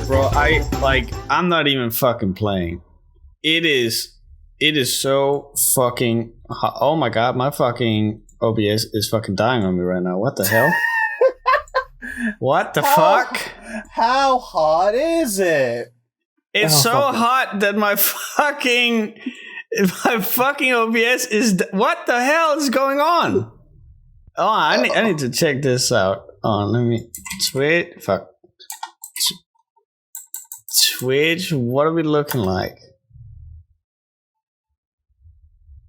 Bro, I'm not even fucking playing. It is so fucking hot. Oh my god, my fucking OBS is fucking dying on me right now. What the hell? What the fuck? How hot is it? It's so hot that my fucking OBS is... What the hell is going on? Oh, I need to check this out. Oh, let me... Switch, what are we looking like?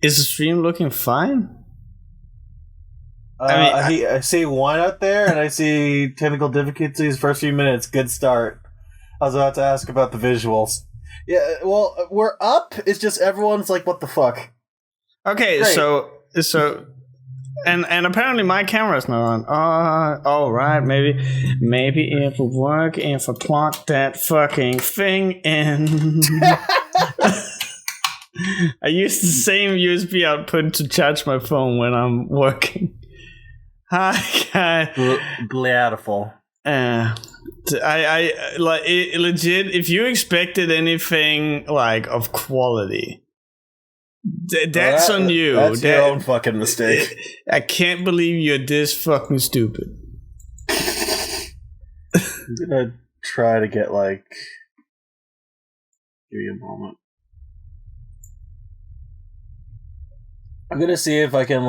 Is the stream looking fine? I see one out there, and I see technical difficulties. First few minutes, good start. I was about to ask about the visuals. Yeah, well, we're up. It's just everyone's like, "What the fuck?" Okay, great. so, and apparently my camera's not on. Oh, right, maybe it will work if I plug that fucking thing in. I use the same USB output to charge my phone when I'm working. Hi, guys. Beautiful. I like it, legit. If you expected anything like of quality, that's on you. That's your own fucking mistake. I can't believe you're this fucking stupid. I'm gonna try to get like. Give me a moment. I'm gonna see if I can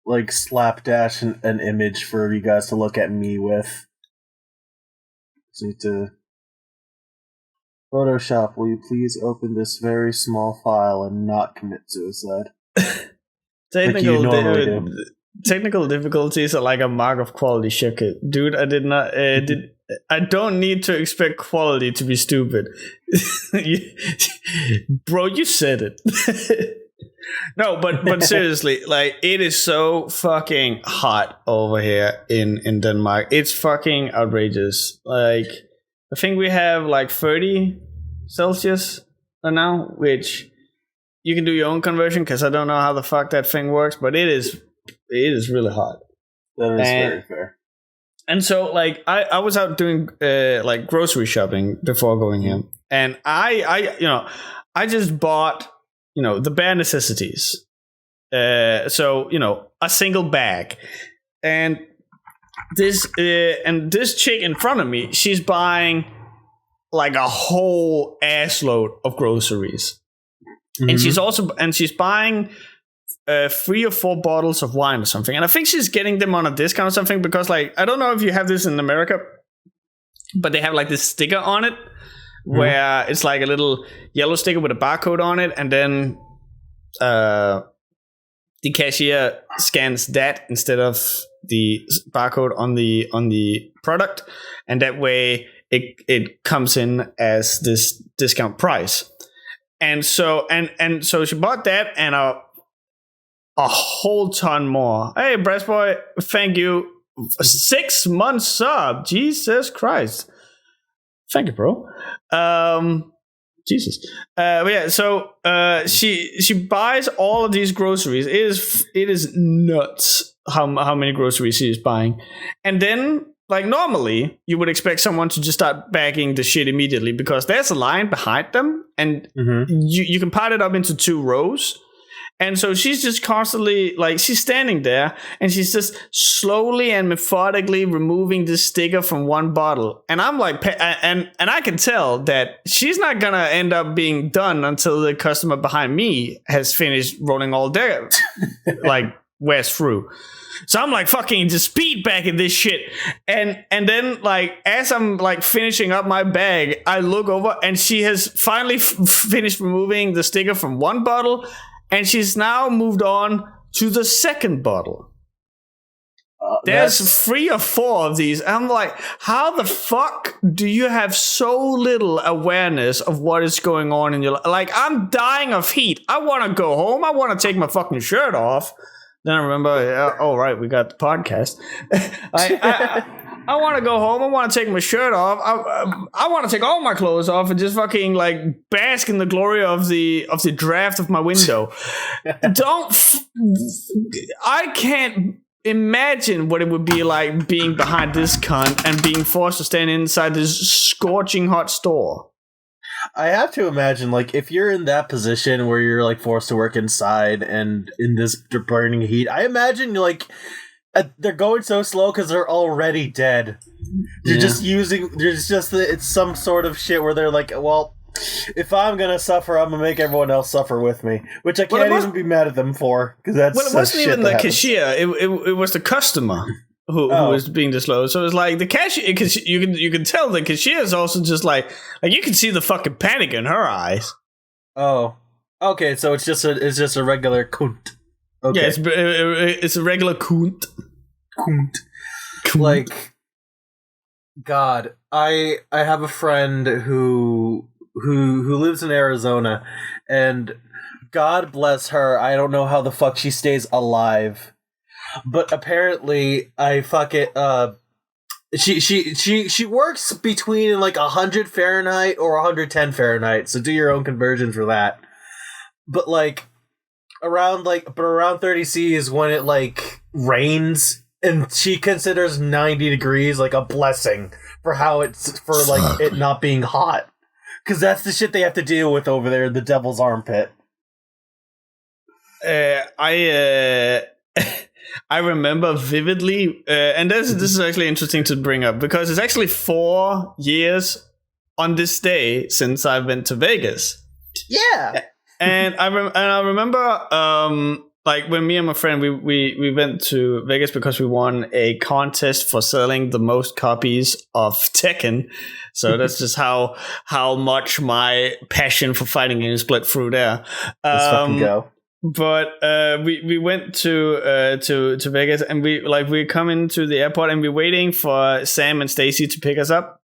like slapdash an image for you guys to look at me with. Just need to Photoshop. Will you please open this very small file and not commit suicide? Technical difficulties are like a mark of quality. Check it, dude. I did not. I don't need to expect quality to be stupid. Bro, you said it. No, but seriously, like, it is so fucking hot over here in Denmark. It's fucking outrageous. Like, I think we have like 30 Celsius right now, which you can do your own conversion because I don't know how the fuck that thing works, but it is really hot. That is very fair. And so, like, I was out doing like grocery shopping before going here, and I just bought the bare necessities. So a single bag, and this chick in front of me, she's buying like a whole assload of groceries, and she's buying 3 or 4 bottles of wine or something, and I think she's getting them on a discount or something because, like, I don't know if you have this in America, but they have like this sticker on it where it's like a little yellow sticker with a barcode on it, and then the cashier scans that instead of the barcode on the product, and that way it comes in as this discount price. And so she bought that and a whole ton more. Hey, Breast Boy, thank you. 6 months sub. Jesus Christ. Thank you, bro. Jesus. But yeah, so she buys all of these groceries. It is nuts how many groceries she is buying. And then, like, normally you would expect someone to just start bagging the shit immediately because there's a line behind them, and you can part it up into 2 rows. And so she's just constantly, like, she's standing there and she's just slowly and methodically removing this sticker from one bottle. And I'm like, and I can tell that she's not gonna end up being done until the customer behind me has finished rolling all their like wares through. So I'm like fucking just speed bagging this shit. And then, like, as I'm like finishing up my bag, I look over and she has finally finished removing the sticker from one bottle. And she's now moved on to the second bottle. There's 3 or 4 of these. I'm like, how the fuck do you have so little awareness of what is going on in your life? Like, I'm dying of heat. I want to go home. I want to take my fucking shirt off. Then I remember, oh, right, we got the podcast. I want to go home. I want to take my shirt off. I want to take all my clothes off and just fucking like bask in the glory of the draft of my window. I can't imagine what it would be like being behind this cunt and being forced to stand inside this scorching hot store. I have to imagine, like, if you're in that position where you're, like, forced to work inside and in this burning heat, I imagine, like, they're going so slow because they're already dead. It's some sort of shit where they're like, well, if I'm gonna suffer, I'm gonna make everyone else suffer with me, which I can't even be mad at them for, because that's it wasn't even the cashier; it was the customer who was being this slow. So it's like the cashier, because you can tell the cashier is also just like you can see the fucking panic in her eyes. Oh, okay, so it's just a regular kunt. Okay. Yeah, it's a regular kunt. Like, God, I have a friend who lives in Arizona, and God bless her, I don't know how the fuck she stays alive, but apparently she works between like 100 Fahrenheit or 110 Fahrenheit, so do your own conversion for that. But like around 30 C is when it like rains, and she considers 90 degrees like a blessing for like it not being hot. Because that's the shit they have to deal with over there in the devil's armpit. I remember vividly, and this is actually interesting to bring up, because it's actually 4 years on this day since I went to Vegas. Yeah. And I remember like when me and my friend we went to Vegas because we won a contest for selling the most copies of Tekken. So that's just how much my passion for fighting games split through there. Let's fucking go. But we went to Vegas, and we come into the airport, and we're waiting for Sam and Stacy to pick us up.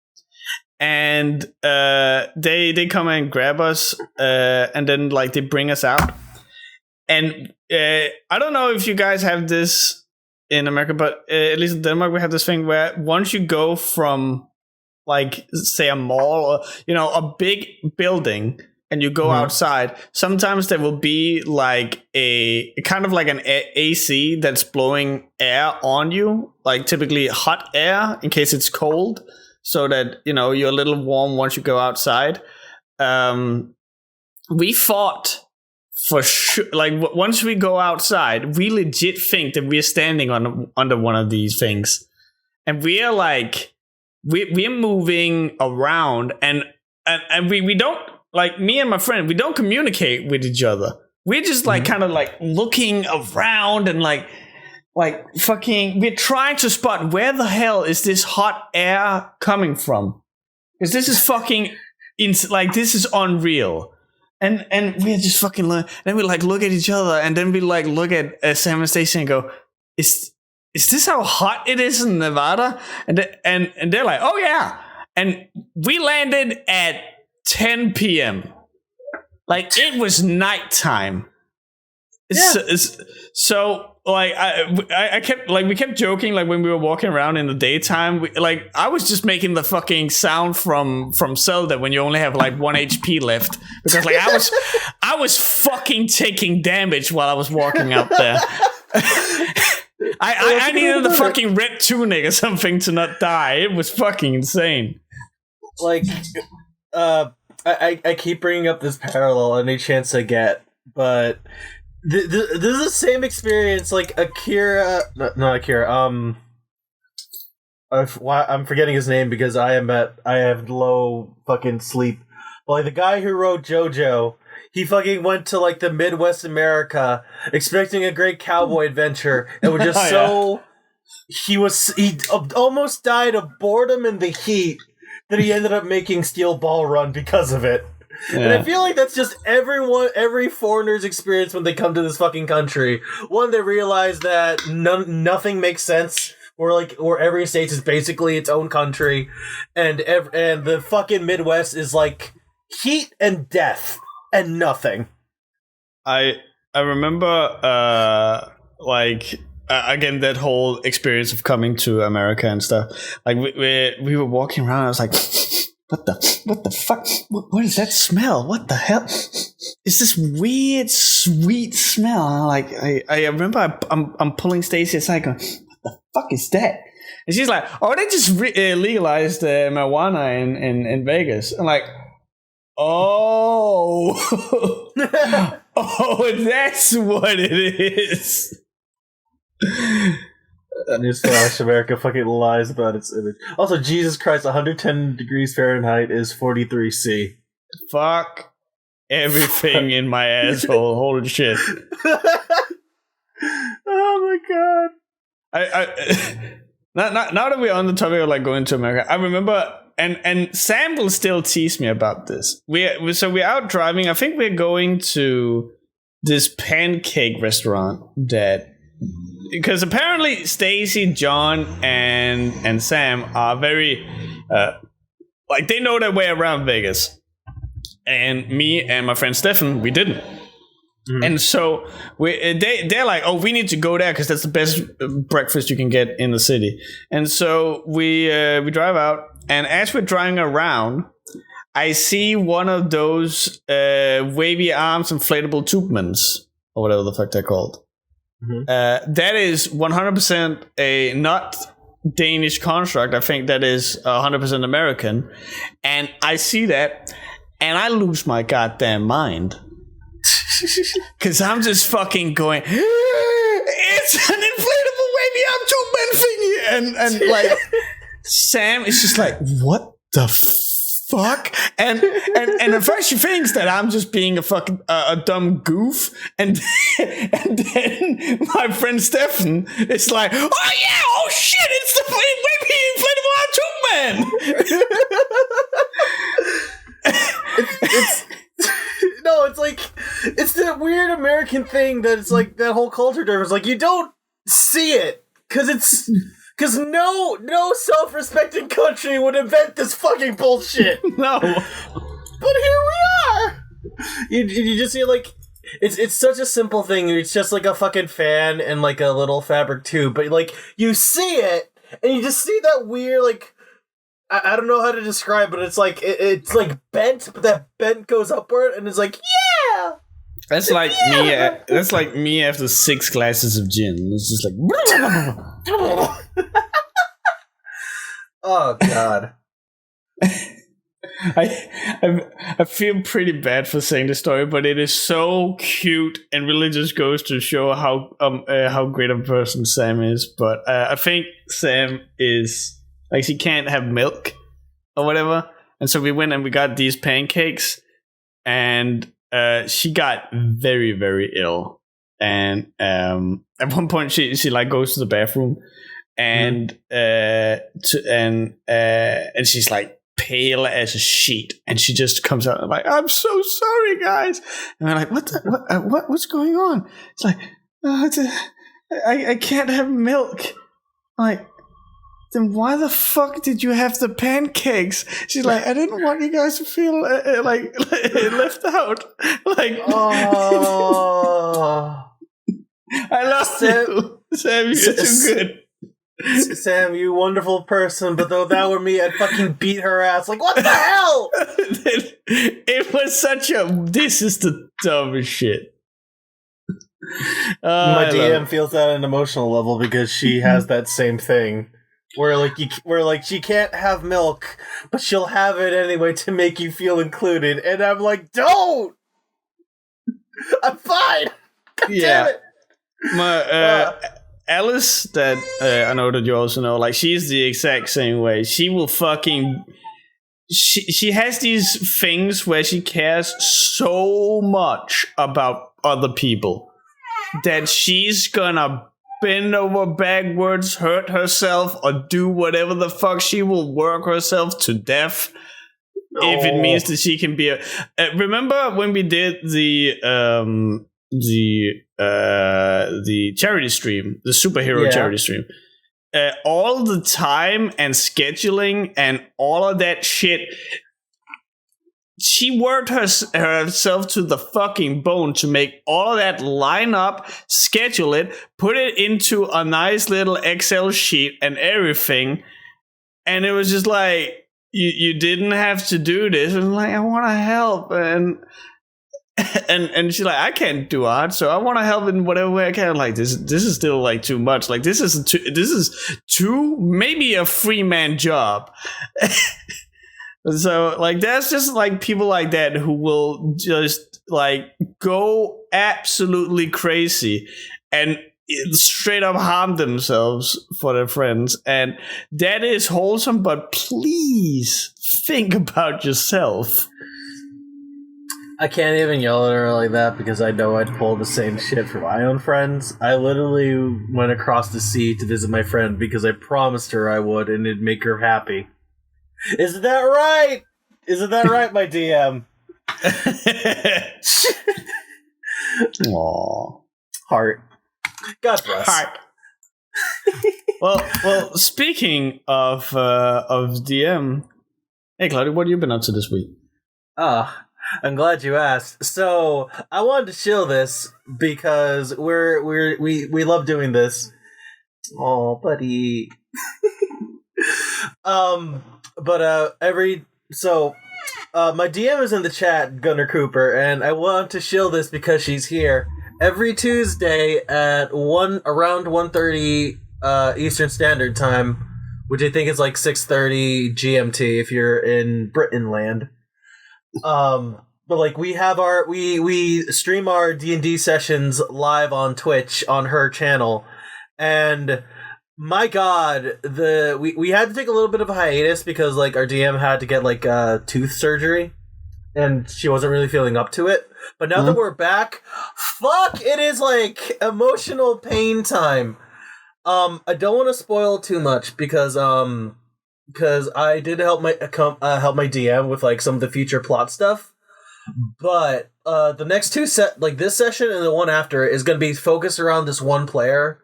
And they come and grab us, and then like they bring us out. And I don't know if you guys have this in America, but at least in Denmark we have this thing where once you go from like say a mall or a big building and you go outside, sometimes there will be like a kind of like an AC that's blowing air on you, like typically hot air in case it's cold, so that you're a little warm once you go outside. We fought for sure. Like once we go outside, we legit think that we're standing under one of these things, and we are like we're moving around, and we don't, like, me and my friend, we don't communicate with each other. We're just like kind of like looking around and like fucking, we're trying to spot where the hell is this hot air coming from, because this is fucking this is unreal. And we're just fucking then we like look at each other, and then we like look at Sam and Stacey and go, is this how hot it is in Nevada? And they're like, oh yeah. And we landed at 10 p.m. Like it was nighttime. So like I kept like, we kept joking, like when we were walking around in the daytime, I was just making the fucking sound from Zelda when you only have like 1 HP left, because like I was fucking taking damage while I was walking out there. I needed the fucking red tunic or something to not die. It was fucking insane. Like, I keep bringing up this parallel any chance I get, but this is the same experience. Like not Akira. I'm forgetting his name because I have low fucking sleep. But like the guy who wrote JoJo, he fucking went to like the Midwest America expecting a great cowboy adventure, and was just he almost died of boredom in the heat that he ended up making Steel Ball Run because of it. Yeah. And I feel like that's just every foreigner's experience when they come to this fucking country. One, they realize that nothing makes sense, or every state is basically its own country, and the fucking Midwest is like heat and death and nothing. I remember again, that whole experience of coming to America and stuff. Like we were walking around, I was like what the fuck? What does that smell? What the hell? It's this weird, sweet smell. I remember I'm pulling Stacy aside going, what the fuck is that? And she's like, oh, they just legalized marijuana in Vegas. I'm like, oh. Oh, that's what it is. Newsflash, America fucking lies about its image. Also, Jesus Christ, 110 degrees Fahrenheit is 43 C. Fuck everything in my asshole. Holy shit. Oh my god. Now that we're on the topic of like going to America, I remember, and Sam will still tease me about this. So we're out driving. I think we're going to this pancake restaurant that, because apparently Stacy, John, and Sam are very like they know their way around Vegas, and me and my friend Stefan, we didn't. Mm-hmm. And so they're like, oh, we need to go there because that's the best breakfast you can get in the city. And so we drive out, and as we're driving around, I see one of those wavy arms inflatable tubemans, or whatever the fuck they're called. Mm-hmm. That is 100% a not Danish construct. I think that is 100% American. And I see that, and I lose my goddamn mind. Because I'm just fucking going, it's an inflatable wavy arm tube man thingy. And like, Sam is just like, what the fuck? And at first she thinks that I'm just being a fucking a dumb goof, and then my friend Stefan is like, oh yeah, oh shit, it's the wavy inflatable arm tube man. It's no, it's like, it's that weird American thing that it's like that whole culture difference. Like, you don't see it because no self-respecting country would invent this fucking bullshit. No, but here we are. You just see, like, it's such a simple thing. It's just like a fucking fan and like a little fabric tube, but like you see it and you just see that weird, like, I don't know how to describe it. It's like it's like bent, but that bent goes upward, and it's like, yeah. That's like me. That's like me after 6 glasses of gin. It's just like. Oh god. I feel pretty bad for saying the story, but it is so cute and really just goes to show how great a person Sam is. But I think Sam is. Like, she can't have milk or whatever. And so we went and we got these pancakes, and she got very, very ill. And at one point she like goes to the bathroom, and and she's like pale as a sheet, and she just comes out and like, I'm so sorry, guys. And we're like, what's going on? It's like, I can't have milk. Like, then why the fuck did you have the pancakes? She's like, I didn't want you guys to feel like left out. Like, oh. I love you, Sam. You're too good. Sam, you wonderful person, but though that were me, I'd fucking beat her ass. Like, what the hell? It was such a. This is the dumbest shit. My DM feels that at an emotional level because she has that same thing. Where she can't have milk, but she'll have it anyway to make you feel included, and I'm like, don't! I'm fine! God damn it! My Alice, that I know that you also know, like, she's the exact same way. She will fucking... She has these things where she cares so much about other people that she's gonna bend over backwards, hurt herself, or do whatever the fuck. She will work herself to death if it means that she can be a... remember when we did the charity stream, the superhero charity stream? All the time and scheduling and all of that shit, she worked herself to the fucking bone to make all of that line up, schedule it, put it into a nice little Excel sheet and everything. And it was just like, you didn't have to do this. And I'm like, I want to help. And she's like, I can't do art, so I want to help in whatever way I can. Like, this is still like too much. Like, this is too maybe a 3-man job. So like, there's just like people like that who will just like go absolutely crazy and straight up harm themselves for their friends, and that is wholesome, but please think about yourself. I can't even yell at her like that because I know I'd pull the same shit for my own friends. I literally went across the sea to visit my friend because I promised her I would and it'd make her happy. Isn't that right? Isn't that right, my DM? Aww. Heart. God bless. Heart. Well. Speaking of DM, hey Cloudy, what have you been up to this week? I'm glad you asked. So I wanted to chill this because we love doing this. Oh, buddy. My DM is in the chat, Gunnar Cooper, and I want to shill this because she's here every Tuesday at around 1:30 Eastern Standard Time, which I think is like 6:30 GMT if you're in Britain land. But like we have we stream our D&D sessions live on Twitch on her channel, and my God, we had to take a little bit of a hiatus because like our DM had to get like tooth surgery, and she wasn't really feeling up to it. But now that we're back, fuck, it is like emotional pain time. I don't want to spoil too much because I did help my DM with like some of the future plot stuff. But the next two this session and the one after is going to be focused around this one player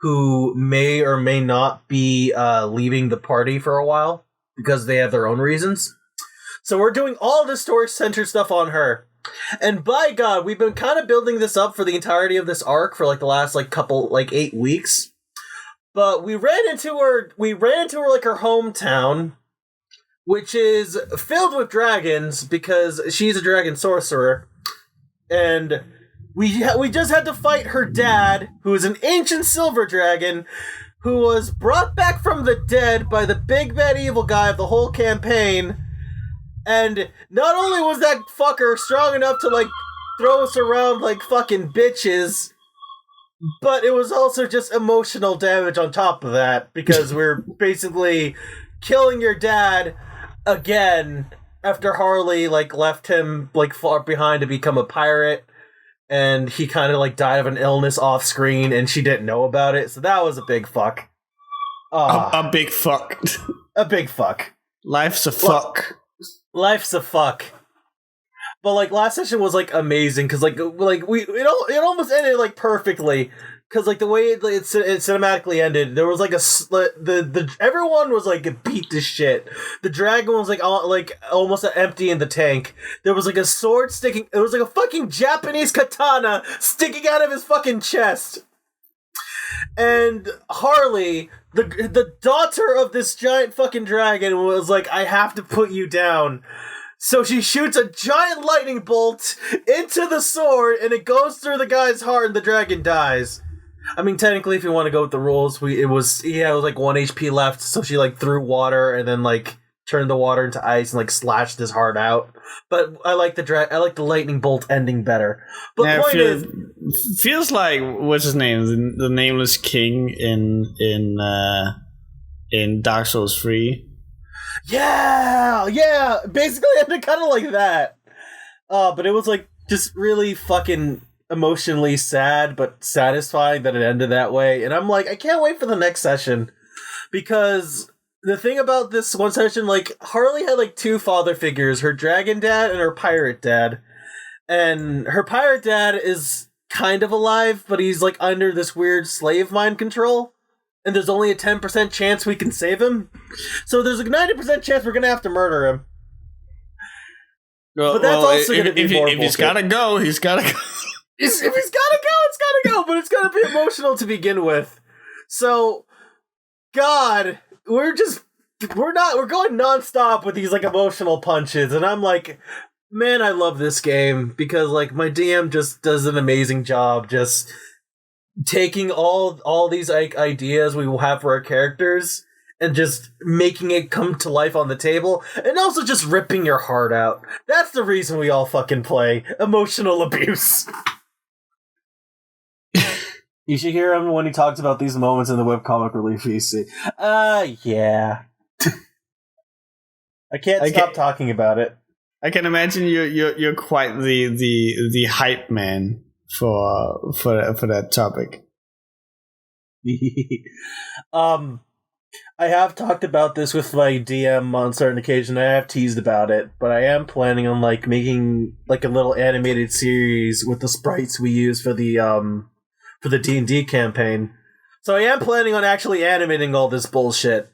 who may or may not be leaving the party for a while because they have their own reasons. So we're doing all this story-centered stuff on her. And by God, we've been kind of building this up for the entirety of this arc for like the last 8 weeks. But we ran into her like her hometown, which is filled with dragons because she's a dragon sorcerer. And we just had to fight her dad, who is an ancient silver dragon, who was brought back from the dead by the big bad evil guy of the whole campaign. And not only was that fucker strong enough to like throw us around like fucking bitches, but it was also just emotional damage on top of that, because we're basically killing your dad again after Harley like left him like far behind to become a pirate. And he kind of like died of an illness off screen, and she didn't know about it. So that was a big fuck. A big fuck. A big fuck. Life's a fuck. Life's a fuck. But like last session was like amazing because like it almost ended like perfectly, because like the way it cinematically ended, there was like the everyone was like beat to shit. The dragon was like almost empty in the tank. There was like a sword sticking. It was like a fucking Japanese katana sticking out of his fucking chest. And Harley, the daughter of this giant fucking dragon, was like, I have to put you down. So she shoots a giant lightning bolt into the sword, and it goes through the guy's heart, and the dragon dies. I mean, technically, if you want to go with the rules, it was like 1 HP left, so she like threw water and then like turned the water into ice and like slashed his heart out. But I like the lightning bolt ending better. But yeah, point is, feels like what's his name, the nameless king in Dark Souls 3. Yeah, basically ended kind of like that. But it was like just really fucking emotionally sad, but satisfying that it ended that way. And I'm like, I can't wait for the next session, because the thing about this one session, like Harley had like two father figures, her dragon dad and her pirate dad. And her pirate dad is kind of alive, but he's like under this weird slave mind control. And there's only a 10% chance we can save him. So there's a 90% chance we're going to have to murder him. But that's also going to be more bullshit. If he's got to go, he's got to go. If he's got to go, it's got to go. But it's going to be emotional to begin with. So, God, we're just we're going nonstop with these like emotional punches, and I'm like, man, I love this game because like my DM just does an amazing job just taking all these like ideas we will have for our characters and just making it come to life on the table, and also just ripping your heart out. That's the reason we all fucking play emotional abuse. You should hear him when he talks about these moments in the webcomic relief VC. Yeah. I can't stop talking about it. I can imagine you're quite the hype man for that topic. I have talked about this with my DM on certain occasions. I have teased about it, but I am planning on like making like a little animated series with the sprites we use for the D&D campaign. So I am planning on actually animating all this bullshit.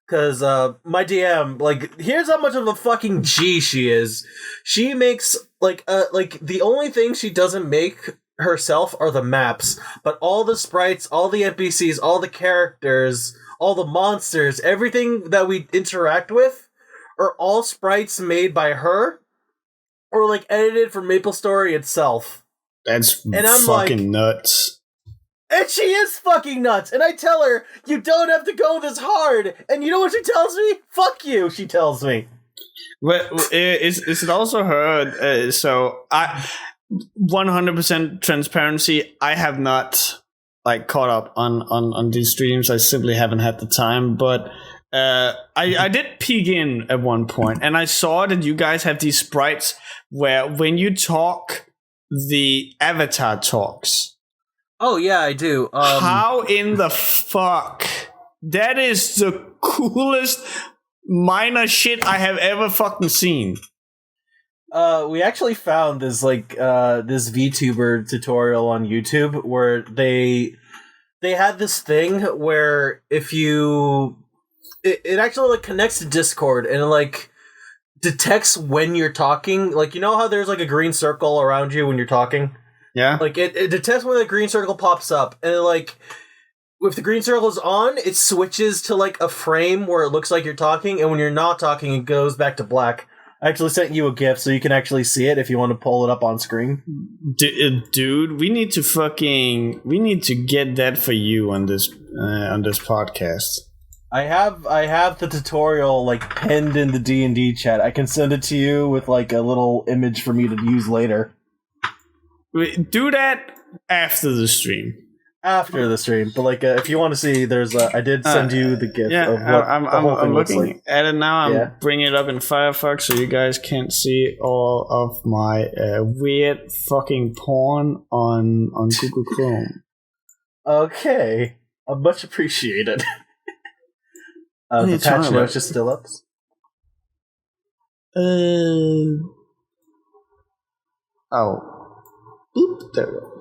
Because my DM, like, here's how much of a fucking G she is. She makes, like, the only thing she doesn't make herself are the maps. But all the sprites, all the NPCs, all the characters, all the monsters, everything that we interact with are all sprites made by her or, like, edited from MapleStory itself. That's fucking nuts. And she is fucking nuts. And I tell her, you don't have to go this hard. And you know what she tells me? Fuck you, she tells me. Well, is it also her? So I 100% transparency. I have not like caught up on these streams. I simply haven't had the time. But I did peek in at one point, and I saw that you guys have these sprites where when you talk, the avatar talks. Oh, yeah, I do. How in the fuck? That is the coolest minor shit I have ever fucking seen. We actually found this, like, this VTuber tutorial on YouTube where they had this thing where if you... It actually, like, connects to Discord and it, like, detects when you're talking. Like, you know how there's, like, a green circle around you when you're talking? Yeah. Like, it detects when the green circle pops up, and it, like, if the green circle is on, it switches to, like, a frame where it looks like you're talking, and when you're not talking, it goes back to black. I actually sent you a GIF so you can actually see it if you want to pull it up on screen. Dude, we need to get that for you on this podcast. I have the tutorial, like, pinned in the D&D chat. I can send it to you with, like, a little image for me to use later. Do that after the stream. After the stream, but like if you want to see, there's I did send you the GIF. Yeah, of what I'm looking like. at it now. I'm bringing it up in Firefox so you guys can't see all of my weird fucking porn on Google Chrome. Okay, much appreciated. The patch notes is still up. Oh. Boop, there we go.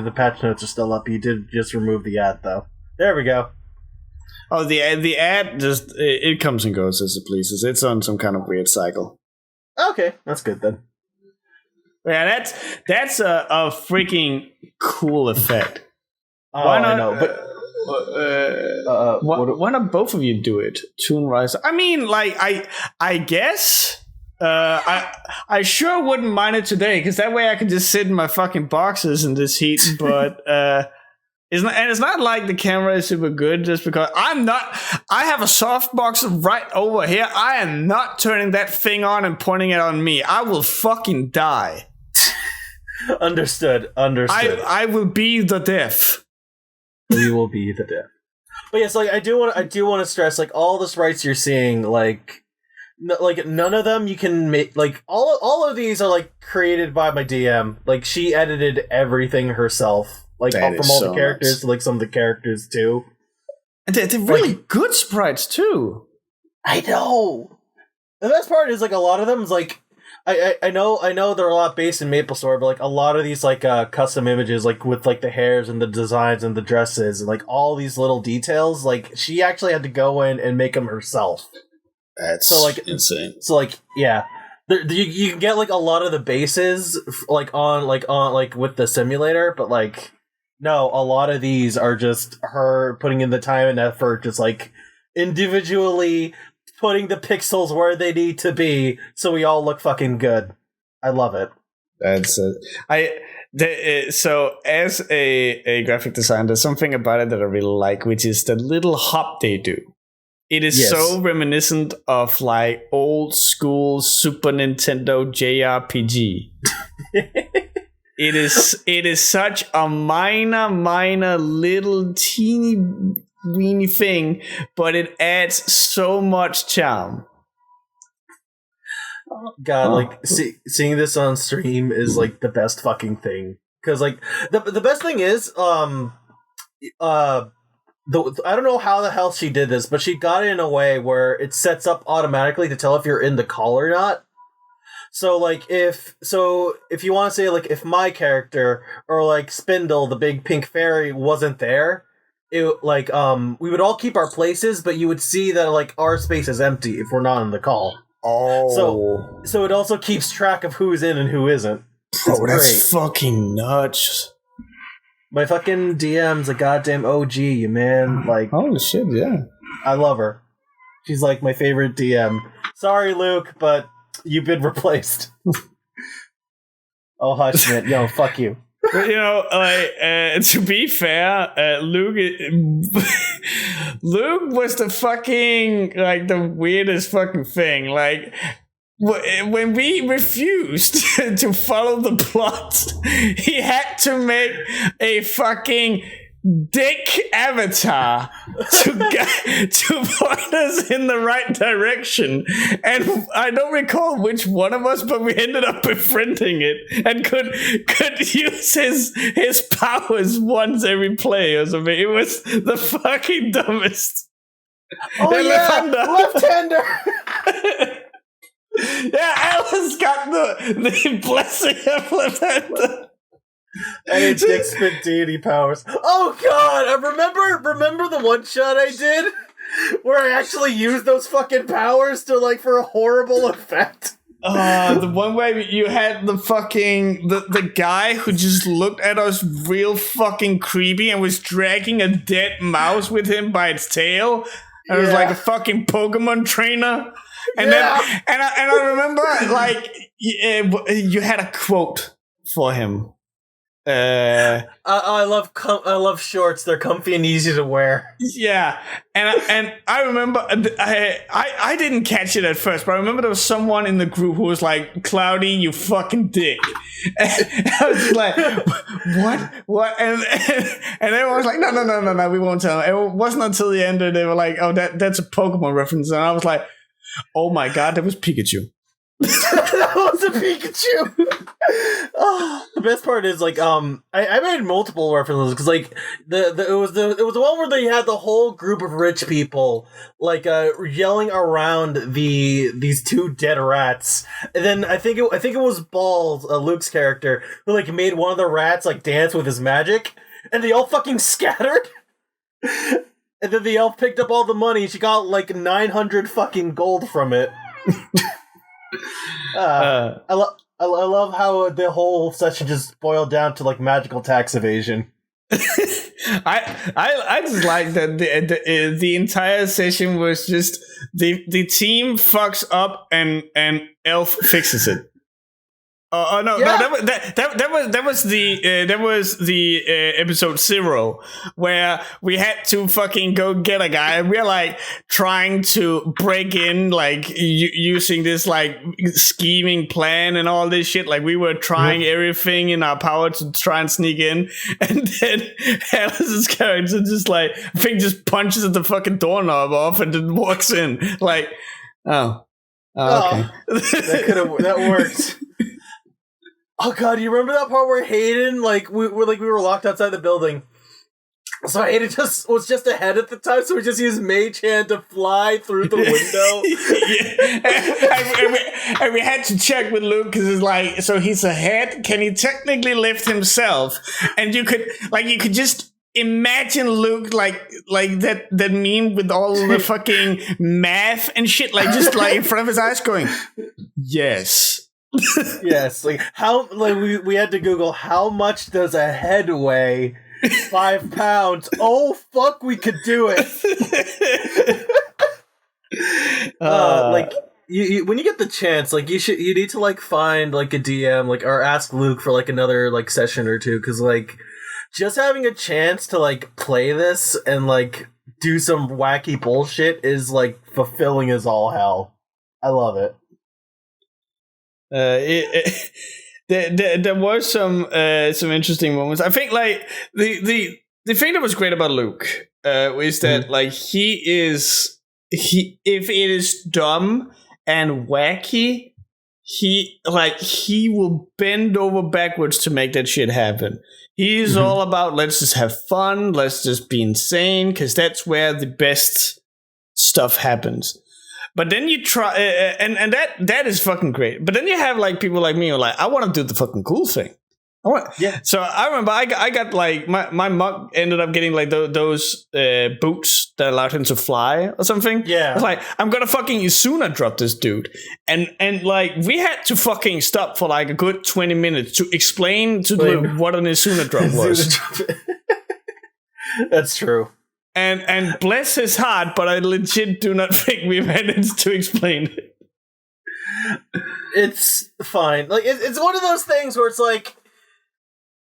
The patch notes are still up. You did just remove the ad, though. There we go. Oh, the ad just it comes and goes as it pleases. It's on some kind of weird cycle. Okay, that's good then. Yeah, that's a freaking cool effect. Why not? I know, but why not both of you do it? Toon Riiser. I mean, like I guess. I sure wouldn't mind it today, because that way I can just sit in my fucking boxes in this heat. But it's not like the camera is super good just because I have a softbox right over here. I am not turning that thing on and pointing it on me. I will fucking die. Understood. I will be the deaf. We will be the deaf. But yes, like I do want to stress, like all the sprites you're seeing, like none of them you can make, like all of these are like created by my DM. Like she edited everything herself, like from all the characters to like some of the characters too. And they're really good sprites too. I know. The best part is like a lot of them is like I know they're a lot based in MapleStory, but like a lot of these like custom images, like with like the hairs and the designs and the dresses and like all these little details, like she actually had to go in and make them herself. That's so like insane. So like yeah, you can get like a lot of the bases on with the simulator, but like no, a lot of these are just her putting in the time and effort, just like individually putting the pixels where they need to be so we all look fucking good. I love it. That's so as a graphic designer, there's something about it that I really like, which is the little hop they do. It is so reminiscent of like old school Super Nintendo JRPG. It is such a minor little teeny weeny thing, but it adds so much charm. God, like seeing this on stream is like the best fucking thing. Because like the best thing is, I don't know how the hell she did this, but she got it in a way where it sets up automatically to tell if you're in the call or not. So like if you want to say like if my character or like Spindle, the big pink fairy, wasn't there, it like we would all keep our places, but you would see that like our space is empty if we're not in the call. Oh. So it also keeps track of who's in and who isn't. Oh, that's fucking nuts. My fucking DM's a goddamn OG, man. Like, holy shit, yeah. I love her. She's like my favorite DM. Sorry, Luke, but you've been replaced. Oh, hush, man. Yo, fuck you. You know, like to be fair, Luke was the fucking like the weirdest fucking thing. Like when we refused to follow the plot, he had to make a fucking dick avatar to point us in the right direction. And I don't recall which one of us, but we ended up befriending it and could use his powers once every play or something. It was the fucking dumbest. Oh yeah, left-hander. Yeah, Alice got the blessing of left-hander. And it's dick spit deity powers. Oh god, I remember the one shot I did where I actually used those fucking powers to like for a horrible effect. The one where you had the fucking the guy who just looked at us real fucking creepy and was dragging a dead mouse with him by its tail. And it was like a fucking Pokemon trainer. And then I remember like you had a quote for him. I love shorts. They're comfy and easy to wear. Yeah, and I remember I didn't catch it at first, but I remember there was someone in the group who was like, "Cloudy, you fucking dick." And I was just like, "What?" And everyone was like, "No, we won't tell them." It wasn't until the end that they were like, "Oh, that's a Pokemon reference," and I was like, "Oh my god, that was Pikachu." That was a Pikachu. Oh, the best part is like I made multiple references because like it was the one where they had the whole group of rich people like yelling around these two dead rats, and then I think it was Balls, Luke's character, who like made one of the rats like dance with his magic, and they all fucking scattered. And then the elf picked up all the money. She got like 900 fucking gold from it. I love how the whole session just boiled down to like magical tax evasion. I just like that the entire session was just the team fucks up and Elf fixes it. No, that was the episode 0 where we had to fucking go get a guy. We're like trying to break in, like using this like scheming plan and all this shit. Like we were trying everything in our power to try and sneak in, and then Alice's character just like I think just punches at the fucking doorknob off and then walks in. Like, okay, that worked. Oh god, you remember that part where Hayden, like we were locked outside the building. So Hayden was just ahead at the time, so we just used Mage Hand to fly through the window. and we had to check with Luke because it's like, so he's ahead. Can he technically lift himself? And you could just imagine Luke like that meme with all the fucking math and shit, like just like in front of his eyes, going, yes. Yes, like how like we had to Google how much does a head weigh 5 pounds. Oh, fuck, we could do it. Like, you when you get the chance, like, you need to, like, find, like, a DM, like, or ask Luke for, like, another, like, session or two, because, like, just having a chance to, like, play this and, like, do some wacky bullshit is, like, fulfilling as all hell. I love it. There were some interesting moments. I think, like, the thing that was great about Luke is that like if it is dumb and wacky, he will bend over backwards to make that shit happen. He's all about, let's just have fun, let's just be insane, because that's where the best stuff happens. But then you try, and that is fucking great. But then you have, like, people like me who are like, I want to do the fucking cool thing. So I remember I got like, my mug ended up getting like those boots that allowed him to fly or something. Yeah. I was like, I'm gonna fucking Izuna drop this dude. And like, we had to fucking stop for like a good 20 minutes to explain to Luke what an Izuna drop was. That's true. And bless his heart, but I legit do not think we managed to explain it. It's fine. Like, it's one of those things where it's like,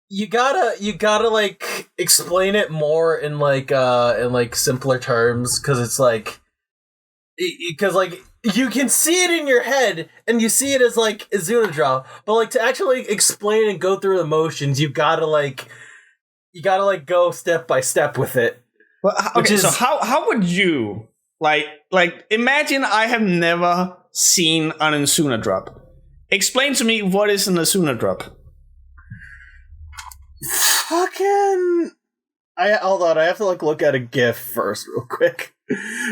you gotta like explain it more in like simpler terms, because it's like, because like you can see it in your head and you see it as like Izuna drop, but like to actually explain and go through the motions, you gotta go step by step with it. Well, okay, so how would you like imagine I have never seen an Izuna drop. Explain to me, what is an Izuna drop? Fucking, hold on, I have to like look at a GIF first real quick.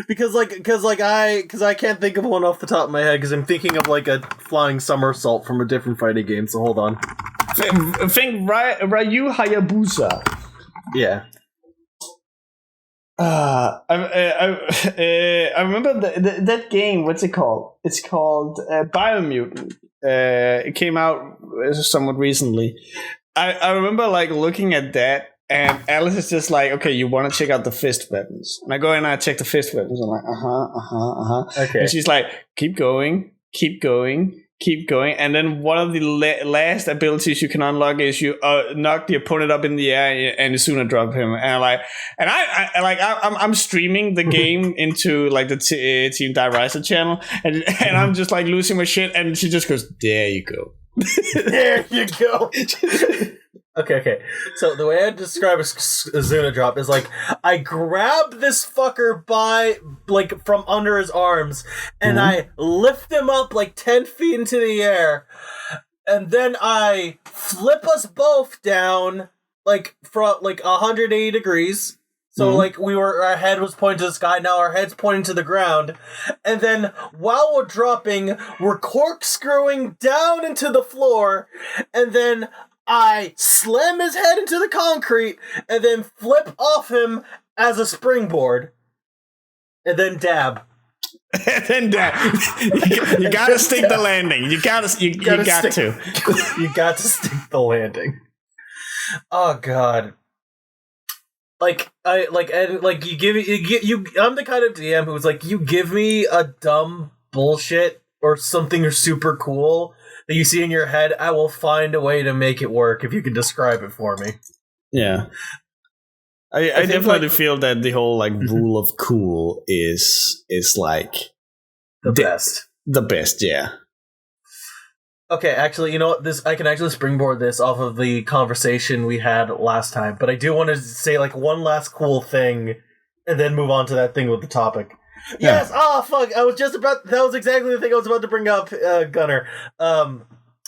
because I can't think of one off the top of my head, because I'm thinking of like a flying somersault from a different fighting game, so hold on. Think Ryu Hayabusa. Yeah. I remember that game. What's it called? It's called Biomutant. It came out somewhat recently. I remember like looking at that, and Alice is just like, okay, you want to check out the fist weapons? And I go in and I check the fist weapons. I'm like, Okay. And she's like, keep going. And then one of the last abilities you can unlock is you knock the opponent up in the air and Izuna drop him. And I'm streaming the game into like the Team Riiser channel, and I'm just like losing my shit. And she just goes, "There you go." There you go. Okay. So the way I describe a Izuna drop is like, I grab this fucker by like from under his arms, and I lift him up like 10 feet into the air, and then I flip us both down like from like 180 degrees. So like our head was pointing to the sky, now our head's pointing to the ground, and then while we're dropping, we're corkscrewing down into the floor, and then I slam his head into the concrete, and then flip off him as a springboard, and then dab. And then dab. You gotta stick the landing. You got to. You got to stick the landing. Oh god. You give you. I'm the kind of DM who's like, you give me a dumb bullshit or something super cool that you see in your head, I will find a way to make it work if you can describe it for me. Yeah, I definitely feel that the whole like rule of cool is like the best. The best, yeah. Okay, actually, you know what? I can actually springboard this off of the conversation we had last time, but I do want to say like one last cool thing, and then move on to that thing with the topic. Yeah. Yes! Oh, fuck! That was exactly the thing I was about to bring up, Gunnar.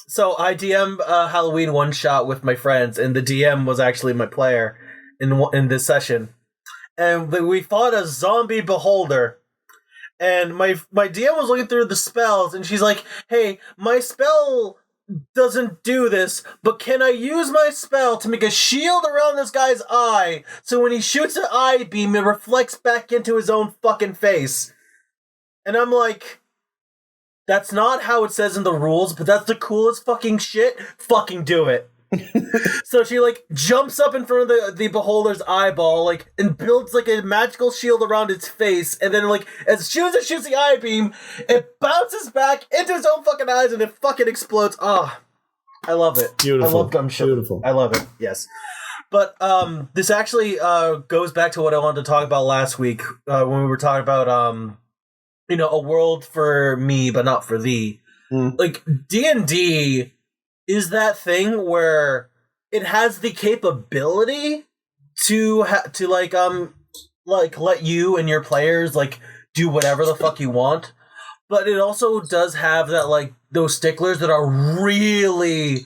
So I DM Halloween one-shot with my friends, and the DM was actually my player in this session. And we fought a zombie beholder. And my DM was looking through the spells, and she's like, hey, my spell doesn't do this, but can I use my spell to make a shield around this guy's eye, so when he shoots an eye beam, it reflects back into his own fucking face? And I'm like, that's not how it says in the rules, but that's the coolest fucking shit. Fucking do it. So she like jumps up in front of the beholder's eyeball, like, and builds like a magical shield around its face, and then like as soon as it shoots the eye beam, it bounces back into its own fucking eyes and it fucking explodes. Ah, I love it. Beautiful. I love Gumshoe. Beautiful. I love it. Yes. But this actually goes back to what I wanted to talk about last week when we were talking about a world for me but not for thee. Like D&D is that thing where it has the capability to let you and your players like do whatever the fuck you want, but it also does have that like those sticklers that are really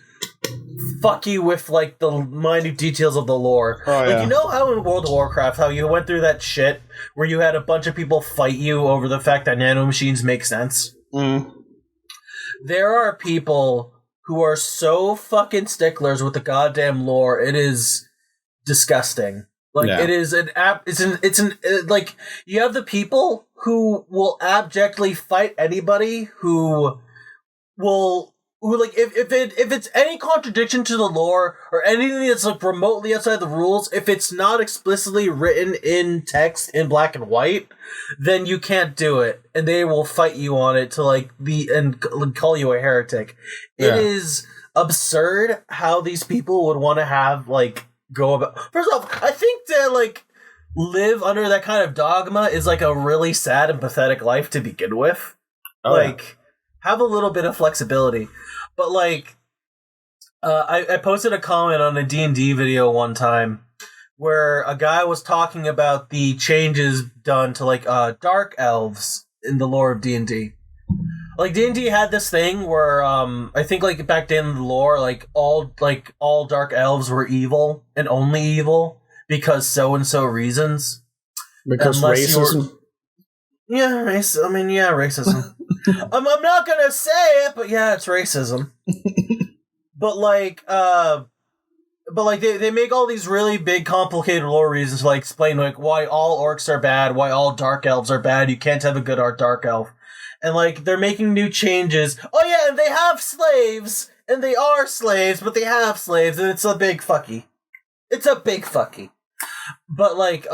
fuck you with like the minute details of the lore. Oh, like yeah. you know how in World of Warcraft how you went through that shit where you had a bunch of people fight you over the fact that nanomachines make sense? There are people who are so fucking sticklers with the goddamn lore, it is disgusting. Like it is like you have the people who will abjectly fight anybody who like if it's any contradiction to the lore or anything that's like remotely outside the rules, if it's not explicitly written in text in black and white, then you can't do it, and they will fight you on it to like and call you a heretic. It is absurd how these people would want to have like go about. First off, I think to like live under that kind of dogma is like a really sad and pathetic life to begin with. Have a little bit of flexibility. But like I posted a comment on a D&D video one time where a guy was talking about the changes done to like dark elves in the lore of D&D. Like D&D had this thing where I think like back then in the lore like all dark elves were evil and only evil because so and so reasons. Because racism. Racism. I'm not gonna say it, but yeah, it's racism. But they make all these really big, complicated lore reasons to like explain like why all orcs are bad, why all dark elves are bad. You can't have a good dark elf, and like they're making new changes. Oh yeah, and they have slaves, and they are slaves, but they have slaves, and it's a big fucky. It's a big fucky. But like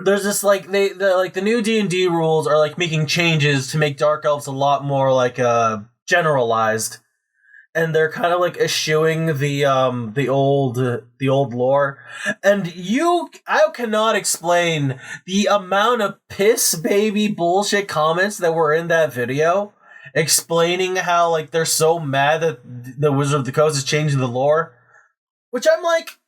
there's this like the new D&D rules are like making changes to make dark elves a lot more like generalized, and they're kind of like eschewing the old lore. And I cannot explain the amount of piss baby bullshit comments that were in that video explaining how like they're so mad that the Wizard of the Coast is changing the lore, which I'm like,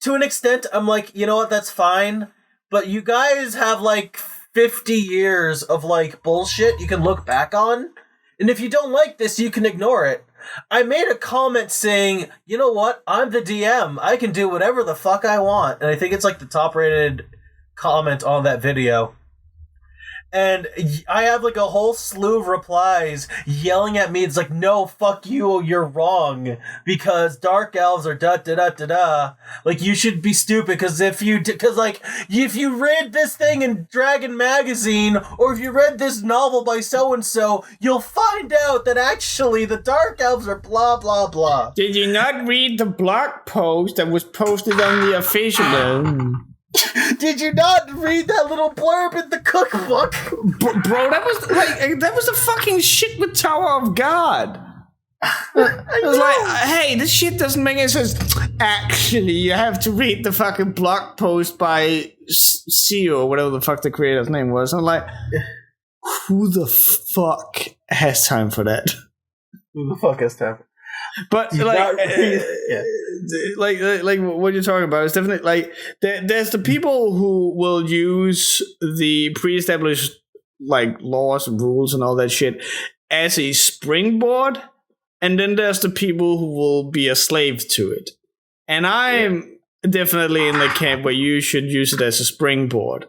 to an extent I'm like, you know what, that's fine. But you guys have like 50 years of like bullshit you can look back on. And if you don't like this, you can ignore it. I made a comment saying, you know what? I'm the DM. I can do whatever the fuck I want. And I think it's like the top rated comment on that video. And I have like a whole slew of replies yelling at me. It's like, no, fuck you, you're wrong. Because dark elves are da-da-da-da-da. Like, you should be stupid, because if you read this thing in Dragon Magazine, or if you read this novel by so-and-so, you'll find out that actually the dark elves are blah, blah, blah. Did you not read the blog post that was posted on the official... Did you not read that little blurb in the cookbook? Bro, that was the fucking shit with Tower of God. It was like, hey, this shit doesn't make any sense. Actually, you have to read the fucking blog post by CEO, or whatever the fuck the creator's name was. I'm like, who the fuck has time for that? Who the fuck has time? But like what you're talking about is definitely like there's the people who will use the pre-established like laws and rules and all that shit as a springboard, and then there's the people who will be a slave to it. And I'm definitely in the camp where you should use it as a springboard,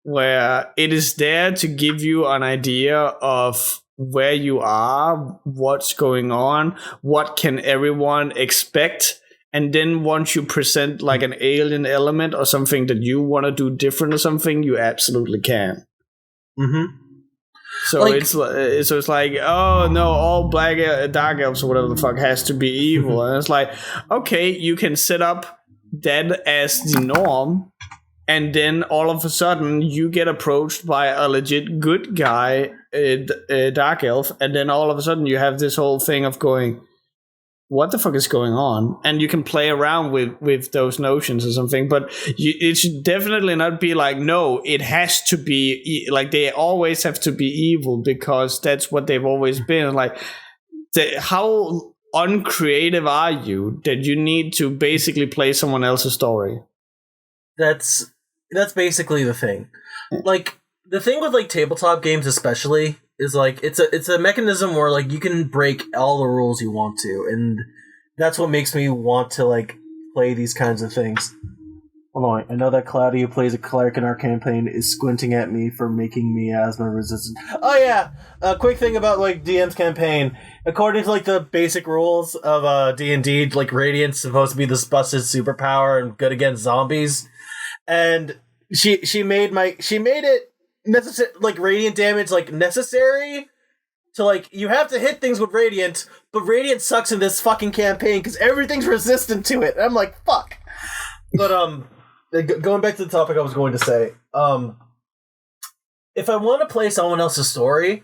where it is there to give you an idea of where you are, what's going on, what can everyone expect, and then once you present like an alien element or something that you want to do different or something, you absolutely can. So it's like, oh no, all black dark elves or whatever the fuck has to be evil, and it's like, okay, you can set up that as the norm, and then all of a sudden you get approached by a legit good guy, dark elf, and then all of a sudden you have this whole thing of going, what the fuck is going on? And you can play around with those notions or something, but it should definitely not be like, no, it has to be like they always have to be evil because that's what they've always been. Like, how uncreative are you that you need to basically play someone else's story? That's basically the thing. Like, the thing with like tabletop games especially is like it's a mechanism where like you can break all the rules you want to, and that's what makes me want to like play these kinds of things. Hold on, I know that Cloudy, who plays a cleric in our campaign, is squinting at me for making me asthma resistant. Oh yeah, a quick thing about like DM's campaign. According to like the basic rules of D&D, like Radiant's supposed to be this busted superpower and good against zombies, and she made it necessary, like Radiant damage like necessary to like you have to hit things with Radiant, but Radiant sucks in this fucking campaign because everything's resistant to it. And I'm like, fuck. But going back to the topic I was going to say, if I want to play someone else's story,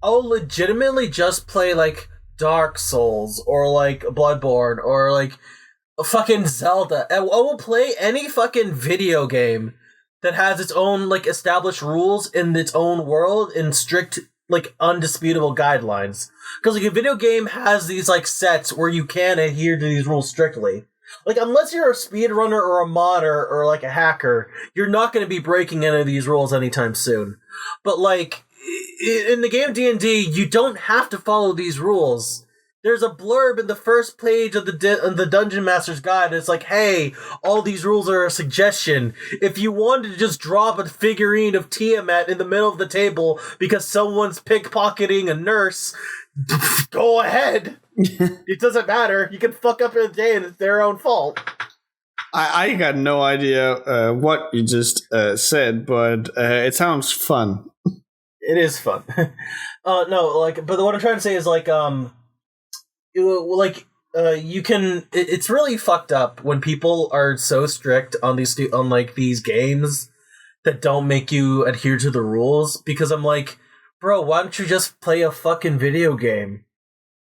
I'll legitimately just play like Dark Souls or like Bloodborne or like a fucking Zelda. I will play any fucking video game that has its own like established rules in its own world in strict like undisputable guidelines. Because like a video game has these like sets where you can adhere to these rules strictly. Like, unless you're a speedrunner or a modder or, like, a hacker, you're not going to be breaking any of these rules anytime soon. But, like, in the game D&D, you don't have to follow these rules. There's a blurb in the first page of the Dungeon Master's Guide. It's like, hey, all these rules are a suggestion. If you wanted to just drop a figurine of Tiamat in the middle of the table because someone's pickpocketing a nurse, go ahead. It doesn't matter. You can fuck up in a day and it's their own fault. I got no idea what you just said, but it sounds fun. It is fun. No, like, but what I'm trying to say is like, you can. It's really fucked up when people are so strict on these games that don't make you adhere to the rules. Because I'm like, bro, why don't you just play a fucking video game?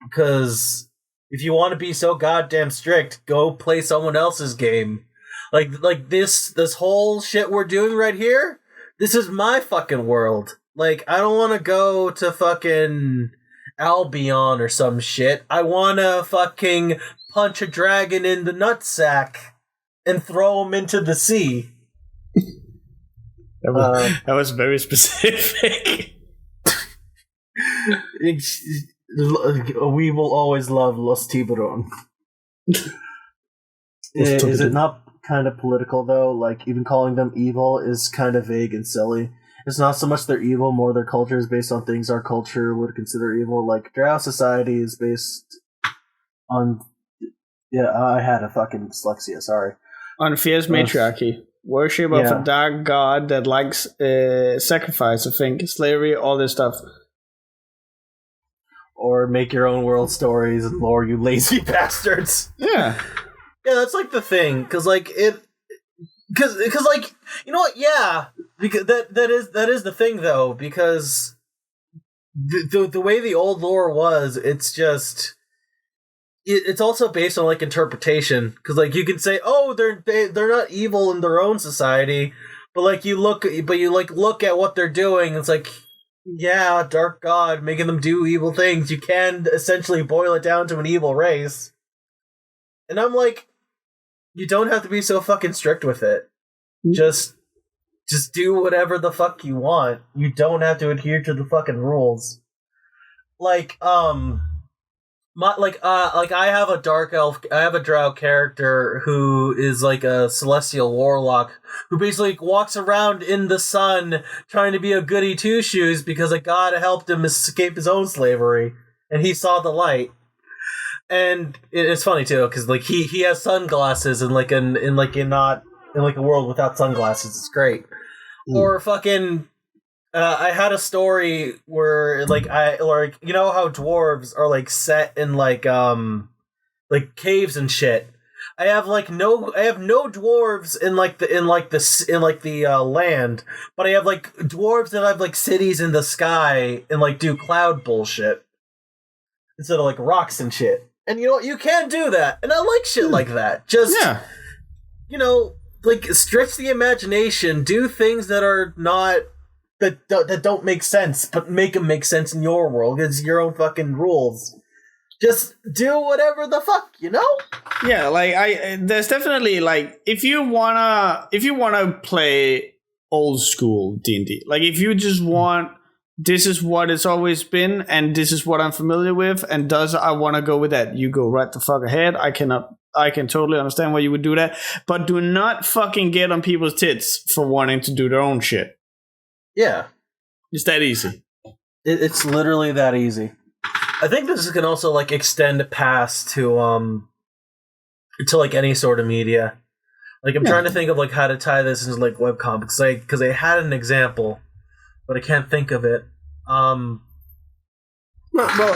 Because if you want to be so goddamn strict, go play someone else's game. Like this whole shit we're doing right here, this is my fucking world. Like, I don't want to go to fucking Albion or some shit. I want to fucking punch a dragon in the nutsack and throw him into the sea. That was very specific. We will always love Los Tiburon. Is it not kind of political, though? Like, even calling them evil is kind of vague and silly. It's not so much their evil, more their culture is based on things our culture would consider evil. Like, Drow society is based on... Yeah, I had a fucking dyslexia, sorry. On fierce matriarchy. Worship of a dark god that likes sacrifice, I think. Slavery, all this stuff. Or make your own world stories and lore, you lazy bastards. Yeah. Yeah, that's like the thing, because like because like, you know what? Yeah, because that is the thing though, because the way the old lore was, it's just it's also based on like interpretation, because like you can say, oh, they're not evil in their own society, but like you look at what they're doing, it's like, yeah, dark god making them do evil things. You can essentially boil it down to an evil race. And I'm like, you don't have to be so fucking strict with it. Just do whatever the fuck you want. You don't have to adhere to the fucking rules. Like, I have a dark elf, I have a drow character who is like a celestial warlock who basically walks around in the sun trying to be a goody two shoes because a god helped him escape his own slavery and he saw the light. And it's funny too, because like he has sunglasses and like in a world without sunglasses, it's great. Or fucking I had a story where you know how dwarves are like set in like caves and shit. I have no dwarves in the land, but I have like dwarves that have like cities in the sky and like do cloud bullshit instead of like rocks and shit. And you know what? You can do that, and I like shit like that. Just like stretch the imagination, do things that are not that don't make sense, but make them make sense in your world. It's your own fucking rules. Just do whatever the fuck, you know? Yeah, like there's definitely like if you wanna play old school D&D, like if you just want this is what it's always been and this is what I'm familiar with and I want to go with that, you go right the fuck ahead. I can totally understand why you would do that, but do not fucking get on people's tits for wanting to do their own shit. Yeah. It's that easy. It's literally that easy. I think this can also like extend past to like any sort of media. Like I'm trying to think of like how to tie this into like webcomics, like because I had an example, but I can't think of it. Well,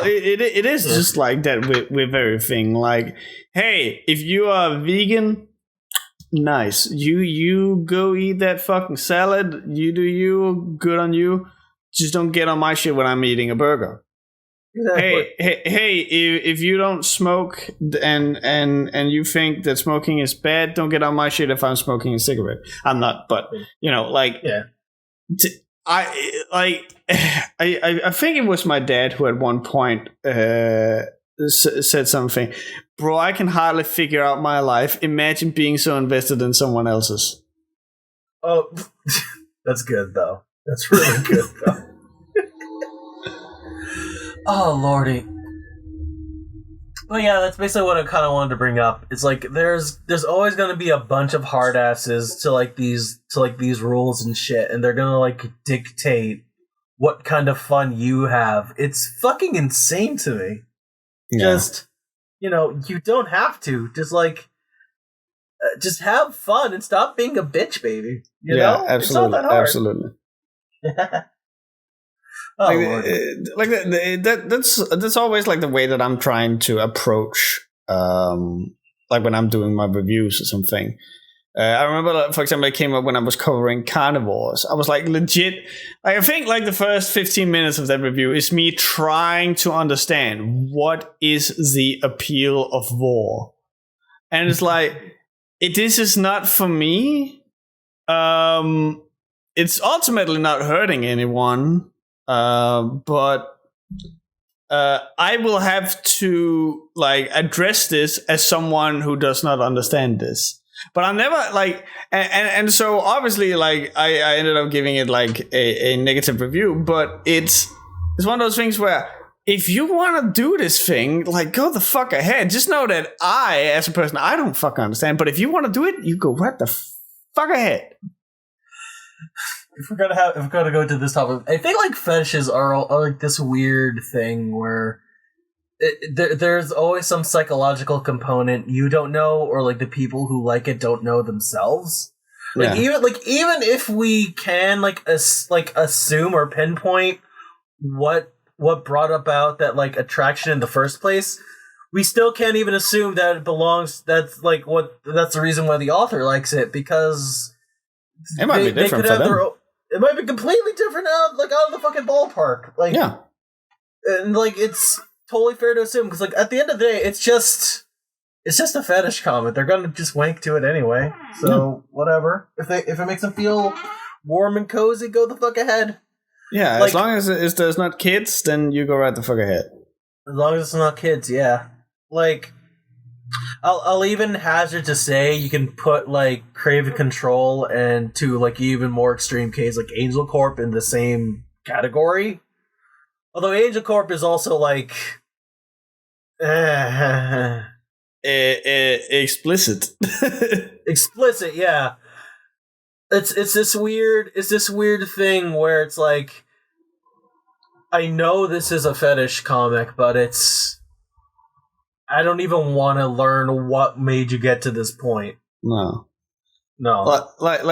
it is just like that with everything. Like, hey, if you are vegan, nice. You go eat that fucking salad. You do you. Good on you. Just don't get on my shit when I'm eating a burger. Exactly. Hey! If you don't smoke and you think that smoking is bad, don't get on my shit if I'm smoking a cigarette. I'm not, but you know, like, I think it was my dad who at one point said something. Bro, I can hardly figure out my life. Imagine being so invested in someone else's. Oh, that's good though. That's really good though. Oh lordy. Well, yeah, that's basically what I kind of wanted to bring up. It's like there's always going to be a bunch of hard asses to these rules and shit, and they're going to like dictate what kind of fun you have. It's fucking insane to me. Yeah. Just you don't have to. Just have fun and stop being a bitch, baby. You know? Absolutely, it's not that hard. Absolutely. That's always like the way that I'm trying to approach like when I'm doing my reviews or something. I remember, for example, it came up when I was covering carnivores. I was like legit, like I think like the first 15 minutes of that review is me trying to understand what is the appeal of war. And it's like, this is not for me. It's ultimately not hurting anyone. But I will have to like address this as someone who does not understand this. But I'm never like, and so obviously like I ended up giving it like a negative review. But it's one of those things where if you want to do this thing, like go the fuck ahead. Just know that I, as a person, I don't fucking understand. But if you want to do it, you go right the fuck ahead. If we're gonna go to this topic, I think like fetishes are like this weird thing where there's always some psychological component you don't know, or like the people who like it don't know themselves. Like even if we can assume or pinpoint what brought about that like attraction in the first place, we still can't even assume that it belongs. That's the reason why the author likes it, because it might be different for them. It might be completely different out of the fucking ballpark. Like, yeah. And like it's totally fair to assume, because like at the end of the day, it's just a fetish comic. They're gonna just wank to it anyway. So whatever. If it makes them feel warm and cozy, go the fuck ahead. Yeah, like, as long as there's not kids, then you go right the fuck ahead. As long as it's not kids, yeah. Like, I'll even hazard to say you can put like Crave Control and to like even more extreme case like Angel Corp in the same category. Although Angel Corp is also like explicit. Explicit, yeah. It's this weird thing where it's like, I know this is a fetish comic, but I don't even want to learn what made you get to this point. No. No. Like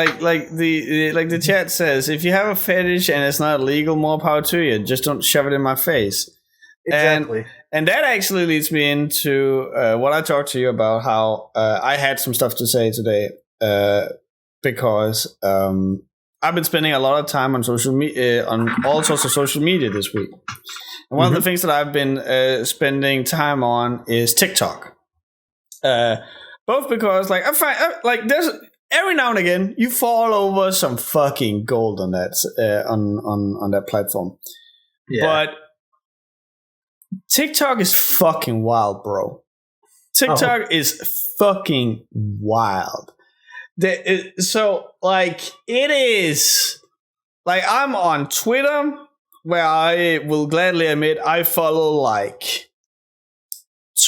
the chat says, if you have a fetish and it's not illegal, more power to you. Just don't shove it in my face. Exactly. And that actually leads me into what I talked to you about, how I had some stuff to say today because I've been spending a lot of time on social media, on all sorts of social media this week. And one of the things that I've been spending time on is TikTok. Both because like I find like there's every now and again you fall over some fucking gold on that on that platform. Yeah. But TikTok is fucking wild, bro. TikTok is fucking wild. So, like, it is... Like, I'm on Twitter, where I will gladly admit I follow, like,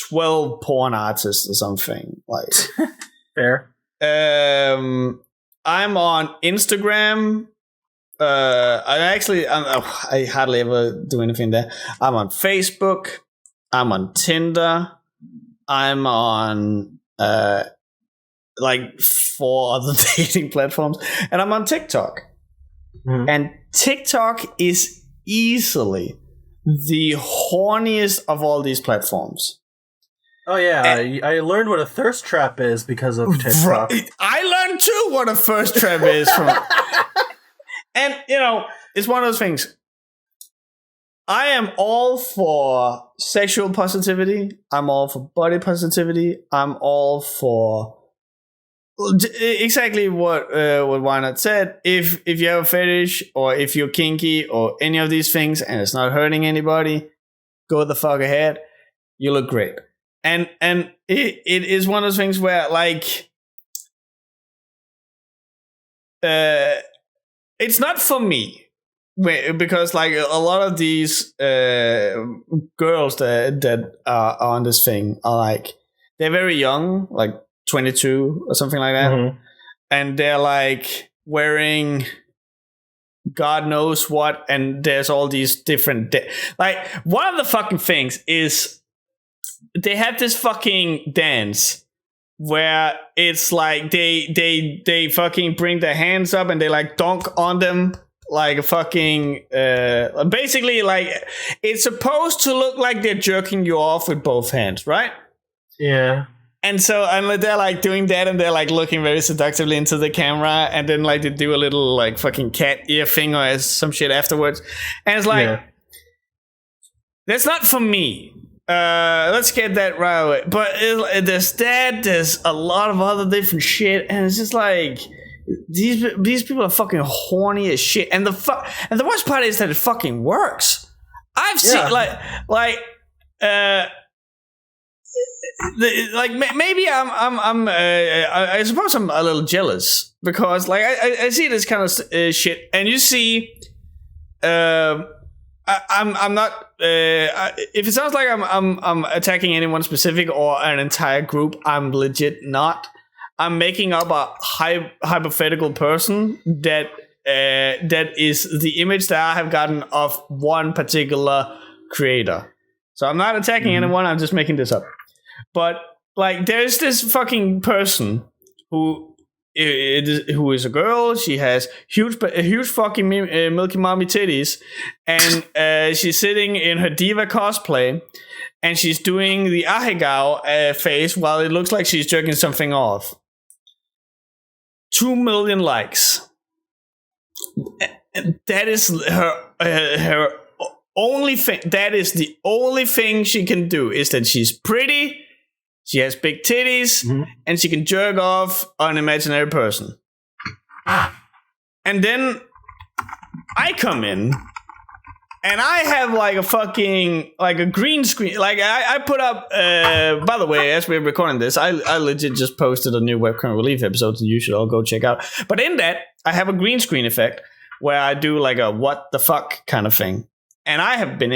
12 porn artists or something. Like, Fair. I'm on Instagram. I hardly ever do anything there. I'm on Facebook. I'm on Tinder. I'm on like 4 other dating platforms, and I'm on TikTok. And TikTok is easily the horniest of all these platforms. Oh yeah, I learned what a thirst trap is because of TikTok. I learned too what a thirst trap is from. And, you know, it's one of those things. I am all for sexual positivity. I'm all for body positivity. I'm all for exactly what Wynard said. If you have a fetish or if you're kinky or any of these things and it's not hurting anybody, go the fuck ahead. You look great. And it is one of those things where, like, it's not for me. Because like a lot of these girls that are on this thing are like, they're very young, like 22 or something like that, and they're like wearing God knows what, and there's all these different like one of the fucking things is they have this fucking dance where it's like they fucking bring their hands up and they like dunk on them. Like a fucking basically, like, it's supposed to look like they're jerking you off with both hands, right? Yeah. And so they're like doing that, and they're like looking very seductively into the camera, and then like they do a little like fucking cat ear thing or some shit afterwards, and it's like, that's not for me. Let's get that right away. But there's a lot of other different shit, and it's just like, these people are fucking horny as shit, and the worst part is that it fucking works. I've seen maybe I suppose I'm a little jealous because like I see this kind of shit, and you see, I'm not. If it sounds like I'm attacking anyone specific or an entire group, I'm legit not. I'm making up a hypothetical person that is the image that I have gotten of one particular creator. So I'm not attacking anyone. I'm just making this up. But like, there's this fucking person who is a girl. She has huge fucking milky mommy titties, and she's sitting in her diva cosplay, and she's doing the ahegao face while it looks like she's jerking something off. 2 million likes. That is her only thing. That is the only thing she can do, is that she's pretty, she has big titties, and she can jerk off an imaginary person. And then I come in, and I have like a fucking, like a green screen. Like I put up, by the way, as we're recording this, I legit just posted a new Webcast Relief episode that you should all go check out. But in that, I have a green screen effect where I do like a what the fuck kind of thing. And I've been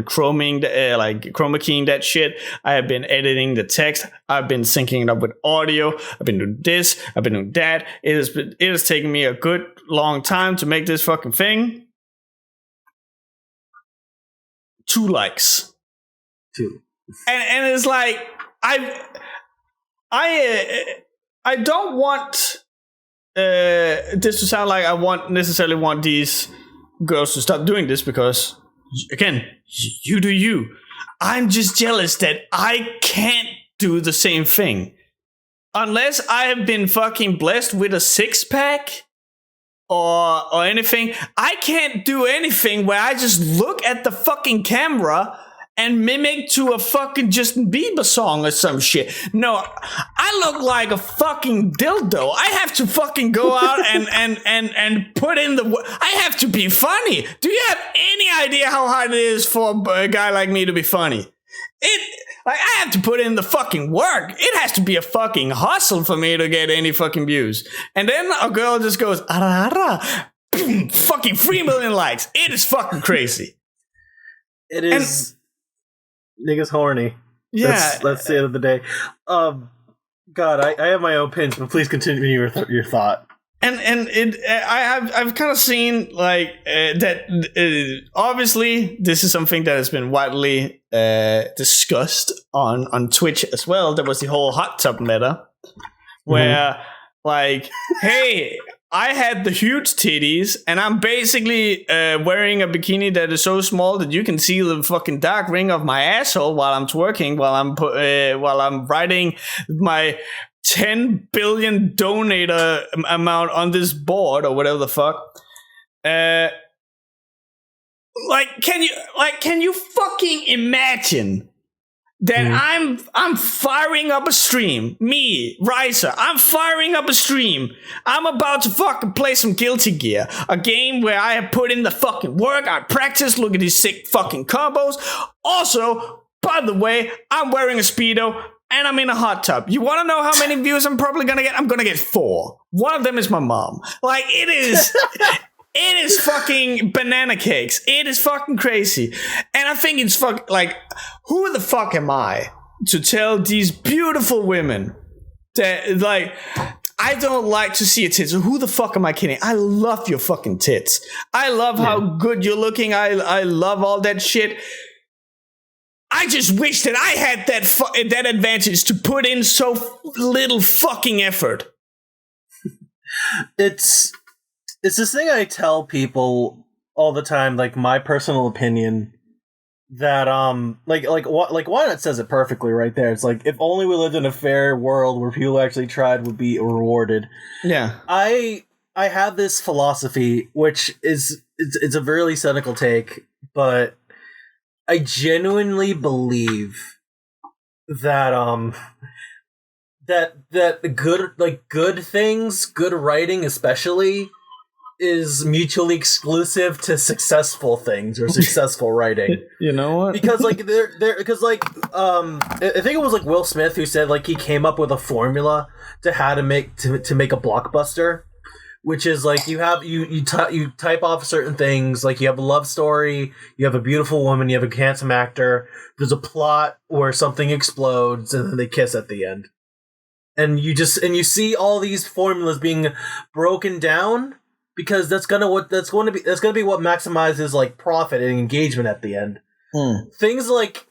chroma keying that shit. I have been editing the text. I've been syncing it up with audio. I've been doing this. I've been doing that. It has taken me a good long time to make this fucking thing. 2 likes. 2. And it's like, I don't want this to sound like I necessarily want these girls to stop doing this because, again, you do you. I'm just jealous that I can't do the same thing. Unless I have been fucking blessed with a 6-pack or anything, I can't do anything where I just look at the fucking camera and mimic to a fucking Justin Bieber song or some shit. No, I look like a fucking dildo. I have to fucking go out and put in I have to be funny. Do you have any idea how hard it is for a guy like me to be funny? I have to put in the fucking work. It has to be a fucking hustle for me to get any fucking views. And then a girl just goes, ara, ara, boom, fucking 3 million likes. It is fucking crazy. It is. Niggas horny. Yeah. That's the end of the day. God, I have my own pins, but please continue your thought. And I've kind of seen like that. Obviously, this is something that has been widely discussed on Twitch as well. There was the whole hot tub meta, where like, hey, I had the huge titties, and I'm basically wearing a bikini that is so small that you can see the fucking dark ring of my asshole while I'm twerking, while I'm writing my 10 billion donator amount on this board or whatever the fuck. Can you fucking imagine that I'm firing up a stream, me, Riiser, I'm firing up a stream. I'm about to fucking play some Guilty Gear, a game where I have put in the fucking work, I practice, look at these sick fucking combos. Also, by the way, I'm wearing a Speedo, and I'm in a hot tub. You want to know how many views I'm probably going to get? I'm going to get 4. One of them is my mom. Like, it is fucking banana cakes. It is fucking crazy. And I think it's like, who the fuck am I to tell these beautiful women that, like, I don't like to see your tits. So who the fuck am I kidding? I love your fucking tits. I love how good you're looking. I love all that shit. I just wish that I had that advantage to put in so little fucking effort. It's this thing I tell people all the time, like my personal opinion, that why not says it perfectly right there. It's like, if only we lived in a fair world where people actually tried would be rewarded. Yeah. I have this philosophy, which is it's a really cynical take, but I genuinely believe that that good things, good writing especially, is mutually exclusive to successful things or successful writing. You know what? Because I think it was like Will Smith who said like he came up with a formula to how to make a blockbuster. Which is like you type off certain things, like you have a love story, you have a beautiful woman, you have a handsome actor, there's a plot where something explodes and then they kiss at the end. And you see all these formulas being broken down because that's gonna be what maximizes like profit and engagement at the end. Things like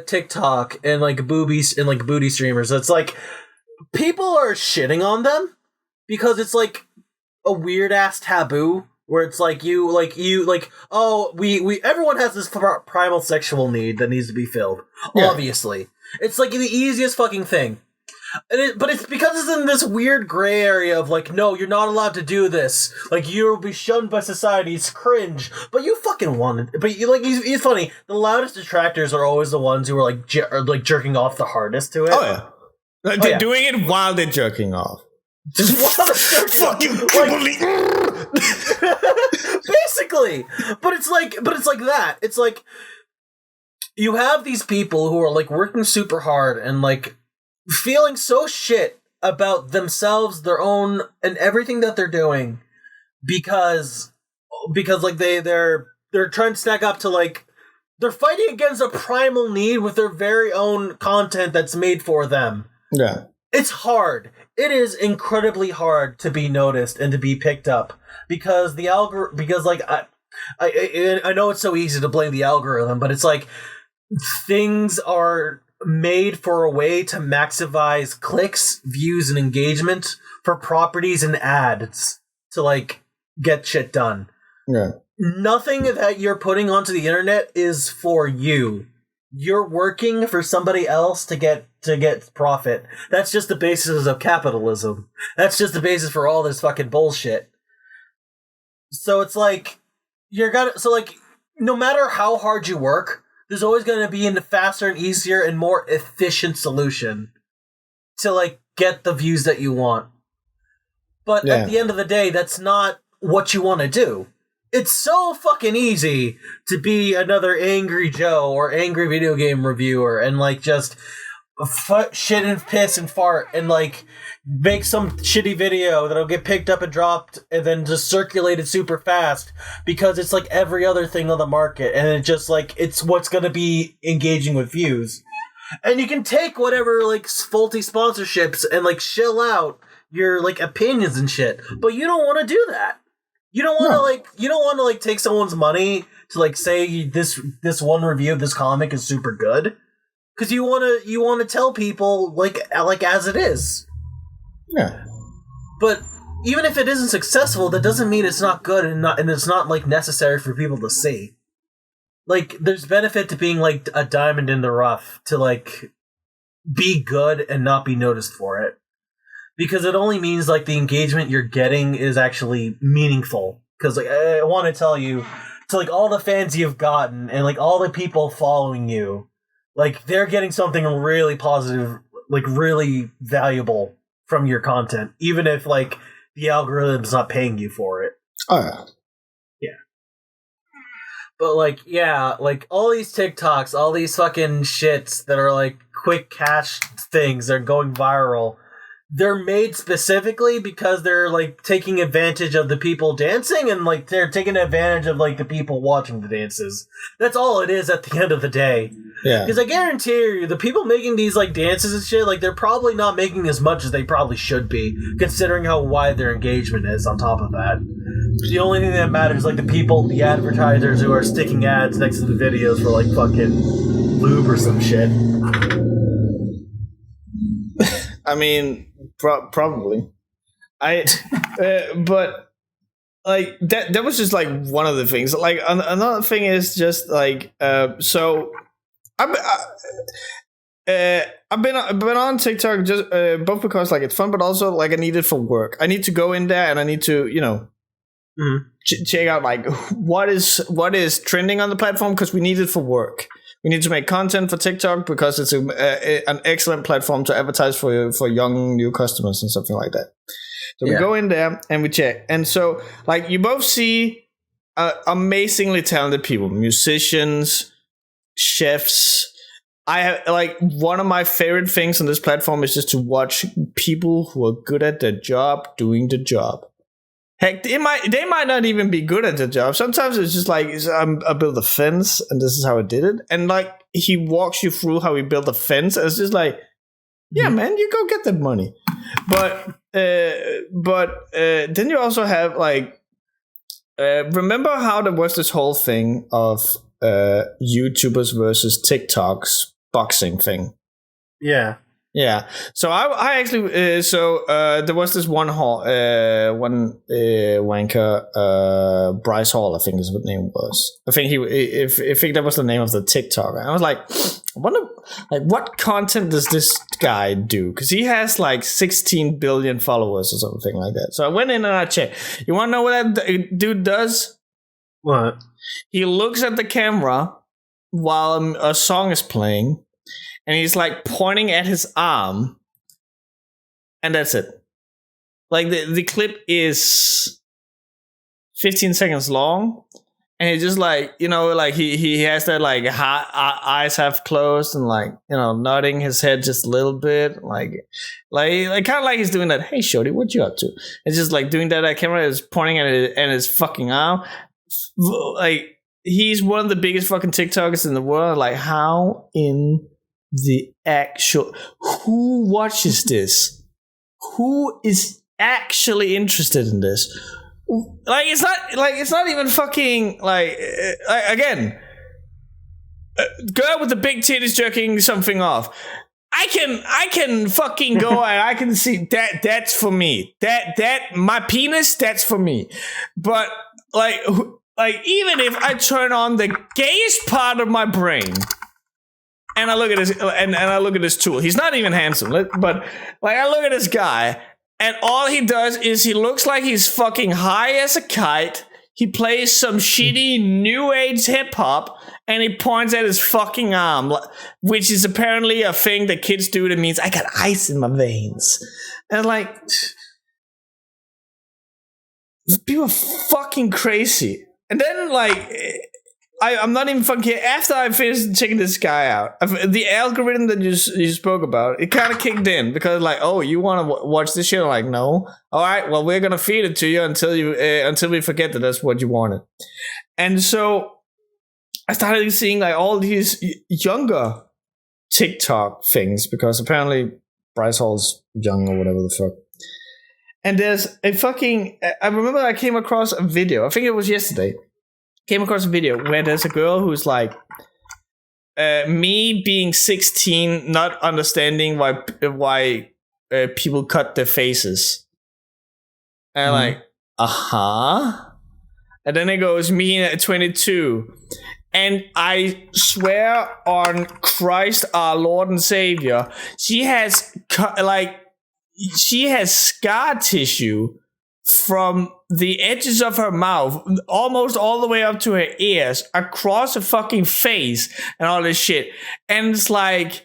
TikTok and like boobies and like booty streamers, it's like people are shitting on them. Because it's like a weird ass taboo where it's like everyone has this primal sexual need that needs to be filled. Yeah. Obviously, it's like the easiest fucking thing, but it's because it's in this weird gray area of like, no, you're not allowed to do this. Like you'll be shunned by society. It's cringe, but you fucking want it. But you like, it's funny. The loudest detractors are always the ones who are like jerking off the hardest to it. Oh yeah, they're doing it while they're jerking off. Just fucking basically, but it's like that. It's like you have these people who are like working super hard and like feeling so shit about themselves, their own, and everything that they're doing because like they're trying to stack up to like they're fighting against a primal need with their very own content that's made for them. Yeah. It's hard. It is incredibly hard to be noticed and to be picked up because the I know it's so easy to blame the algorithm, but it's like things are made for a way to maximize clicks, views, and engagement for properties and ads to like get shit done. Yeah. Nothing that you're putting onto the internet is for you. You're working for somebody else to get profit. That's just the basis of capitalism. That's just the basis for all this fucking bullshit. So it's like no matter how hard you work, there's always going to be a faster and easier and more efficient solution to like get the views that you want. But at the end of the day, that's not what you want to do. It's so fucking easy to be another Angry Joe or angry video game reviewer and like just shit and piss and fart and like make some shitty video that'll get picked up and dropped and then just circulated super fast because it's like every other thing on the market and it just like it's what's gonna be engaging with views. And you can take whatever like faulty sponsorships and like shill out your like opinions and shit, but you don't want to do that. You don't want to take someone's money to like say this one review of this comic is super good, because you want to tell people like as it is. Yeah. But even if it isn't successful, that doesn't mean it's not good and it's not like necessary for people to see. Like there's benefit to being like a diamond in the rough, to like be good and not be noticed for it. Because it only means like the engagement you're getting is actually meaningful. Because like I want to tell you, to like all the fans you've gotten and like all the people following you, like they're getting something really positive, like really valuable from your content, even if like the algorithm's not paying you for it. Oh yeah. Yeah. But like like all these TikToks, all these fucking shits that are like quick cash things that are going viral. They're made specifically because they're like taking advantage of the people dancing and like they're taking advantage of like the people watching the dances. That's all it is at the end of the day. Yeah. Because I guarantee you, the people making these like dances and shit, like they're probably not making as much as they probably should be, considering how wide their engagement is on top of that. The only thing that matters is like the people, the advertisers who are sticking ads next to the videos for like fucking lube or some shit. I mean, probably. But like that was just like one of the things. Like another thing is just like so I've been on TikTok just both because like it's fun, but also like I need it for work. I need to go in there and I need to check out like what is trending on the platform, because we need it for work. We need to make content for TikTok because it's an excellent platform to advertise for young new customers and something like that. So we go in there and we check. And so like you both see amazingly talented people, musicians, chefs. I have like one of my favorite things on this platform is just to watch people who are good at their job doing the job. Heck, they might not even be good at the job. Sometimes it's just like, I built a fence and this is how I did it. And like, he walks you through how he built a fence. And it's just like, yeah, man, you go get that money. But then you also have like, remember how there was this whole thing of YouTubers versus TikToks boxing thing? Yeah. Yeah, so I actually there was this one wanker, Bryce Hall, I think is what his name was. I think that was the name of the TikTok. I was like, I wonder like what content does this guy do? Because he has like 16 billion followers or something like that. So I went in and I checked. You want to know what that dude does? What? He looks at the camera while a song is playing. And he's like pointing at his arm, and that's it. Like the clip is 15 seconds long, and he's just like, like he has that like eyes half closed and like nodding his head just a little bit, like kind of like he's doing that. Hey, shorty, what you up to? It's just like doing that. That camera is pointing at it and his fucking arm. Like he's one of the biggest fucking TikTokers in the world. Like how in the actual who watches this? Who is actually interested in this? Like it's not even fucking like again. girl with the big titties jerking something off. I can fucking go and I can see that's for me. That my penis, that's for me. But like even if I turn on the gayest part of my brain and I look at this and I look at this tool, he's not even handsome, but like I look at this guy and all he does is he looks like he's fucking high as a kite. He plays some shitty new age hip hop and he points at his fucking arm, which is apparently a thing that kids do that means I got ice in my veins. And like, people are fucking crazy. And then like, I'm not even fucking kidding. After I finished checking this guy out, the algorithm that you spoke about, it kind of kicked in because like, oh, you want to watch this shit? I'm like, no. All right, well, we're gonna feed it to you until we forget that that's what you wanted. And so I started seeing like all these younger TikTok things because apparently Bryce Hall's young or whatever the fuck. And there's a fucking. I remember I came across a video. I think it was yesterday. Came across a video where there's a girl who's like, me being 16, not understanding why people cut their faces. And like, and then it goes, me at 22. And I swear on Christ, our Lord and Savior, she has scar tissue from the edges of her mouth almost all the way up to her ears, across her fucking face and all this shit. And it's like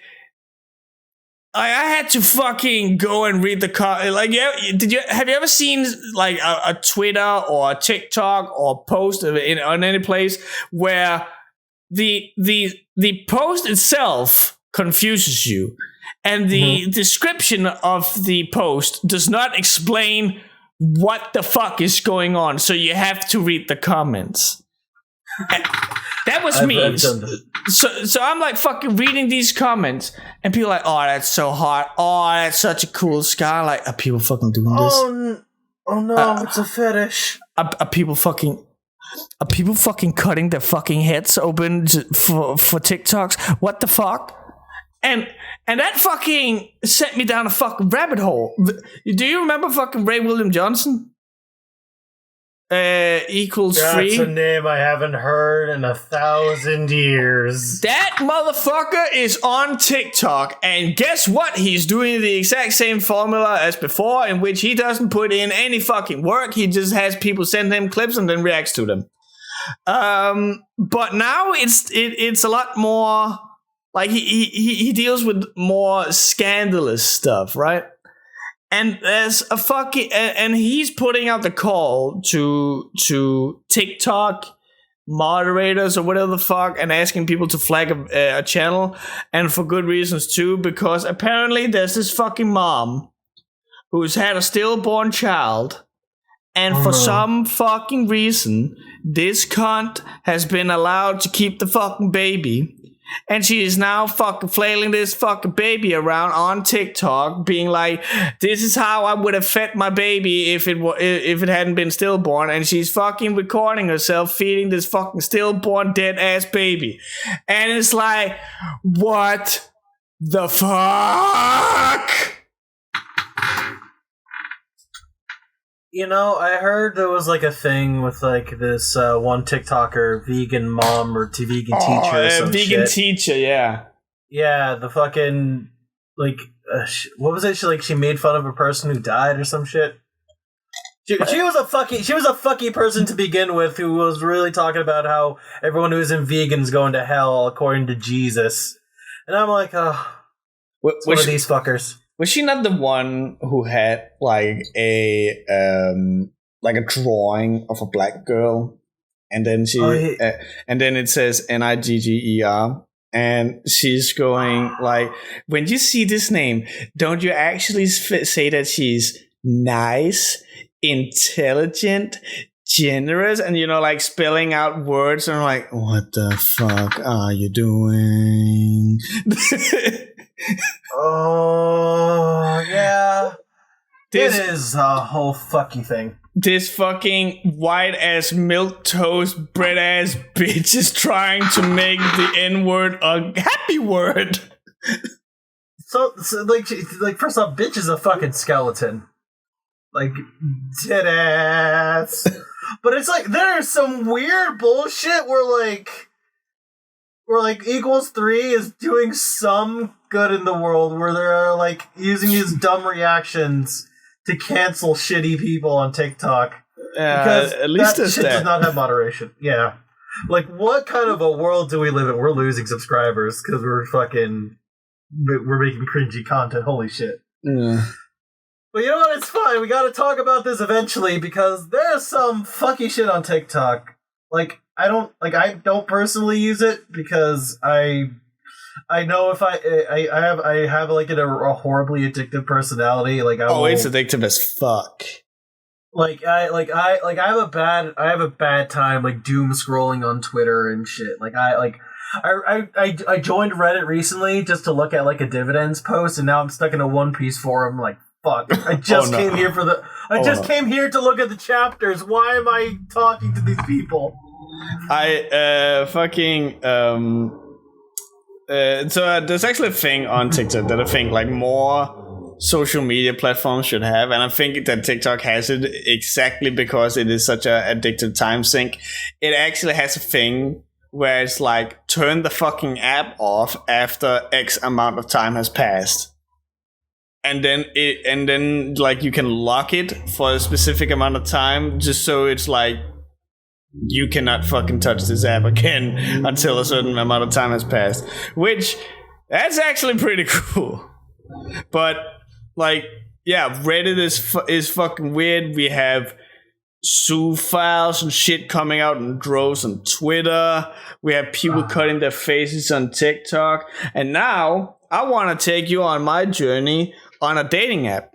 I had to fucking go and read the like, yeah, have you ever seen like a Twitter or a TikTok or post on any place where the post itself confuses you and the description of the post does not explain what the fuck is going on, so you have to read the comments. And that was me. So I'm like fucking reading these comments, and people are like, oh, that's so hot. Oh, that's such a cool scar. Like, are people fucking doing this? Oh no, it's a fetish. Are people fucking cutting their fucking heads open for TikToks? What the fuck? And that fucking sent me down a fucking rabbit hole. Do you remember fucking Ray William Johnson? Equals free. That's a name I haven't heard in 1,000 years. That motherfucker is on TikTok, and guess what? He's doing the exact same formula as before, in which he doesn't put in any fucking work. He just has people send him clips and then reacts to them. But now it's a lot more. Like he deals with more scandalous stuff, right? And there's a fucking and he's putting out the call to TikTok moderators or whatever the fuck and asking people to flag a channel, and for good reasons too, because apparently there's this fucking mom who's had a stillborn child, and for some fucking reason this cunt has been allowed to keep the fucking baby. And she is now fucking flailing this fucking baby around on TikTok, being like, "This is how I would have fed my baby if it hadn't been stillborn." And she's fucking recording herself feeding this fucking stillborn dead ass baby, and it's like, what the fuck? You know, I heard there was like a thing with like this one TikToker, vegan mom or vegan teacher or some vegan shit. teacher, yeah. Yeah, the fucking like what was it? She made fun of a person who died or some shit. She was a fucky person to begin with, who was really talking about how everyone who isn't vegan is going to hell according to Jesus. And I'm like, it's one of these fuckers. Was she not the one who had like a drawing of a black girl, and then and then it says Nigger, and she's going like, when you see this name, don't you actually say that she's nice, intelligent, generous, and like spelling out words, and I'm like, what the fuck are you doing? Oh, yeah. It is a whole fucky thing. this fucking white ass milk toast bread ass bitch is trying to make the N-word a happy word. So like first off, bitch is a fucking skeleton. Like, dead ass. But it's like, there's some weird bullshit where equals 3 is doing some good in the world, where they're like using his dumb reactions to cancel shitty people on TikTok. Because at least that shit does not have moderation. Yeah. Like, what kind of a world do we live in? We're losing subscribers because we're making cringy content. Holy shit. Yeah. But you know what? It's fine. We gotta talk about this eventually because there's some fucky shit on TikTok. Like, I don't personally use it because I know if I have like a horribly addictive personality. Like, it's addictive as fuck. I have a bad time like doom scrolling on Twitter and shit. I joined Reddit recently just to look at like a dividends post, and now I'm stuck in a One Piece forum. Like, fuck! I just came here came here to look at the chapters. Why am I talking to these people? So there's actually a thing on TikTok that I think like more social media platforms should have, and I think that TikTok has it exactly because it is such a addictive time sink. It actually has a thing where it's like, turn the fucking app off after X amount of time has passed. And then like you can lock it for a specific amount of time, just so it's like you cannot fucking touch this app again until a certain amount of time has passed. Which, that's actually pretty cool. But like, yeah, Reddit is fucking weird. We have Zoo files and shit coming out in droves on Twitter. We have people cutting their faces on TikTok. And now I want to take you on my journey on a dating app.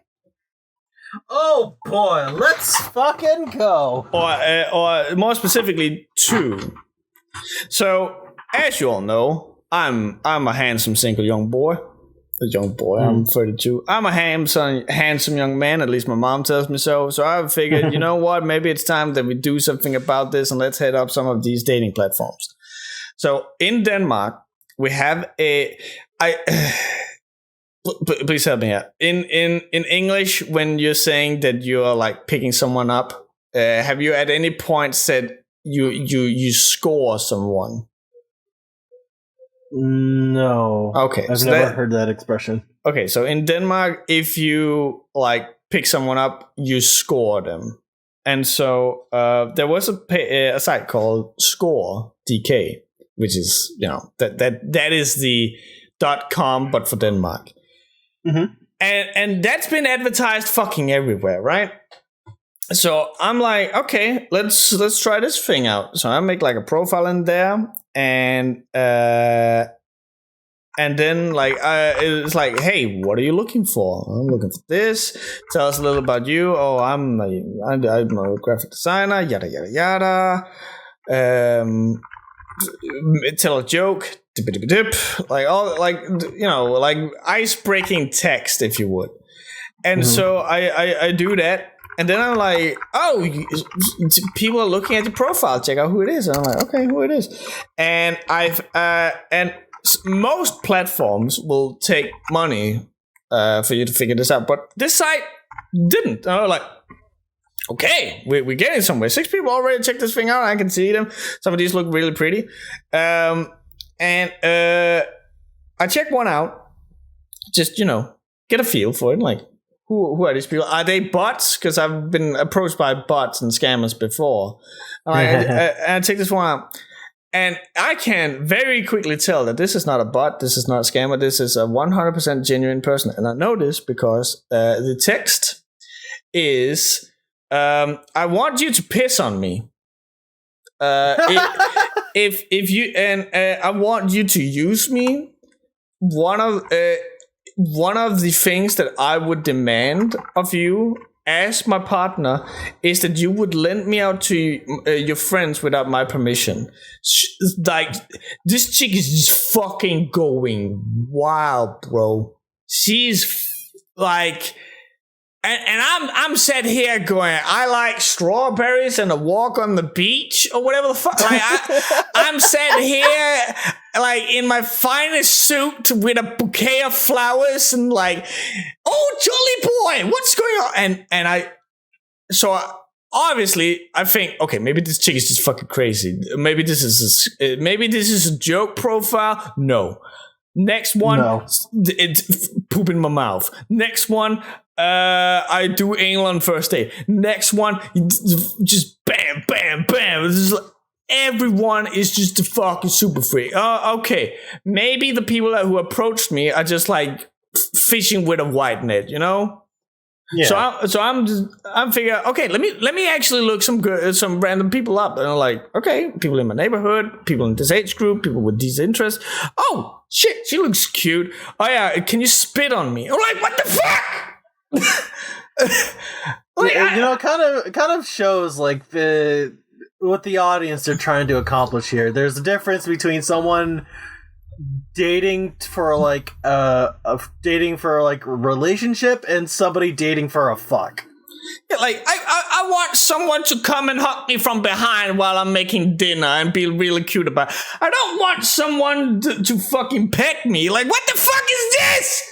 Oh boy, let's fucking go. Or more specifically, 2. So, as you all know, I'm a handsome single young boy. I'm 32. I'm a handsome young man, at least my mom tells me so. So I figured, you know what, maybe it's time that we do something about this, and let's head up some of these dating platforms. So in Denmark, we have please help me out. In English, when you're saying that you're like picking someone up, have you at any point said you score someone? No. Okay. I've never heard that expression. Okay, so in Denmark, if you like pick someone up, you score them. And so there was a site called Score.dk, which is, you know, that is the .com but for Denmark. Mm-hmm. And that's been advertised fucking everywhere, right? So I'm like, okay, let's try this thing out. So I make like a profile in there, and then like it's like, hey, what are you looking for? I'm looking for this. Tell us a little about you. Oh, I'm a graphic designer. Yada yada yada. Tell a joke. Like all, like, you know, like ice breaking text, if you would. And so I do that. And then I'm like, oh, people are looking at your profile. Check out who it is. And I'm like, okay, who it is. And most platforms will take money for you to figure this out. But this site didn't. And I was like, okay, we're getting somewhere. 6 people already checked this thing out. I can see them. Some of these look really pretty. And I checked one out. Just, you know, get a feel for it. Like, who are these people? Are they bots? Because I've been approached by bots and scammers before. I take this one out, and I can very quickly tell that this is not a bot, this is not a scammer, this is a 100% genuine person. And I know this because the text is, I want you to piss on me. If you, and I want you to use me. One of the things that I would demand of you as my partner is that you would lend me out to your friends without my permission. Like, this chick is just fucking going wild, bro. She's like, And I'm sat here going, I like strawberries and a walk on the beach or whatever the fuck. Like I'm sat here like in my finest suit with a bouquet of flowers and like, oh jolly boy, what's going on? Obviously I think, okay, maybe this chick is just fucking crazy. Maybe this is a joke profile. No. Next one, it's poop in my mouth. Next one, I do anal on first date. Next one, just bam, bam, bam. Everyone is just a fucking super freak. Okay, maybe the people who approached me are just like fishing with a wide net, you know? Yeah. So I'm figuring, okay, let me actually look some random people up, and I'm like, okay, people in my neighborhood, people in this age group, people with these interests. Oh shit, she looks cute. Oh yeah, can you spit on me? I'm like, what the fuck? Like, kind of shows like what the audience are trying to accomplish here. There's a difference between someone dating for like a relationship and somebody dating for a fuck. Yeah, like I want someone to come and hug me from behind while I'm making dinner and be really cute about it. I don't want someone to fucking peck me. Like, what the fuck is this?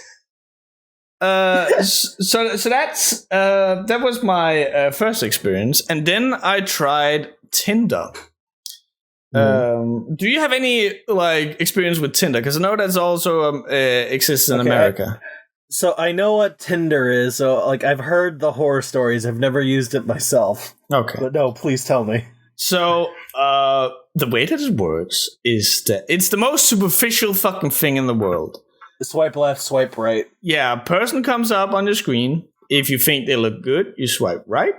So that's that was my first experience, and then I tried Tinder. Do you have any like experience with Tinder? Because I know that's also exists in America. So I know what Tinder is. So like I've heard the horror stories. I've never used it myself. Okay, but no, please tell me. So the way that it works is that it's the most superficial fucking thing in the world. Swipe left, swipe right. Yeah, a person comes up on your screen. If you think they look good, you swipe right.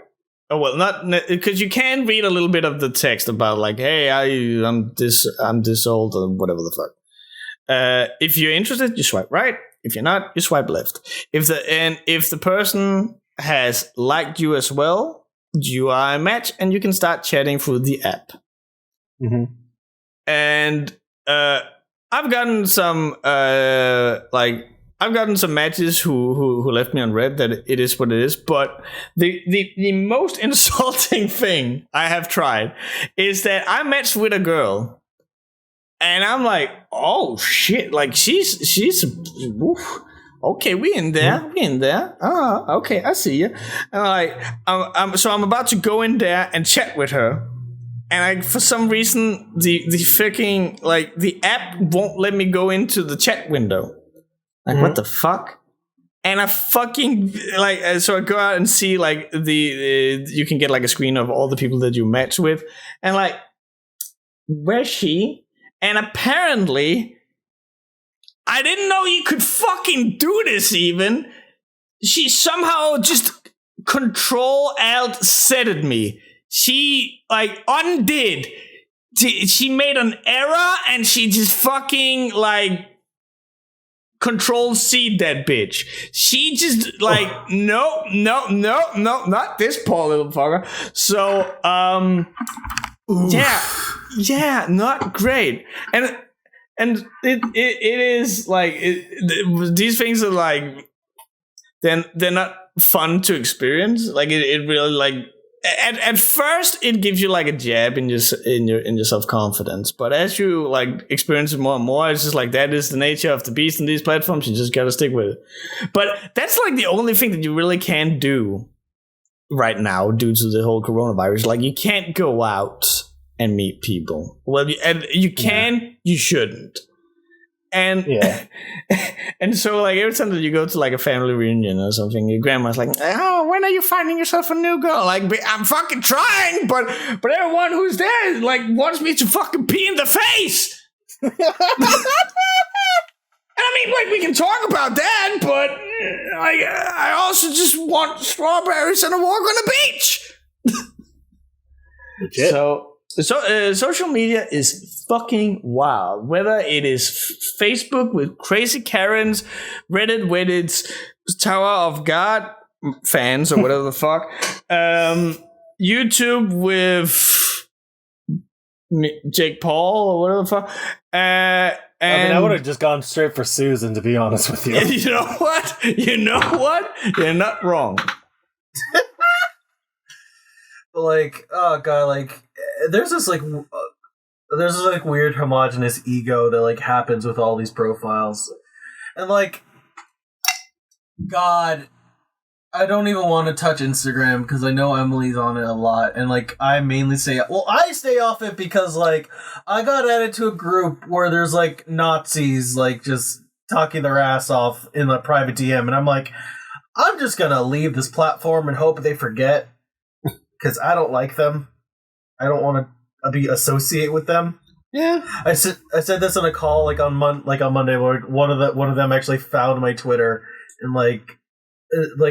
Oh well, not because you can read a little bit of the text about like, hey, I'm this old or whatever the fuck. If you're interested, you swipe right. If you're not, you swipe left. If the person has liked you as well, you are a match, and you can start chatting through the app. Mm-hmm. And I've gotten some matches who left me on red that it is what it is, but the most insulting thing I have tried is that I matched with a girl, and I'm like, oh shit, like she's oof, okay, we in there. Oh, okay, I see you. And I'm about to go in there and chat with her. And for some reason, the fucking, like, the app won't let me go into the chat window. Like, what the fuck? And I fucking, like, so I go out and see, like, you can get, like, a screen of all the people that you match with. And, like, where's she? And apparently, I didn't know you could fucking do this even. She somehow just Control-Alt-Z-ed me. She, like, undid. She made an error, and she just fucking, like, Control-C that bitch. She just, like, no, not this poor little fucker. So, yeah, not great. And it is, like, these things are, like, they're not fun to experience. Like, it really, like, At first, it gives you like a jab in your self-confidence, but as you like experience it more and more, it's just like that is the nature of the beast in these platforms. You just gotta stick with it. But that's like the only thing that you really can do right now due to the whole coronavirus. Like you can't go out and meet people. Well, you can, you shouldn't. And and so like every time that you go to like a family reunion or something, your grandma's like, "Oh, when are you finding yourself a new girl?" Like, I'm fucking trying, but everyone who's there like wants me to fucking pee in the face. And I mean, like we can talk about that, but I also just want strawberries and a walk on the beach. Legit. So social media is fucking wild. Whether it is Facebook with crazy Karens, Reddit with its Tower of God fans or whatever the fuck, YouTube with Jake Paul or whatever the fuck. And I mean, I would have just gone straight for Susan, to be honest with you. You know what? You're not wrong. But like, oh god, like there's this weird homogenous ego that like happens with all these profiles, and like, God, I don't even want to touch Instagram because I know Emily's on it a lot, and like I mainly stay off it because like I got added to a group where there's like Nazis like just talking their ass off in a private DM, and I'm like, I'm just gonna leave this platform and hope they forget because I don't like them. I don't want to be associate with them. Yeah, I said this on a call like on Monday where one of them actually found my Twitter and like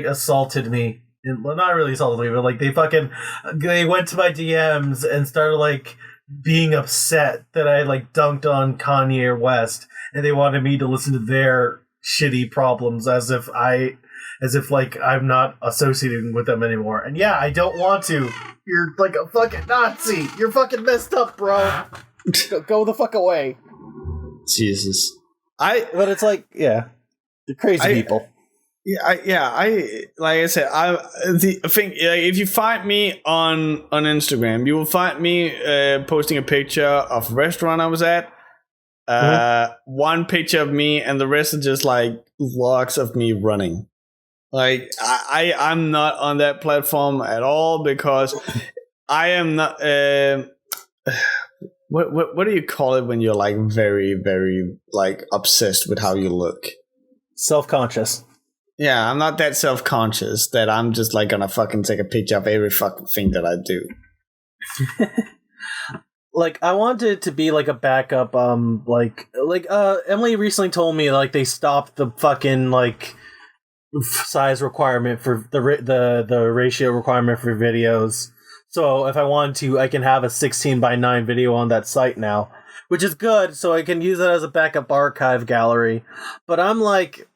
assaulted me. And, well, not really assaulted me, but like they went to my DMs and started like being upset that I like dunked on Kanye or West, and they wanted me to listen to their shitty problems as if like I'm not associating with them anymore. And yeah, I don't want to. You're like a fucking Nazi. You're fucking messed up, bro. Go the fuck away. Jesus. But it's like, yeah, the crazy people. I like I said, I think like, if you find me on Instagram, you will find me posting a picture of a restaurant I was at. One picture of me, and the rest are just like logs of me running. Like I'm not on that platform at all because I am not. What do you call it when you're like very, very like obsessed with how you look? Self-conscious. Yeah, I'm not that self-conscious that I'm just like gonna fucking take a picture of every fucking thing that I do. Like, I wanted it to be like a backup. Emily recently told me like they stopped the fucking like size requirement for the ratio requirement for videos. So if I want to, I can have a 16:9 video on that site now, which is good. So I can use it as a backup archive gallery. But I'm like,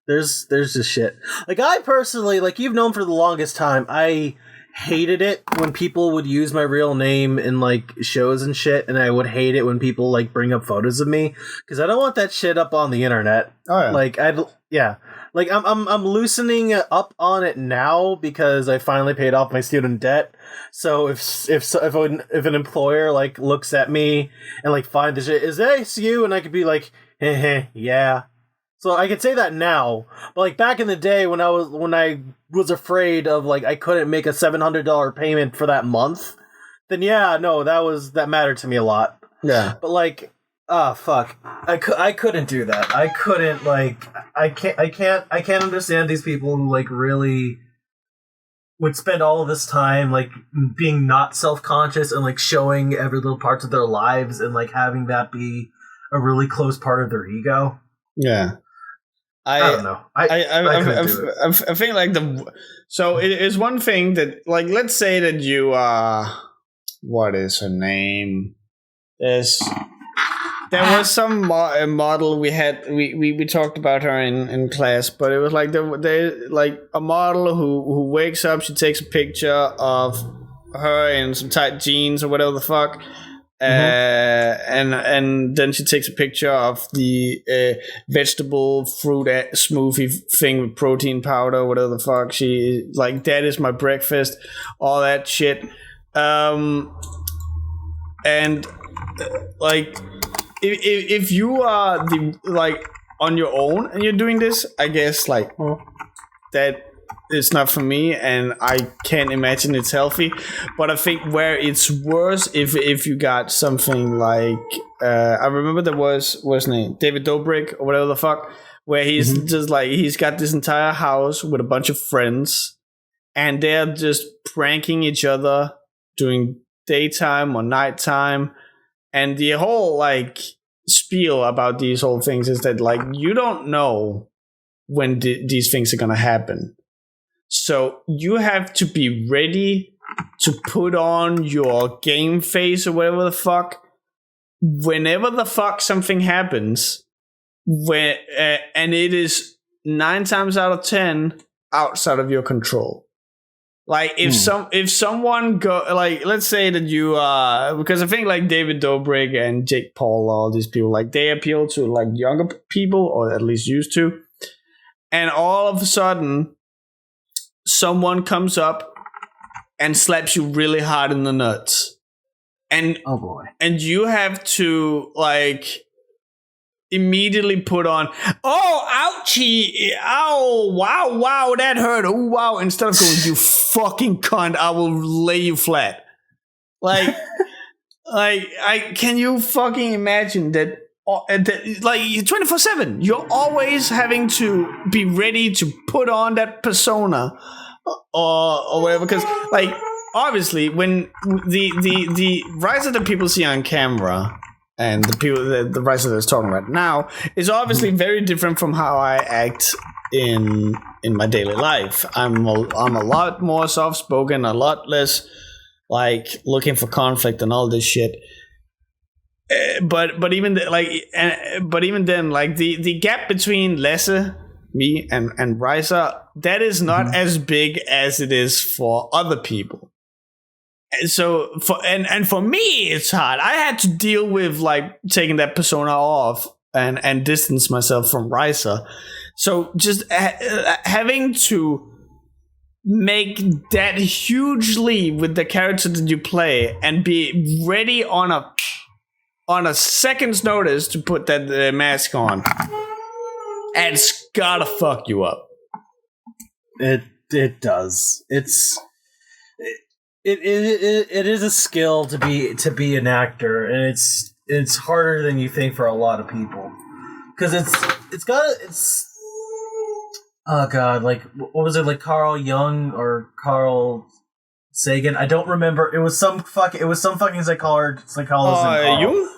there's this shit. Like, I personally, like, you've known for the longest time, I hated it when people would use my real name in like shows and shit, and I would hate it when people like bring up photos of me because I don't want that shit up on the internet. Oh yeah. Like like I'm loosening up on it now because I finally paid off my student debt. So if an employer like looks at me and like find this shit, is that you? And I could be like, yeah. So I can say that now, but like back in the day when I was afraid of like I couldn't make a $700 payment for that month, then yeah, no, that mattered to me a lot. Yeah. But like, fuck, I couldn't do that. I couldn't like I can't understand these people who like really would spend all of this time like being not self-conscious and like showing every little parts of their lives and like having that be a really close part of their ego. Yeah. I don't know. I couldn't do it. I think like so it is one thing that like let's say that you what is her name? There was some model we talked about her in class, but it was like they like a model who wakes up, she takes a picture of her in some tight jeans or whatever the fuck. And then she takes a picture of the vegetable fruit smoothie thing with protein powder, whatever the fuck. She like, that is my breakfast, all that shit. And like, if you are like on your own and you're doing this, I guess like that. It's not for me, and I can't imagine it's healthy. But I think where it's worse if you got something like I remember there was what's his name, David Dobrik or whatever the fuck, where he's just like he's got this entire house with a bunch of friends, and they're just pranking each other during daytime or nighttime, and the whole like spiel about these whole things is that like you don't know when these things are gonna happen. So you have to be ready to put on your game face or whatever the fuck whenever the fuck something happens, and it is 9 times out of 10 outside of your control. Like if someone go like, let's say that you because I think like David Dobrik and Jake Paul, all these people, like they appeal to like younger people, or at least used to, and all of a sudden someone comes up and slaps you really hard in the nuts. And oh boy. And you have to like immediately put on, oh, ouchie, ow, wow, that hurt, oh, wow, instead of going, you fucking cunt, I will lay you flat. Like, can you fucking imagine that, like, 24/7, you're always having to be ready to put on that persona or whatever, because, like, obviously, when the Riiser that people see on camera and the Riiser that's talking right now is obviously very different from how I act in my daily life. I'm a lot more soft spoken, a lot less like looking for conflict and all this shit. But even then, like the gap between Lasse, me, and Riiser, that is not as big as it is for other people. So for me, it's hard. I had to deal with like taking that persona off and distance myself from Riiser. So just having to make that huge leap with the character that you play and be ready on a second's notice to put that mask on, and it's gotta fuck you up. It does. It is a skill to be an actor, and it's harder than you think for a lot of people, because it's oh god, like what was it, like Carl Jung or Carl Sagan? I don't remember. It was some fucking psychologist. Jung?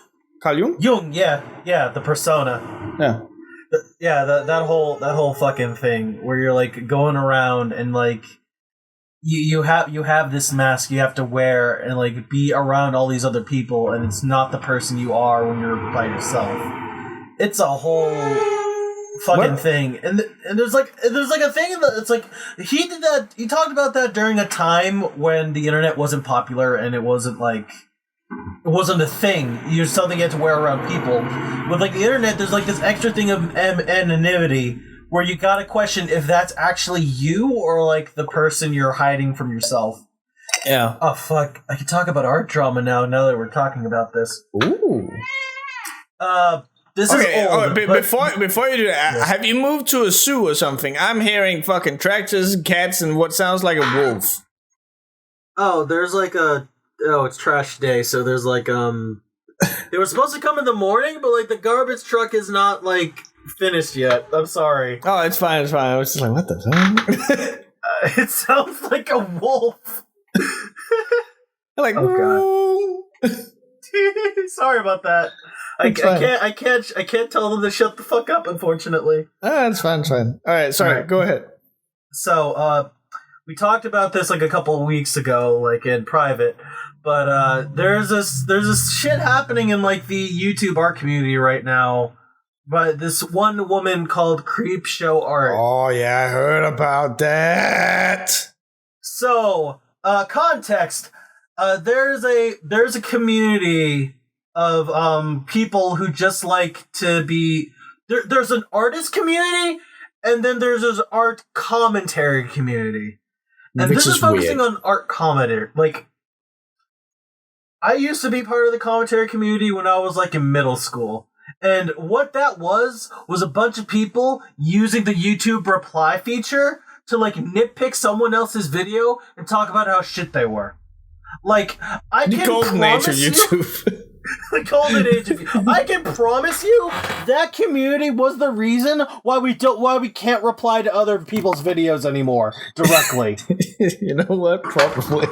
Carl Jung? Jung, yeah, the persona. Yeah. That whole fucking thing where you're like going around and like you have this mask you have to wear and like be around all these other people, and it's not the person you are when you're by yourself. It's a whole fucking thing, and there's like a thing that it's like he did that. He talked about that during a time when the internet wasn't popular and it wasn't a thing. You're something you had to wear around people. With like the internet, there's like this extra thing of anonymity where you gotta question if that's actually you or like the person you're hiding from yourself. Yeah. Oh fuck! I can talk about art drama now that we're talking about this. Ooh. This is old. Before you do that, have you moved to a zoo or something? I'm hearing fucking tractors, cats, and what sounds like a wolf. Oh, there's like it's trash day, so there's like they were supposed to come in the morning, but like the garbage truck is not like finished yet. I'm sorry. Oh, it's fine. I was just like, what the fuck? It sounds like a wolf. Like, oh god. Sorry about that. I can't tell them to shut the fuck up, unfortunately. It's fine. All right, sorry, go ahead. So, we talked about this like a couple of weeks ago, like in private, but there's this shit happening in like the YouTube art community right now. But this one woman called Creepshow Art. Oh yeah, I heard about that. So, context. There's a community of people who just like to be there's an artist community, and then there's this art commentary community. And this is focusing on art commentary. Like, I used to be part of the commentary community when I was like in middle school. And what that was a bunch of people using the YouTube reply feature to like nitpick someone else's video and talk about how shit they were. Like, I can golden age of YouTube. The golden age of YouTube. I can promise you that community was the reason why we can't reply to other people's videos anymore directly. You know what? Probably.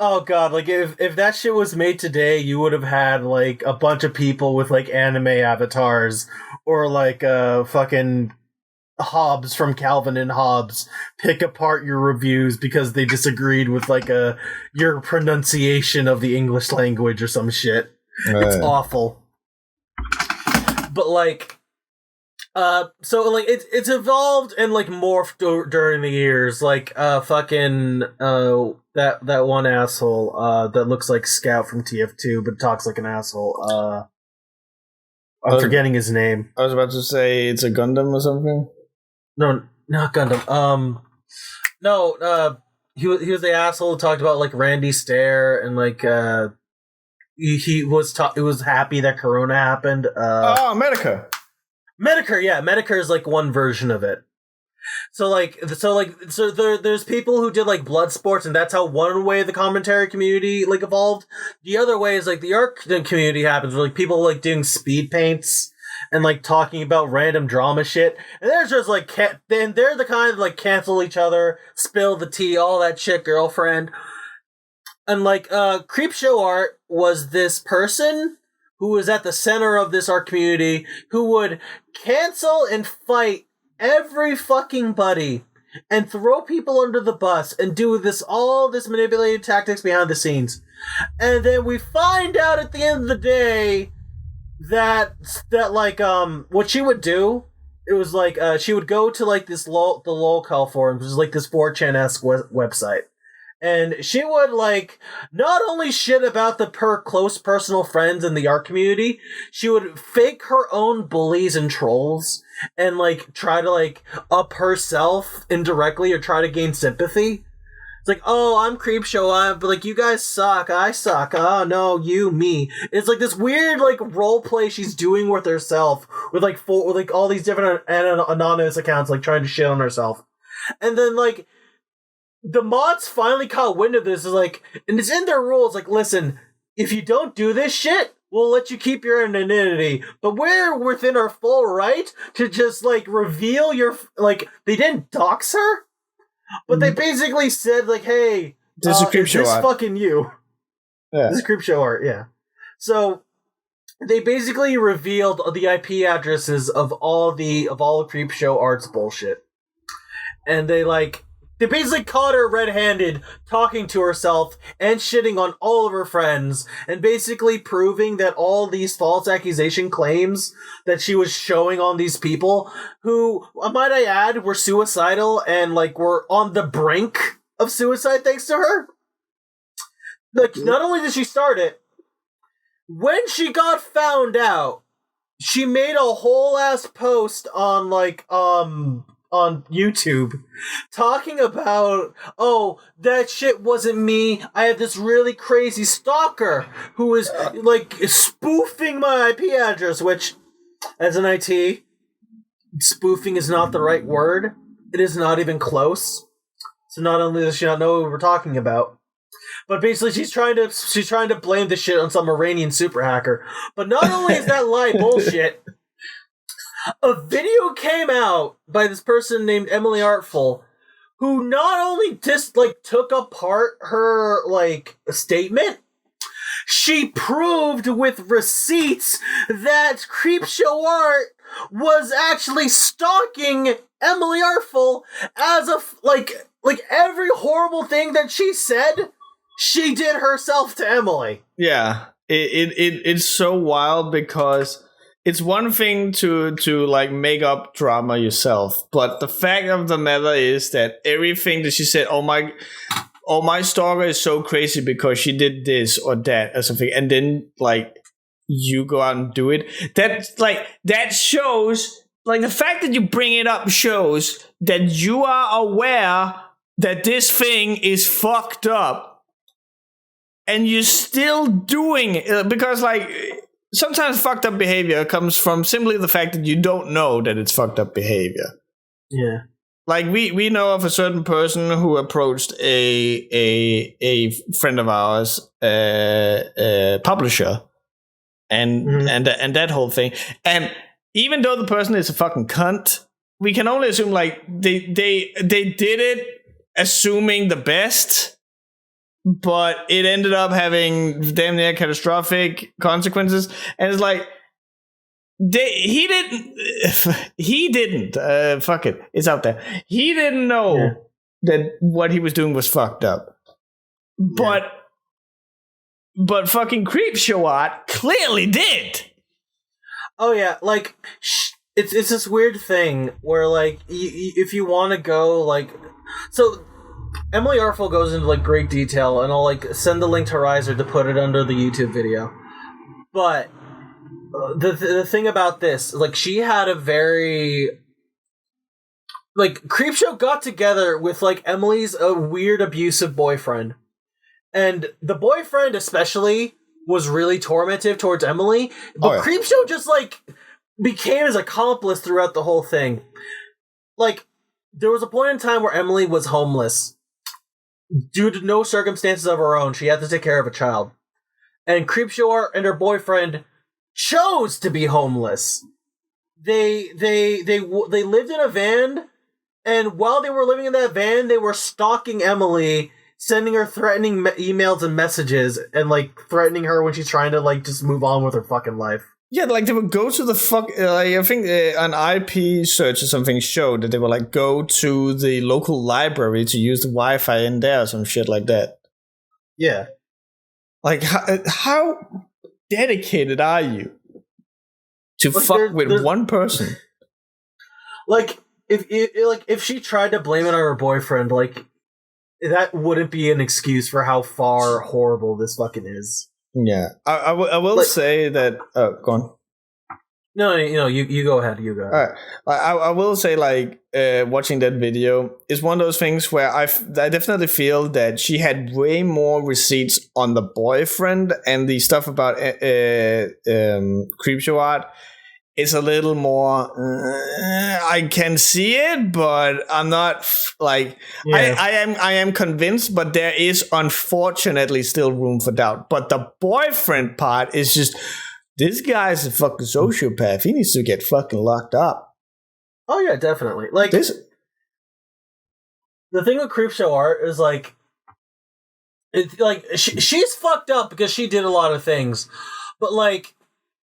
Oh god, like if that shit was made today, you would have had like a bunch of people with like anime avatars or like fucking Hobbes from Calvin and Hobbes pick apart your reviews because they disagreed with like your pronunciation of the English language or some shit. It's awful. But like so like it's evolved and like morphed during the years. Like fucking that one asshole that looks like Scout from TF2 but talks like an asshole. I'm forgetting his name. I was about to say it's a Gundam or something. No, not Gundam. No, he was the asshole who talked about like Randy Stair and like he was happy that Corona happened. Medicare. Medicare, yeah, Medicare is like one version of it. So there's people who did like blood sports, and that's how one way the commentary community like evolved. The other way is like the art community happens, where like people like doing speed paints and like talking about random drama shit, and there's just like then they're the kind of like cancel each other, spill the tea, all that shit, girlfriend. And like Creepshow art was this person who was at the center of this art community who would cancel and fight every fucking buddy and throw people under the bus and do all this manipulated tactics behind the scenes. And then we find out at the end of the day that like what she would do, it was like she would go to like the lol call forums, which is like this 4chan-esque website. And she would, like, not only shit about her close personal friends in the art community, she would fake her own bullies and trolls and, like, try to, like, up herself indirectly or try to gain sympathy. It's like, oh, I'm Creepshow, but, like, you guys suck, I suck, oh, no, you, me. It's, like, this weird, like, role play she's doing with herself with, like, all these different anonymous accounts, like, trying to shit on herself. And then, like, the mods finally caught wind of this, is like, and it's in their rules, like, listen, if you don't do this shit, we'll let you keep your anonymity, but we're within our full right to just, like, reveal your, like, they didn't dox her, but they basically said, like, hey, this is Creepshow art. Fucking you. Yeah. This is Creepshow art, yeah. So, they basically revealed the IP addresses of all the Creepshow art's bullshit. And they basically caught her red-handed, talking to herself and shitting on all of her friends, and basically proving that all these false accusation claims that she was showing on these people, who, might I add, were suicidal and, like, were on the brink of suicide thanks to her. Like, not only did she start it, when she got found out, she made a whole-ass post on, like, on YouTube talking about, oh, that shit wasn't me, I have this really crazy stalker who is like spoofing my IP address, which as an IT, spoofing is not the right word. It is not even close. So not only does she not know what we're talking about, but basically she's trying to blame the shit on some Iranian super hacker. But not only is that lie bullshit, a video came out by this person named Emily Artful, who not only took apart her, like, statement, she proved with receipts that Creepshow art was actually stalking Emily Artful as a, like every horrible thing that she said, she did herself to Emily. Yeah, it's so wild because it's one thing to like make up drama yourself, but the fact of the matter is that everything that she said, oh my stalker is so crazy because she did this or that or something, and then like you go out and do it. That shows, like, the fact that you bring it up shows that you are aware that this thing is fucked up, and you're still doing it because, like, sometimes fucked up behavior comes from simply the fact that you don't know that it's fucked up behavior. Yeah. Like, we know of a certain person who approached a friend of ours, a publisher, and that whole thing. And even though the person is a fucking cunt, we can only assume, like, they did it assuming the best, but it ended up having damn near catastrophic consequences. And it's like, he didn't fuck it, it's out there, he didn't know that what he was doing was fucked up, but fucking Creepshow art clearly did. Oh yeah, like, it's this weird thing where, like, if you want to go, like, so Emily Artful goes into, like, great detail, and I'll, like, send the link to Riiser to put it under the YouTube video. But the thing about this, like, she had a very, like Creepshow got together with like Emily's a weird abusive boyfriend, and the boyfriend especially was really tormentive towards Emily, but Creepshow just like became his accomplice throughout the whole thing. Like, there was a point in time where Emily was homeless due to no circumstances of her own. She had to take care of a child, and Creepshow and her boyfriend chose to be homeless. They lived in a van, and while they were living in that van, they were stalking Emily, sending her threatening emails and messages, and like threatening her when she's trying to like just move on with her fucking life. Yeah, like they would go to the like I think an IP search or something showed that they would like go to the local library to use the Wi-Fi in there or some shit like that. Yeah. Like how dedicated are you to like fuck with one person? Like if she tried to blame it on her boyfriend, like that wouldn't be an excuse for how far horrible this fucking is. Yeah, I will like, say that. Go on. No, you go ahead. You go ahead. All right. I will say, like, watching that video is one of those things where I definitely feel that she had way more receipts on the boyfriend, and the stuff about Creepshow art is a little more. I can see it, but I'm not like I am convinced, but there is unfortunately still room for doubt. But the boyfriend part is just. This guy's a fucking sociopath. He needs to get fucking locked up. Oh yeah, definitely. Like the thing with Creepshow art is like, it's like she's fucked up because she did a lot of things, but like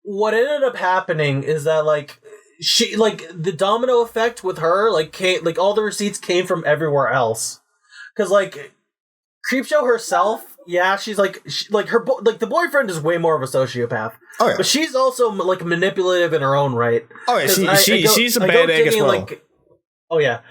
what ended up happening is that like she like the domino effect with her like came like all the receipts came from everywhere else because like Creepshow herself. Yeah, she's like her the boyfriend is way more of a sociopath. Oh yeah, but she's also like manipulative in her own right. Oh yeah, she's a bad egg as well. Like, oh yeah,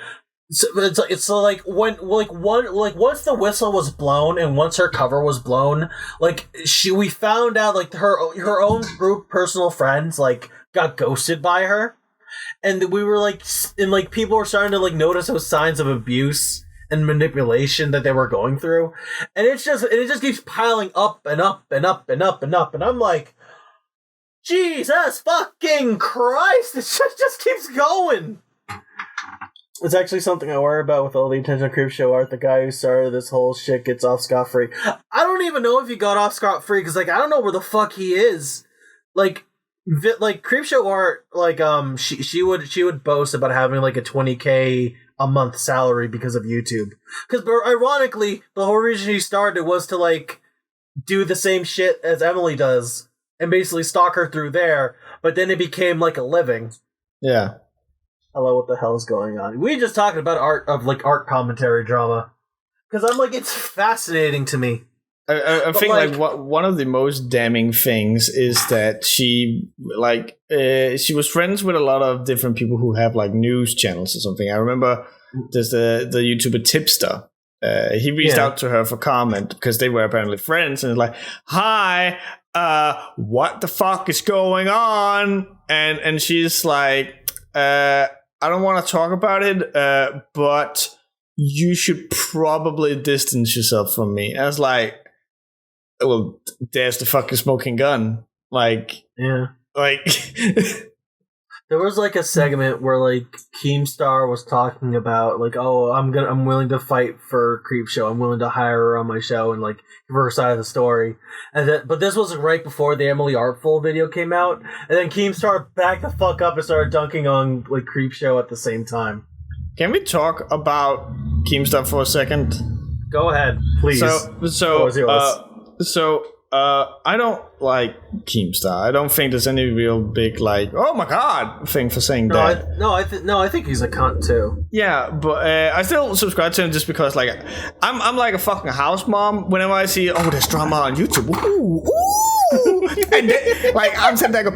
so it's like once the whistle was blown and once her cover was blown, like we found out like her own group personal friends like got ghosted by her, and we were like and like people were starting to like notice those signs of abuse and manipulation that they were going through, and it just keeps piling up and up and up and up and up, and I'm like, Jesus fucking Christ! It just keeps going. It's actually something I worry about with all the intentional Creepshow art. The guy who started this whole shit gets off scot-free. I don't even know if he got off scot-free because like I don't know where the fuck he is. Like Creepshow art, like she would boast about having like a 20K a month salary because of YouTube. Because ironically, the whole reason she started was to like do the same shit as Emily does and basically stalk her through there. But then it became like a living. Yeah. Hello, what the hell is going on? We just talking about art commentary drama. Because I'm like, it's fascinating to me. I think like one of the most damning things is that she was friends with a lot of different people who have like news channels or something. I remember there's the YouTuber Tipster. He reached out to her for comment because they were apparently friends, and like, "Hi, what the fuck is going on?" And she's like, "I don't want to talk about it, but you should probably distance yourself from me." I was like, well, there's the fucking smoking gun. Like, yeah. Like, there was like a segment where like Keemstar was talking about like, oh, I'm willing to fight for Creepshow. I'm willing to hire her on my show and like give her side of the story. But this was right before the Emily Artful video came out, and then Keemstar backed the fuck up and started dunking on like Creepshow at the same time. Can we talk about Keemstar for a second? Go ahead, please. So I don't like Keemstar. I don't think there's any real big like, oh my god thing for saying that. I think he's a cunt too. Yeah, but I still subscribe to him just because like I'm like a fucking house mom. Whenever I see there's drama on YouTube, ooh, and then, like I'm sitting there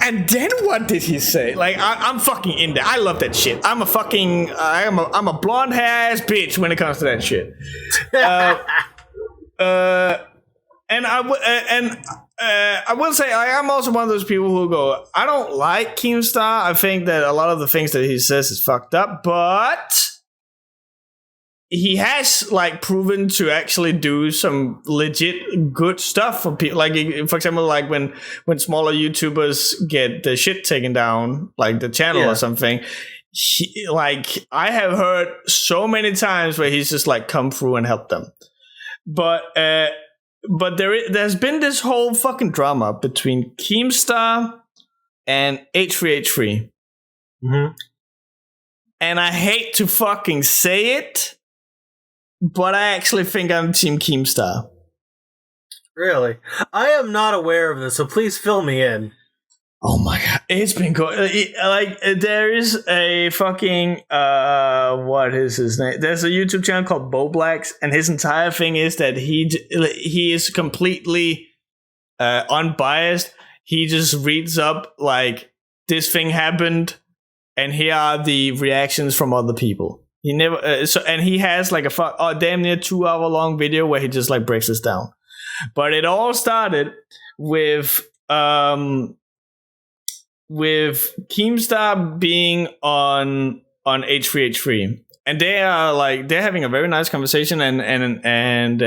and then what did he say? Like I'm fucking in there. I love that shit. I'm a blonde hair ass bitch when it comes to that shit. And I will say I am also one of those people who go, I don't like Keemstar. I think that a lot of the things that he says is fucked up, but he has like proven to actually do some legit good stuff for people. Like, for example, like when smaller YouTubers get the shit taken down, like the channel or something. Like I have heard so many times where he's just like come through and helped them. But there's been this whole fucking drama between Keemstar and H3H3. Mm-hmm. And I hate to fucking say it, but I actually think I'm Team Keemstar. Really? I am not aware of this, so please fill me in. Oh my god, it's been like there is a fucking what is his name? There's a YouTube channel called Bo Blacks, and his entire thing is that he is completely unbiased. He just reads up like this thing happened, and here are the reactions from other people. He never and he has like a damn near 2 hour long video where he just like breaks this down. But it all started with Keemstar being on H3H3, and they're having a very nice conversation, and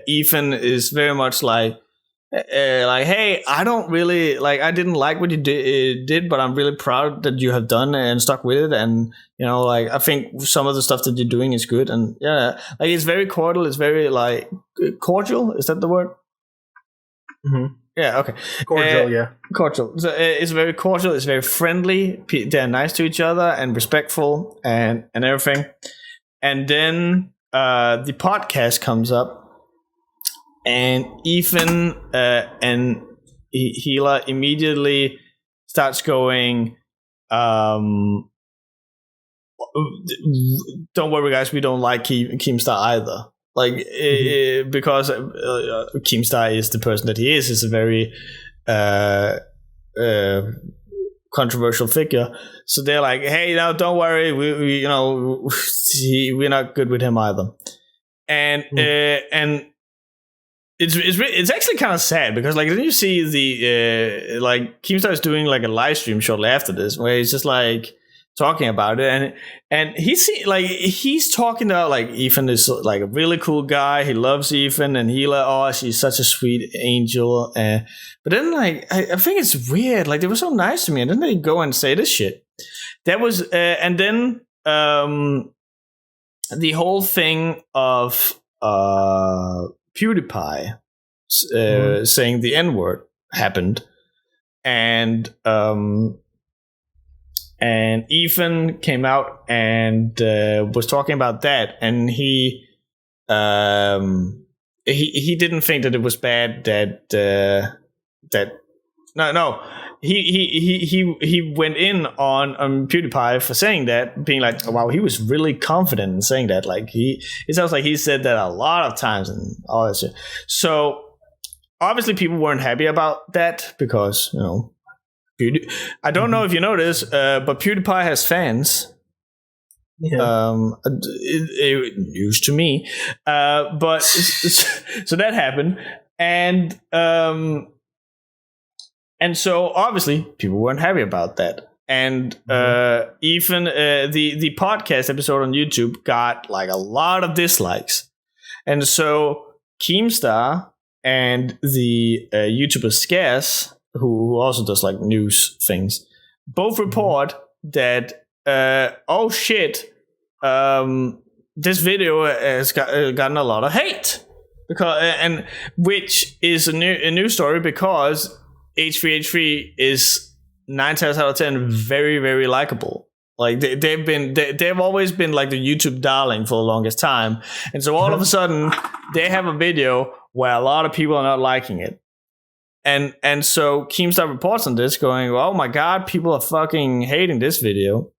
Ethan is very much like hey, I don't really like, I didn't like what you did, but I'm really proud that you have done and stuck with it, and you know, like I think some of the stuff that you're doing is good, and yeah, like it's very cordial, it's very like cordial, is that the word? Mm-hmm. Yeah, okay. Cordial, yeah. Cordial. So, it's very cordial, it's very friendly, they're nice to each other and respectful and everything. And then the podcast comes up, and Ethan and Hila immediately starts going, don't worry guys, we don't like Keemstar either. Like, because Keemstar is the person that he is a very controversial figure. So they're like, hey, now don't worry, we we're not good with him either. And and it's actually kind of sad, because like then you see the like Keemstar is doing like a live stream shortly after this where he's just like talking about it, and he's talking about like Ethan is like a really cool guy, he loves Ethan, and he like, oh, she's such a sweet angel, but then like I think it's weird, like they were so nice to me, and then they go and say this shit. That was and then the whole thing of PewDiePie saying the N-word happened, and Ethan came out and was talking about that, and he didn't think that it was bad that he went in on PewDiePie for saying that, being like, oh, wow, he was really confident in saying that, like it sounds like he said that a lot of times and all that shit. So obviously people weren't happy about that, because you know, I don't know if you know this, but PewDiePie has fans. Yeah. News to me. But so that happened, and so obviously people weren't happy about that. And even the podcast episode on YouTube got like a lot of dislikes. And so Keemstar and the YouTuber Scarce, who also does like news things, both report that oh shit, this video has gotten a lot of hate, because and which is a new story, because H3H3 is 9 times out of 10 very, very likable. Like they've always been like the YouTube darling for the longest time, and so all of a sudden they have a video where a lot of people are not liking it. And so Keemstar reports on this, going, oh my god, people are fucking hating this video.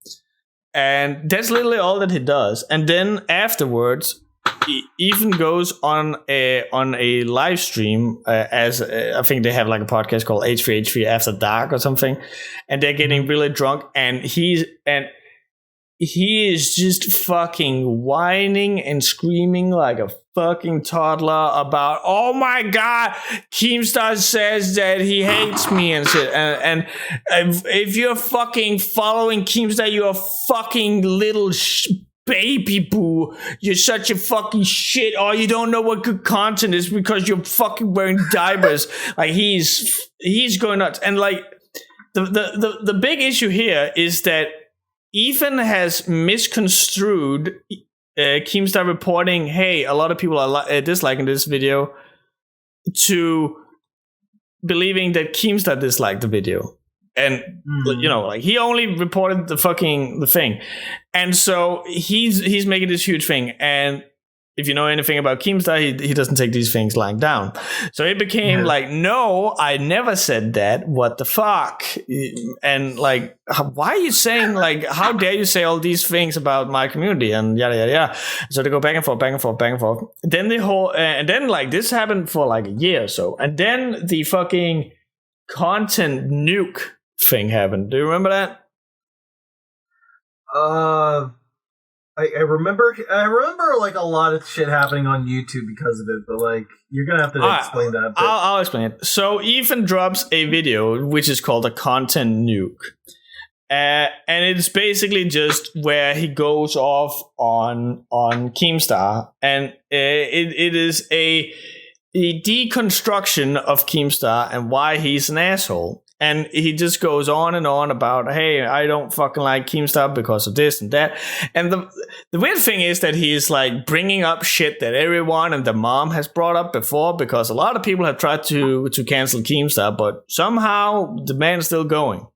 And that's literally all that he does. And then afterwards, he even goes on a live stream, as I think they have like a podcast called H3H3 After Dark or something, and they're getting really drunk, and he is just fucking whining and screaming like a fucking toddler about, oh my god, Keemstar says that he hates me and shit. And if you're fucking following Keemstar, you're a fucking little baby boo. You're such a fucking shit. Oh, you don't know what good content is because you're fucking wearing diapers. Like he's going nuts. And like the big issue here is that Ethan has misconstrued Keemstar reporting, hey, a lot of people are disliking this video, to believing that Keemstar disliked the video. And you know, like he only reported the thing, and so he's making this huge thing. And if you know anything about Keemstar, he doesn't take these things lying down. So it became like, no, I never said that. What the fuck? And like, why are you saying, like, how dare you say all these things about my community and yada yada yada? So they go back and forth, back and forth, back and forth. Then the whole and then like this happened for like a year or so, and then the fucking content nuke thing happened. Do you remember that? I remember like a lot of shit happening on YouTube because of it, but like you're gonna have to explain that. I'll explain it. So Ethan drops a video which is called a content nuke, and it's basically just where he goes off on Keemstar, and it is a deconstruction of Keemstar and why he's an asshole. And he just goes on and on about, hey, I don't fucking like Keemstar because of this and that. And the weird thing is that he's like bringing up shit that everyone and the mom has brought up before, because a lot of people have tried to cancel Keemstar, but somehow the man is still going.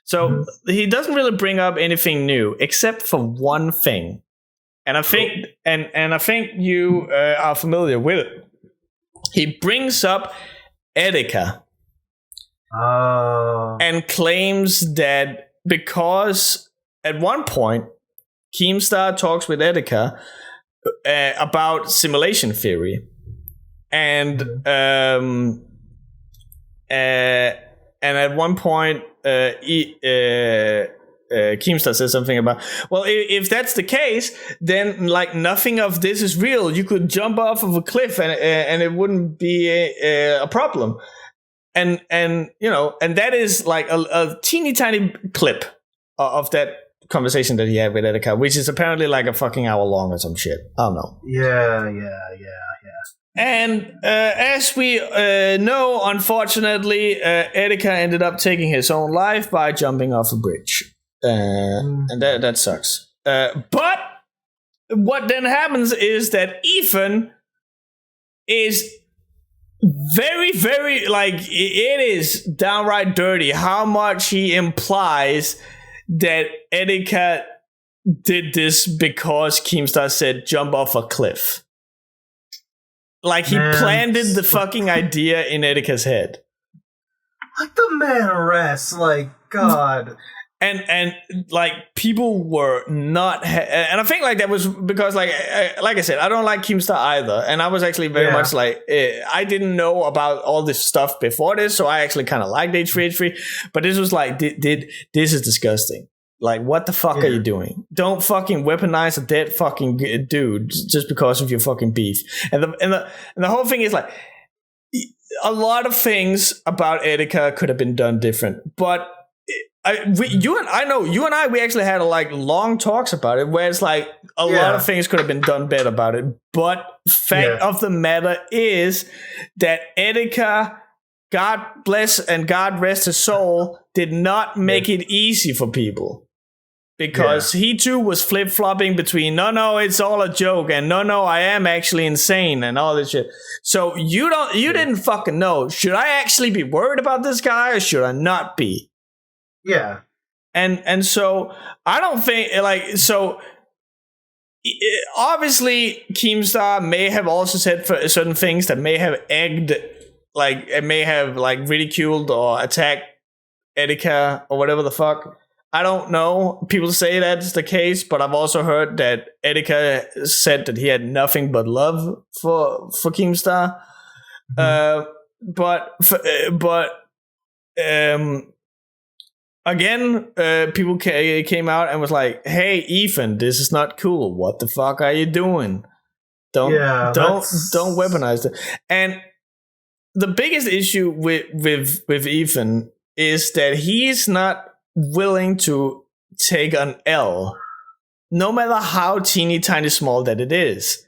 So he doesn't really bring up anything new except for one thing. And I think I think you are familiar with it. He brings up Etika. And claims that because at one point Keemstar talks with Etika about simulation theory, and at one point Keemstar says something about, well, if that's the case, then like nothing of this is real. You could jump off of a cliff and it wouldn't be a problem. And you know, and that is like a teeny tiny clip of that conversation that he had with Etika, which is apparently like a fucking hour long or some shit. I don't know. Yeah. And as we know, unfortunately, Etika ended up taking his own life by jumping off a bridge, and that sucks. But what then happens is that Ethan is very, very, like, it is downright dirty how much he implies that Etika did this because Keemstar said jump off a cliff. Like, he planted the fucking idea in Etika's head. Like, the man rests, like, God. And like, people were not and I think like that was because like I said, I don't like Keemstar either, and I was actually very much like I didn't know about all this stuff before this, so I actually kind of liked H3H3, but this was like this is disgusting. Like, what the fuck are you doing? Don't fucking weaponize a dead fucking dude just because of your fucking beef. And the whole thing is like, a lot of things about Etika could have been done different, but you and I, we actually had like long talks about it, where it's like a lot of things could have been done better about it. But fact of the matter is that Etika, God bless and God rest his soul, did not make it easy for people, because he too was flip flopping between no, it's all a joke, and no, I am actually insane, and all this shit. So you didn't fucking know. Should I actually be worried about this guy or should I not be? Yeah. And so I don't think, like, so obviously Keemstar may have also said for certain things that may have egged, like, it may have like ridiculed or attacked Etika or whatever the fuck. I don't know. People say that's the case, but I've also heard that Etika said that he had nothing but love for Keemstar. Again, people came out and was like, hey, Ethan, this is not cool. What the fuck are you doing? Don't that's- don't weaponize it. And the biggest issue with Ethan is that he's not willing to take an L, no matter how teeny tiny small that it is.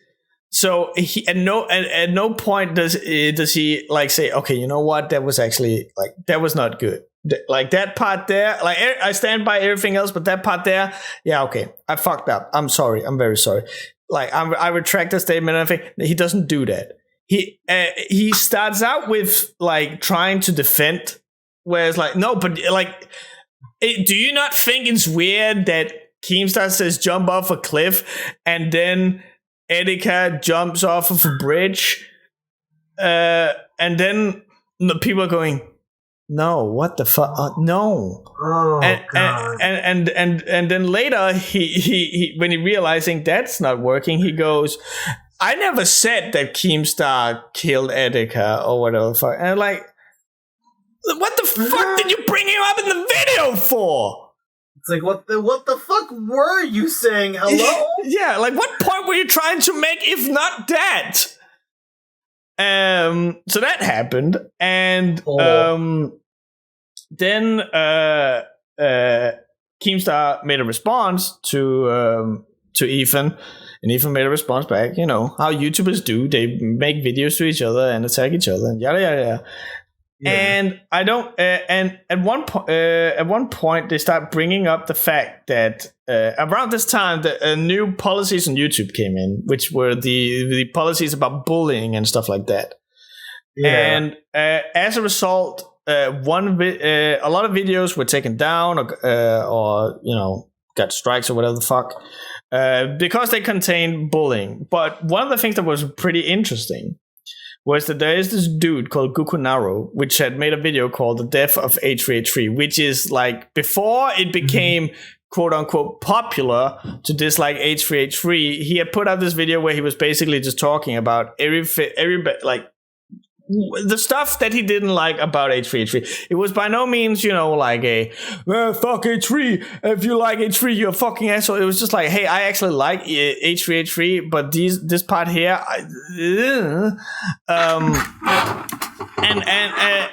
So he at no point does he like say, okay, you know what, that was actually like that was not good. Like that part there, like I stand by everything else, but that part there, yeah, okay, I fucked up. I'm sorry. I'm very sorry. Like I retract the statement and everything. He doesn't do that. He starts out with like trying to defend, where it's like, no, but like, do you not think it's weird that Keemstar says jump off a cliff and then Etika jumps off of a bridge, and then the people are going, no, what the fuck? No. Oh, God. And then later he when he realizing that's not working, he goes, I never said that Keemstar killed Etika or whatever the fuck. And I'm like, what the fuck did you bring him up in the video for? It's like, what the fuck were you saying? Hello? Yeah, like what point were you trying to make if not that? So that happened, and then Keemstar made a response to Ethan, and Ethan made a response back. You know how YouTubers do; they make videos to each other and attack each other, and yada yada yada. Yeah. And I don't. And at one point, they start bringing up the fact that around this time, the new policies on YouTube came in, which were the policies about bullying and stuff like that. Yeah. And as a result, a lot of videos were taken down, or you know, got strikes or whatever the fuck, because they contained bullying. But one of the things that was pretty interesting was that there is this dude called Gukunaro, which had made a video called The Death of H3H3, which is like before it became quote unquote popular to dislike H3H3, he had put out this video where he was basically just talking about every like the stuff that he didn't like about H3H3. It was by no means, you know, like a fuck H3. If you like H3, you're a fucking asshole. It was just like, hey, I actually like H3H3, but this part here,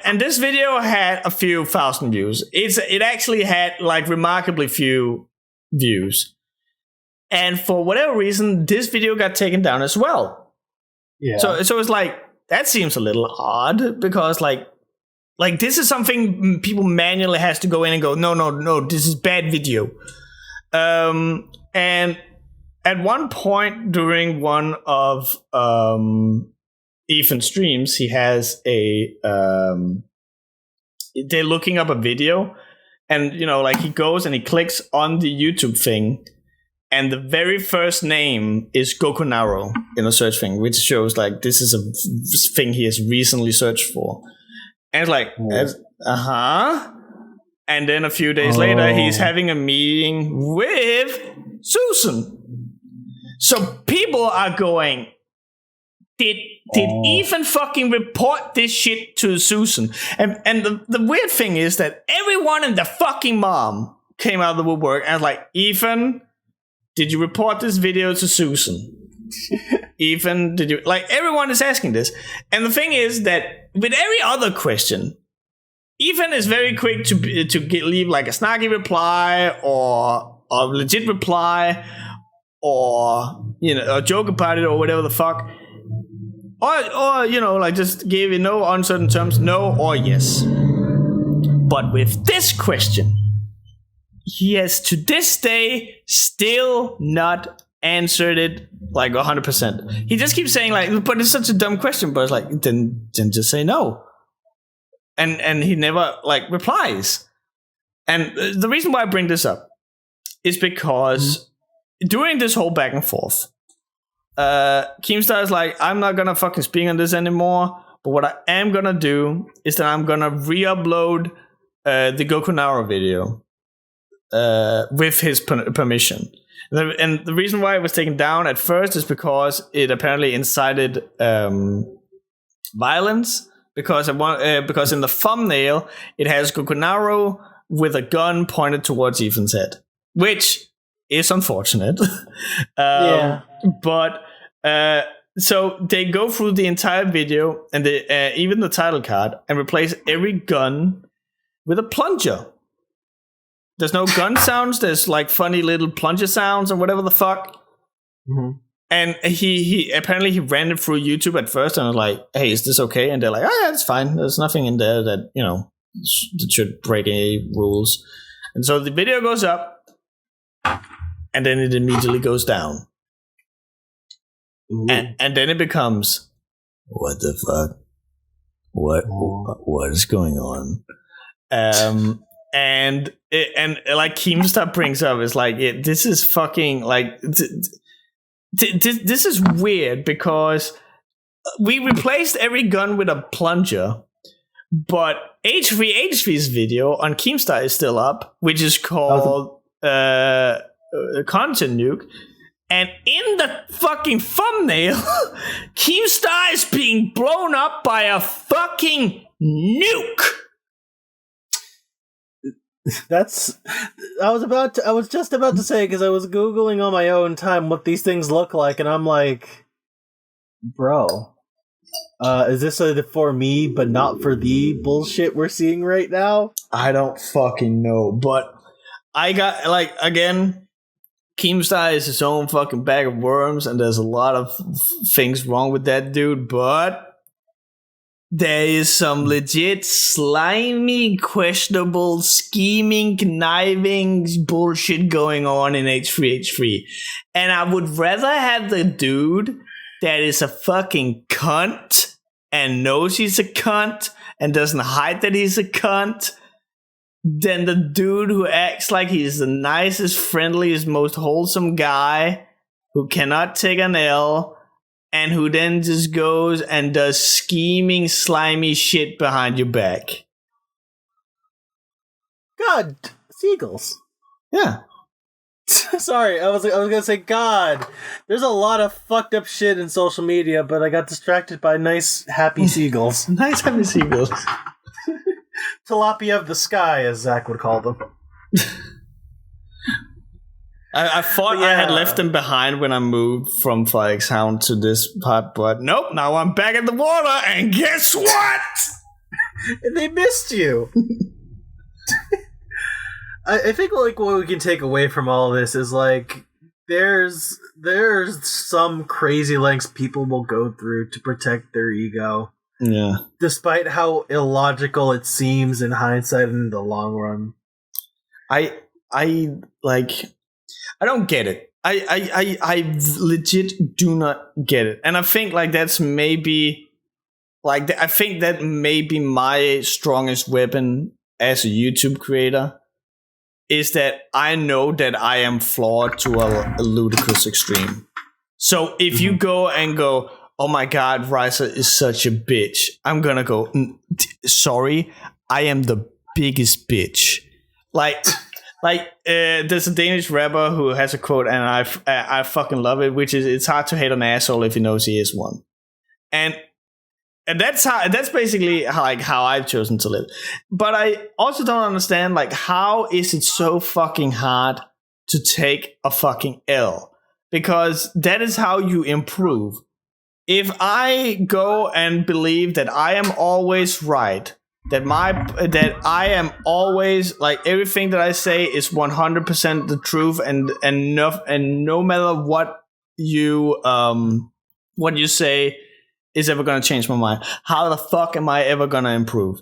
and this video had a few thousand views. It actually had like remarkably few views, and for whatever reason, this video got taken down as well. Yeah. So it's like, that seems a little odd, because like this is something people manually has to go in and go, no, this is bad video. And at one point during one of Ethan's streams, he has they're looking up a video, and you know, like he goes and he clicks on the YouTube thing, and the very first name is Gokunaro in a search thing, which shows like this is a thing he has recently searched for. And it's like, And then a few days later, he's having a meeting with Susan. So people are going, did Ethan fucking report this shit to Susan? And the weird thing is that everyone and their fucking mom came out of the woodwork and was like, Ethan, did you report this video to Susan? Ethan, did you? Like, everyone is asking this. And the thing is that with every other question, Ethan is very quick to leave like a snarky reply or a legit reply, or you know, a joke about it or whatever the fuck. Or you know, like just give in no uncertain terms, no or yes. But with this question, he has to this day still not answered it like 100%. He just keeps saying like, but it's such a dumb question. But it's like, then just say no. And he never like replies. And the reason why I bring this up is because during this whole back and forth, Keemstar is like, I'm not gonna fucking speak on this anymore. But what I am gonna do is that I'm gonna re-upload the Gokunaro video. With his permission. And the reason why it was taken down at first is because it apparently incited violence, because in the thumbnail it has Gokunaro with a gun pointed towards Ethan's head, which is unfortunate. But So they go through the entire video and they even the title card and replace every gun with a plunger. There's no gun sounds. There's like funny little plunger sounds or whatever the fuck. Mm-hmm. And he apparently he ran it through YouTube at first and was like, "Hey, is this okay?" And they're like, "Oh yeah, it's fine. There's nothing in there that that should break any rules." And so the video goes up, and then it immediately goes down. And then it becomes, what the fuck? What is going on? And like Keemstar brings up, is like this is fucking like this is weird because we replaced every gun with a plunger, but H3H3's video on Keemstar is still up, which is called Content Nuke. And in the fucking thumbnail, Keemstar is being blown up by a fucking nuke. I was just about to say, because I was Googling on my own time what these things look like, and I'm like, bro, is this a for me but not for thee bullshit we're seeing right now? I don't fucking know, but I got, like, again, Keemstar is his own fucking bag of worms, and there's a lot of things wrong with that dude, but there is some legit slimy, questionable, scheming, conniving bullshit going on in H3H3. And I would rather have the dude that is a fucking cunt and knows he's a cunt and doesn't hide that he's a cunt than the dude who acts like he's the nicest, friendliest, most wholesome guy who cannot take an L and who then just goes and does scheming, slimy shit behind your back. God, seagulls. Yeah. Sorry, I was gonna say, God, there's a lot of fucked up shit in social media, but I got distracted by nice, happy seagulls. Nice, happy seagulls. Tilapia of the sky, as Zach would call them. I thought I had left them behind when I moved from Frederikshavn to this part, but nope, now I'm back in the water, and guess what? They missed you. I think like what we can take away from all this is like there's some crazy lengths people will go through to protect their ego. Yeah. Despite how illogical it seems in hindsight and in the long run. I don't get it. I legit do not get it. And I think like that's maybe like I think that may be my strongest weapon as a YouTube creator is that I know that I am flawed to a ludicrous extreme. So if you go and go, oh my God, Riiser is such a bitch, I'm gonna go, sorry, I am the biggest bitch. Like there's a Danish rapper who has a quote, and I fucking love it, which is, it's hard to hate an asshole if he knows he is one. And that's basically how I've chosen to live. But I also don't understand, like, how is it so fucking hard to take a fucking L? Because that is how you improve. If I go and believe that I am always right, that I am always, like, everything that I say is 100% the truth, and no matter what you say is ever gonna change my mind, how the fuck am I ever gonna improve?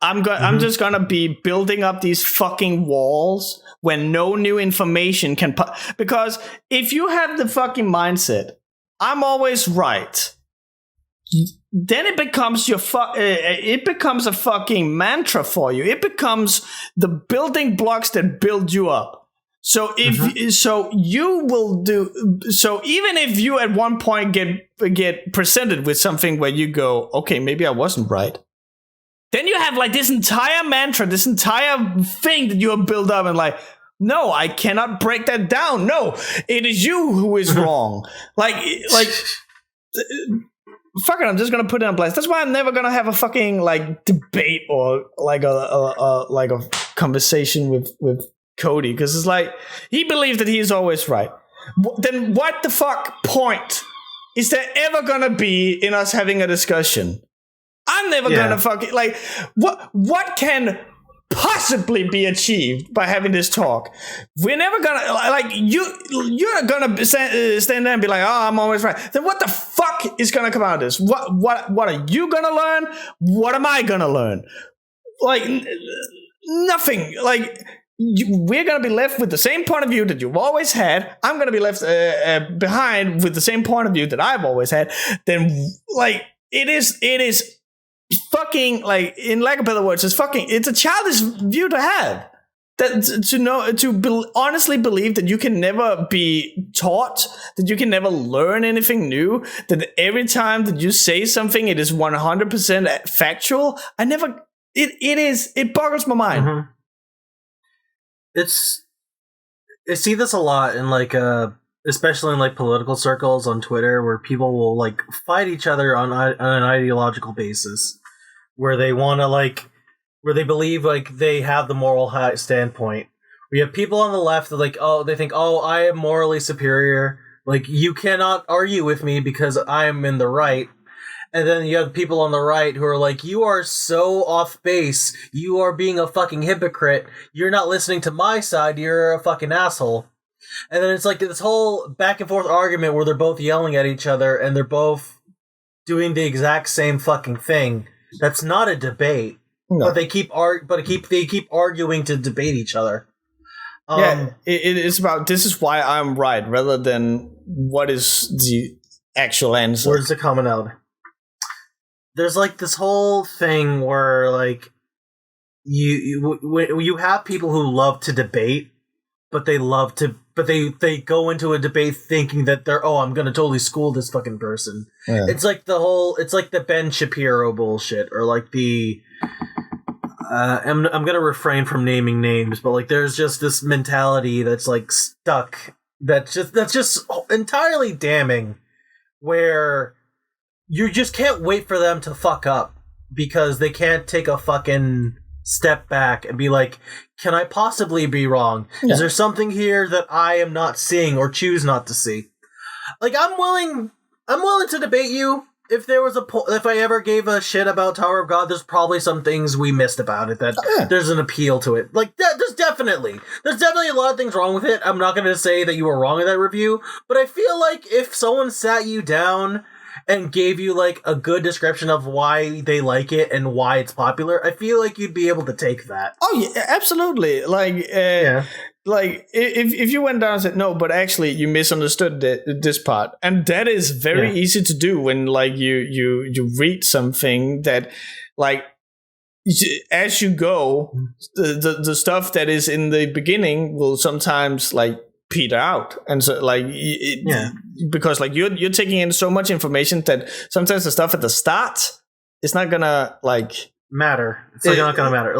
I'm just gonna be building up these fucking walls when no new information can because if you have the fucking mindset, I'm always right, then it becomes it becomes a fucking mantra for you. It becomes the building blocks that build you up. So you will do so, even if you at one point get presented with something where you go, okay, maybe I wasn't right. Then you have like this entire mantra, this entire thing that you have built up, and like, no, I cannot break that down. No, it is you who is wrong. Like fuck it, I'm just gonna put it on blast. That's why I'm never gonna have a fucking like debate or like a conversation with Cody, because it's like he believes that he is always right. Then what the fuck point is there ever gonna be in us having a discussion? I'm never gonna fucking like what can possibly be achieved by having this talk? We're never gonna like you're gonna stand there and be like, oh, I'm always right. Then what the fuck is gonna come out of this? What are you gonna learn? What am I gonna learn? Like nothing. Like we're gonna be left with the same point of view that you've always had. I'm gonna be left behind with the same point of view that I've always had. Then like it is fucking, like, in lack of better words, it's a childish view to have. That honestly believe that you can never be taught, that you can never learn anything new, that every time that you say something, it is 100% factual. It boggles my mind. Mm-hmm. I see this a lot in like especially in like political circles on Twitter, where people will like fight each other on an ideological basis, where they want to where they believe like they have the moral standpoint. We have people on the left that they think, oh, I am morally superior. Like, you cannot argue with me because I am in the right. And then you have people on the right who are like, you are so off base. You are being a fucking hypocrite. You're not listening to my side. You're a fucking asshole. And then it's like this whole back and forth argument where they're both yelling at each other and they're both doing the exact same fucking thing. That's not a debate. No. But they keep arguing to debate each other. It's about, this is why I'm right, rather than what is the actual answer. Where's the commonality? There's like this whole thing where like you have people who love to debate, but they go into a debate thinking that I'm gonna totally school this fucking person. Yeah. It's like the Ben Shapiro bullshit, or like the I'm gonna refrain from naming names, but like there's just this mentality that's like stuck that's just entirely damning, where you just can't wait for them to fuck up because they can't take a fucking step back and be like, can I possibly be wrong? Yeah. Is there something here that I am not seeing or choose not to see? Like, I'm willing to debate you. If there was if I ever gave a shit about Tower of God, there's probably some things we missed about it that there's an appeal to it. Like, there's definitely a lot of things wrong with it. I'm not going to say that you were wrong in that review, but I feel like if someone sat you down and gave you like a good description of why they like it and why it's popular, I feel like you'd be able to take that. Oh yeah, absolutely. Like, like if you went down and said no, but actually you misunderstood this part, and that is very easy to do when like you read something that like as you go, the stuff that is in the beginning will sometimes like peter out, and so like because like you're taking in so much information that sometimes the stuff at the start is not gonna like matter. It's like not gonna matter.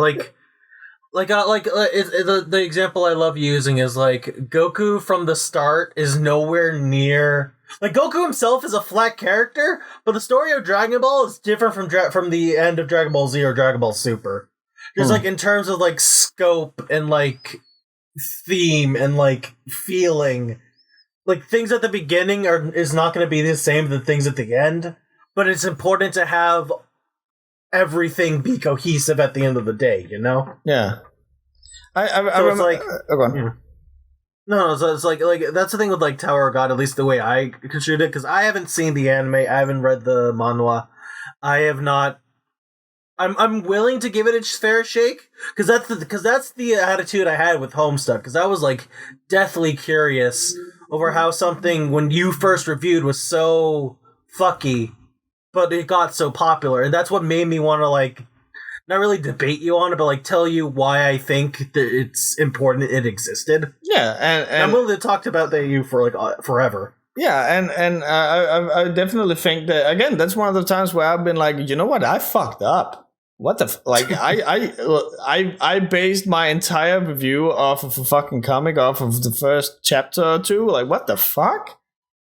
The example I love using is like Goku from the start is nowhere near, like, Goku himself is a flat character, but the story of Dragon Ball is different from the end of Dragon Ball Z or Dragon Ball Super. Just like in terms of like scope and like theme and like feeling, like things at the beginning is not going to be the same as the things at the end, but it's important to have everything be cohesive at the end of the day, you know? Yeah. I remember, like go on. Yeah. No, so it's like that's the thing with like Tower of God, at least the way I construed it, because I haven't seen the anime, I haven't read the manhwa, I have not. I'm willing to give it a fair shake, because that's the attitude I had with Homestuck, because I was like deathly curious over how something when you first reviewed was so fucky, but it got so popular, and that's what made me want to like not really debate you on it, but like tell you why I think that it's important it existed. Yeah, and I'm willing to talk about you for like forever. Yeah, and I definitely think that, again, that's one of the times where I've been like, you know what, I fucked up. What the like? I based my entire review off of a fucking comic off of the first chapter or two. Like, what the fuck?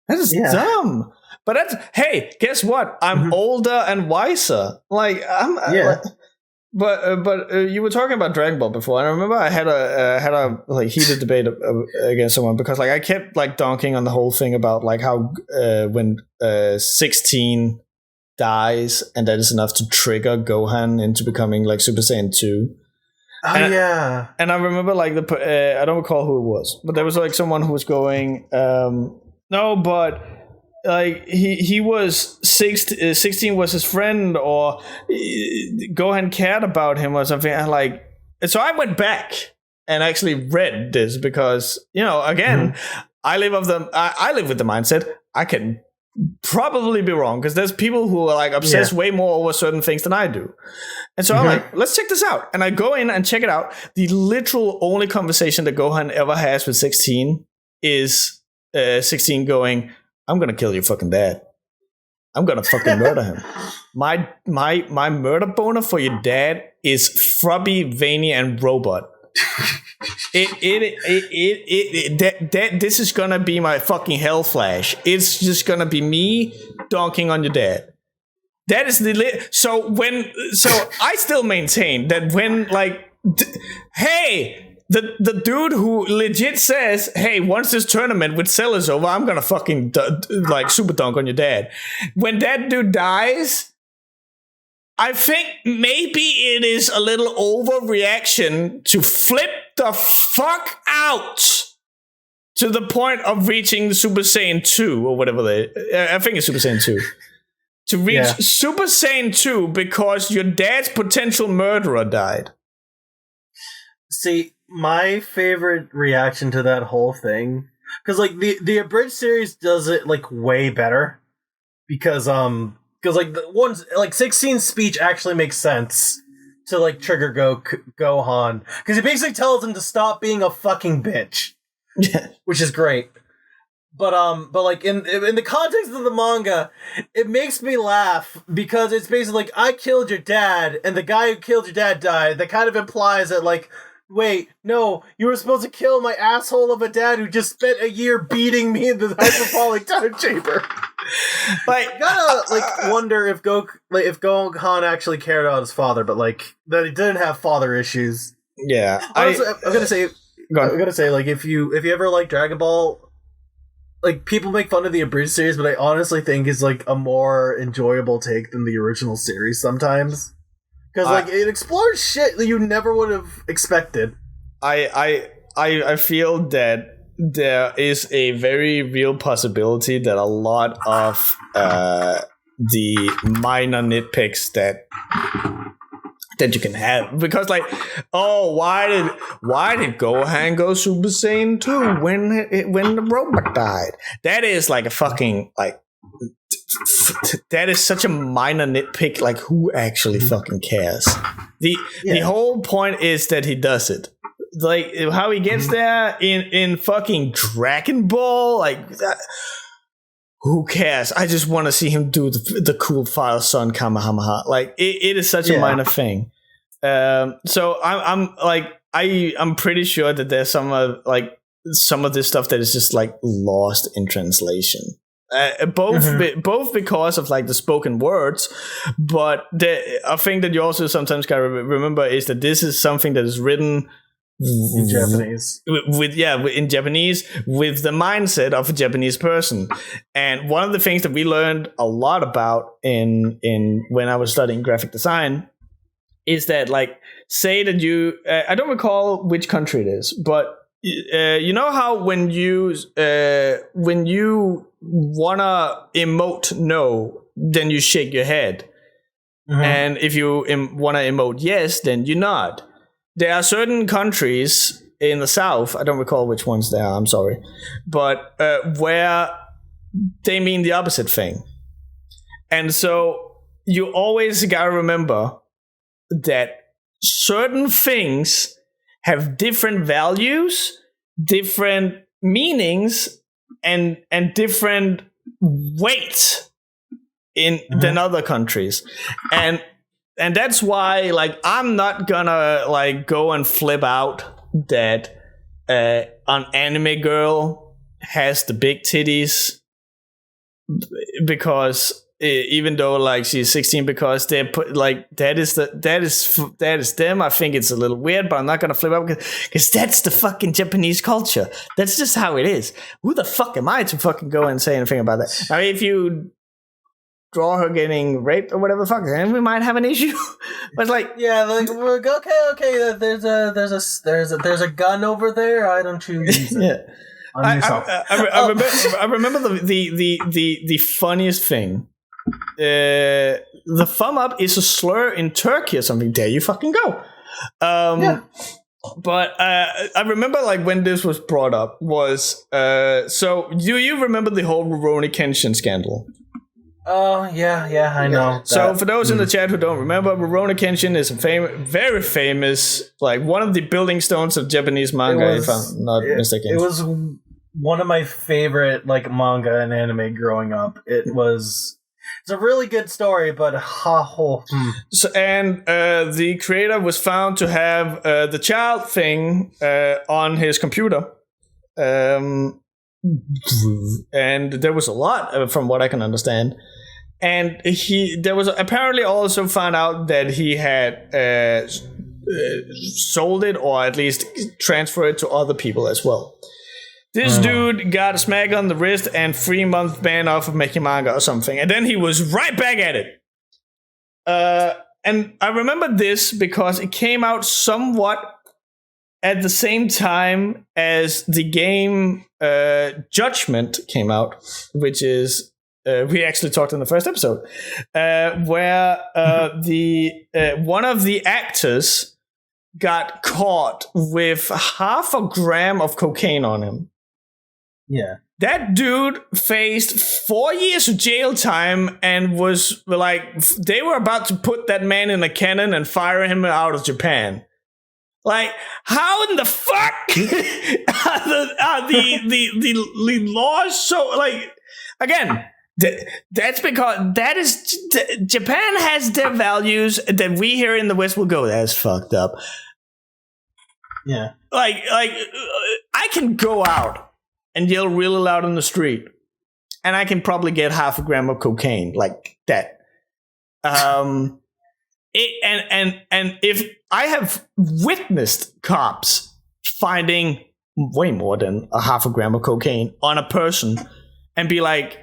That is dumb. But that's, hey, guess what? I'm older and wiser. Like, But you were talking about Dragon Ball before, and I remember I had a like heated debate against someone because like I kept like donking on the whole thing about like how when 16 dies and that is enough to trigger Gohan into becoming like Super Saiyan 2. Yeah. And I remember like I don't recall who it was, but there was like someone who was going, no, but like he was 16 was his friend, or Gohan cared about him or something. And like, so I went back and actually read this because, you know, again, I live with the mindset I can probably be wrong because there's people who are like obsessed way more over certain things than I do. And so I'm like, let's check this out. And I go in and check it out. The literal only conversation that Gohan ever has with 16 is 16 going, I'm going to kill your fucking dad. I'm going to fucking murder him. My murder boner for your dad is frubby, veiny, and robot. This is gonna be my fucking hell flash. It's just gonna be me donking on your dad. That is so I still maintain that when like hey, the dude who legit says, hey, once this tournament with Cell is over, I'm gonna fucking like super dunk on your dad. When that dude dies, I think maybe it is a little overreaction to flip the fuck out to the point of reaching the Super Saiyan 2 or whatever I think it's Super Saiyan 2. To reach Super Saiyan 2 because your dad's potential murderer died. See, my favorite reaction to that whole thing, because like the abridged series does it like way better, because like the ones like 16's speech actually makes sense to like trigger Gohan, because he basically tells him to stop being a fucking bitch, which is great. But like in the context of the manga, it makes me laugh because it's basically like, I killed your dad and the guy who killed your dad died. That kind of implies that like, wait, no, you were supposed to kill my asshole of a dad who just spent a year beating me in the hyperbolic time chamber. Like, I gotta like wonder if Gohan actually cared about his father, but like that he didn't have father issues. Yeah, honestly, I'm gonna say like if you ever like Dragon Ball, like people make fun of the abridged series, but I honestly think is like a more enjoyable take than the original series sometimes. Because like it explores shit that you never would have expected. I feel that there is a very real possibility that a lot of the minor nitpicks that you can have, because like, oh, why did Gohan go Super Saiyan 2 when the robot died? That is like a fucking like. That is such a minor nitpick. Like, who actually fucking cares? The whole point is that he does it. Like how he gets there in fucking Dragon Ball. Like, who cares? I just want to see him do the cool Fire Sun Kamehameha. Like it is such a minor thing. So I'm pretty sure that there's some of this stuff that is just like lost in translation. Both because of like the spoken words, but a thing that you also sometimes gotta remember is that this is something that is written in Japanese in Japanese with the mindset of a Japanese person. And one of the things that we learned a lot about in when I was studying graphic design is that, like, say that you I don't recall which country it is, but you know how when you wanna emote no, then you shake your head, and if you wanna emote yes, then you nod. There are certain countries in the south, I don't recall which ones they are, I'm sorry, but where they mean the opposite thing. And so you always gotta remember that certain things have different values, different meanings, and different weight than other countries. And that's why, like, I'm not gonna like go and flip out that an anime girl has the big titties, because even though like she's 16, because they put like that is them. I think it's a little weird, but I'm not gonna flip up because that's the fucking Japanese culture. That's just how it is. Who the fuck am I to fucking go and say anything about that? I mean, if you draw her getting raped or whatever, fuck, then we might have an issue. But like, yeah, like okay. There's a gun over there. Why don't you use it? Yeah. I remember the funniest thing. The thumb up is a slur in Turkey or something. There you fucking go. Yeah. But I remember like when this was brought up was so do you remember the whole Rurouni Kenshin scandal? Oh yeah, I know. That. So for those in the chat who don't remember, Rurouni Kenshin is a very famous, like one of the building stones of Japanese manga. If I'm not mistaken, it was one of my favorite like manga and anime growing up. It's a really good story, but So and the creator was found to have the child thing on his computer. And there was a lot from what I can understand, and there was apparently also found out that he had sold it or at least transferred it to other people as well. This dude got a smack on the wrist and 3-month ban off of making manga or something, and then he was right back at it. And I remember this because it came out somewhat at the same time as the game Judgment came out, which is we actually talked in the first episode, where the one of the actors got caught with 0.5 gram of cocaine on him. Yeah. That dude faced 4 years of jail time and was like, they were about to put that man in a cannon and fire him out of Japan. Like, how in the fuck are the laws so, like, again, that's because Japan has their values that we here in the West will go, that's fucked up. Yeah. Like I can go out and yell really loud in the street, and I can probably get 0.5 gram of cocaine like that. And if I have witnessed cops finding way more than 0.5 gram of cocaine on a person and be like,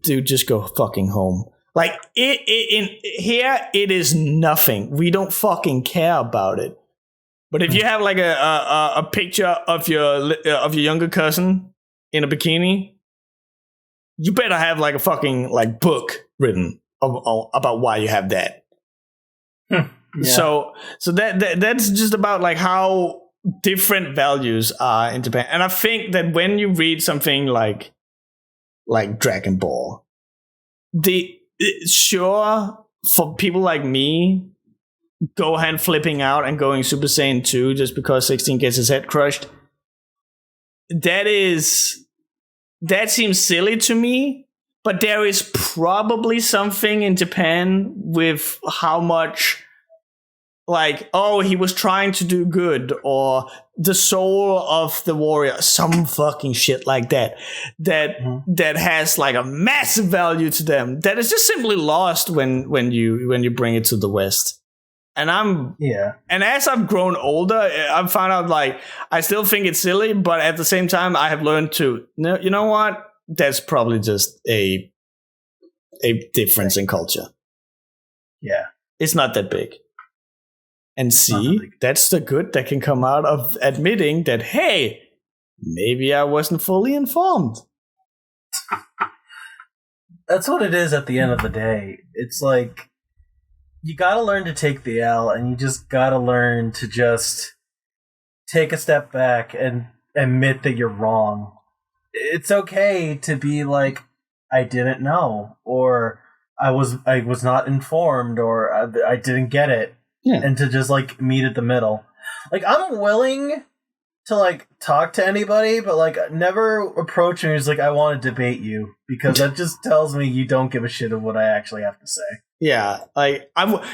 dude, just go fucking home. Like in here, it is nothing. We don't fucking care about it. But if you have like a picture of your younger cousin in a bikini, you better have like a fucking like book written about why you have that. Yeah. So that's just about like how different values are in Japan. And I think that when you read something like Dragon Ball, sure, for people like me, Gohan flipping out and going Super Saiyan 2 just because 16 gets his head crushed, that seems silly to me. But there is probably something in Japan with how much, like, oh, he was trying to do good, or the soul of the warrior, some fucking shit like that has like a massive value to them that is just simply lost when you bring it to the West. And and as I've grown older, I've found out like I still think it's silly, but at the same time, I have learned to, you know what? That's probably just a difference in culture. Yeah, it's not that big. And see, that's the good that can come out of admitting that, hey, maybe I wasn't fully informed. That's what it is at the end of the day. It's like, you gotta learn to take the L, and you just gotta learn to just take a step back and admit that you're wrong. It's okay to be like, I didn't know, or I was not informed, or I didn't get it. Yeah. And to just like meet at the middle. Like, I'm willing to like talk to anybody, but like never approach me as like, I want to debate you, because that just tells me you don't give a shit of what I actually have to say. Yeah, like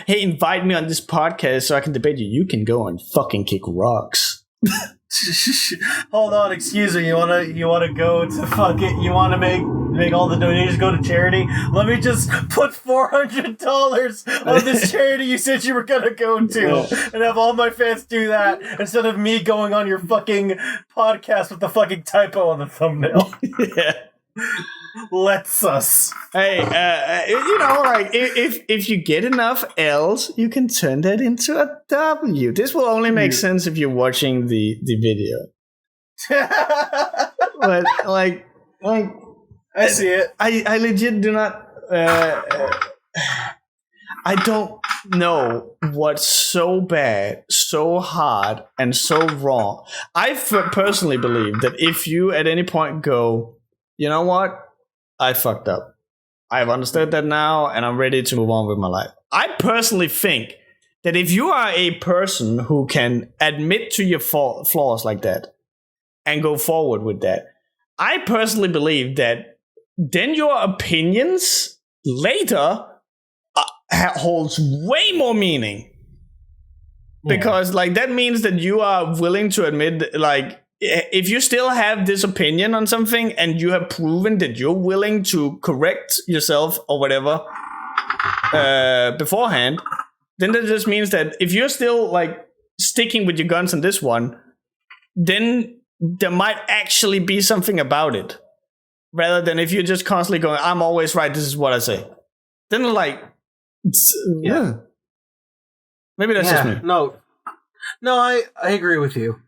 hey, invite me on this podcast so I can debate you. You can go and fucking kick rocks. Hold on, excuse me. You wanna go to fucking? You wanna make make all the donations go to charity. Let me just put $400 on this charity you said you were gonna go to, and have all my fans do that instead of me going on your fucking podcast with the fucking typo on the thumbnail. Yeah. Let's us. Hey, like if you get enough L's, you can turn that into a W. This will only make sense if you're watching the video. But like I see it. I legit do not. I don't know what's so bad, so hard, and so wrong. I personally believe that if you at any point go, you know what? I fucked up. I've understood that now, and I'm ready to move on with my life. I personally think that if you are a person who can admit to your flaws like that and go forward with that, I personally believe that then your opinions later holds way more meaning. Because like that means that you are willing to admit, like, if you still have this opinion on something and you have proven that you're willing to correct yourself or whatever beforehand, then that just means that if you're still like sticking with your guns on this one, then there might actually be something about it, rather than if you're just constantly going, I'm always right, this is what I say. Then like, maybe that's just me. No, I agree with you.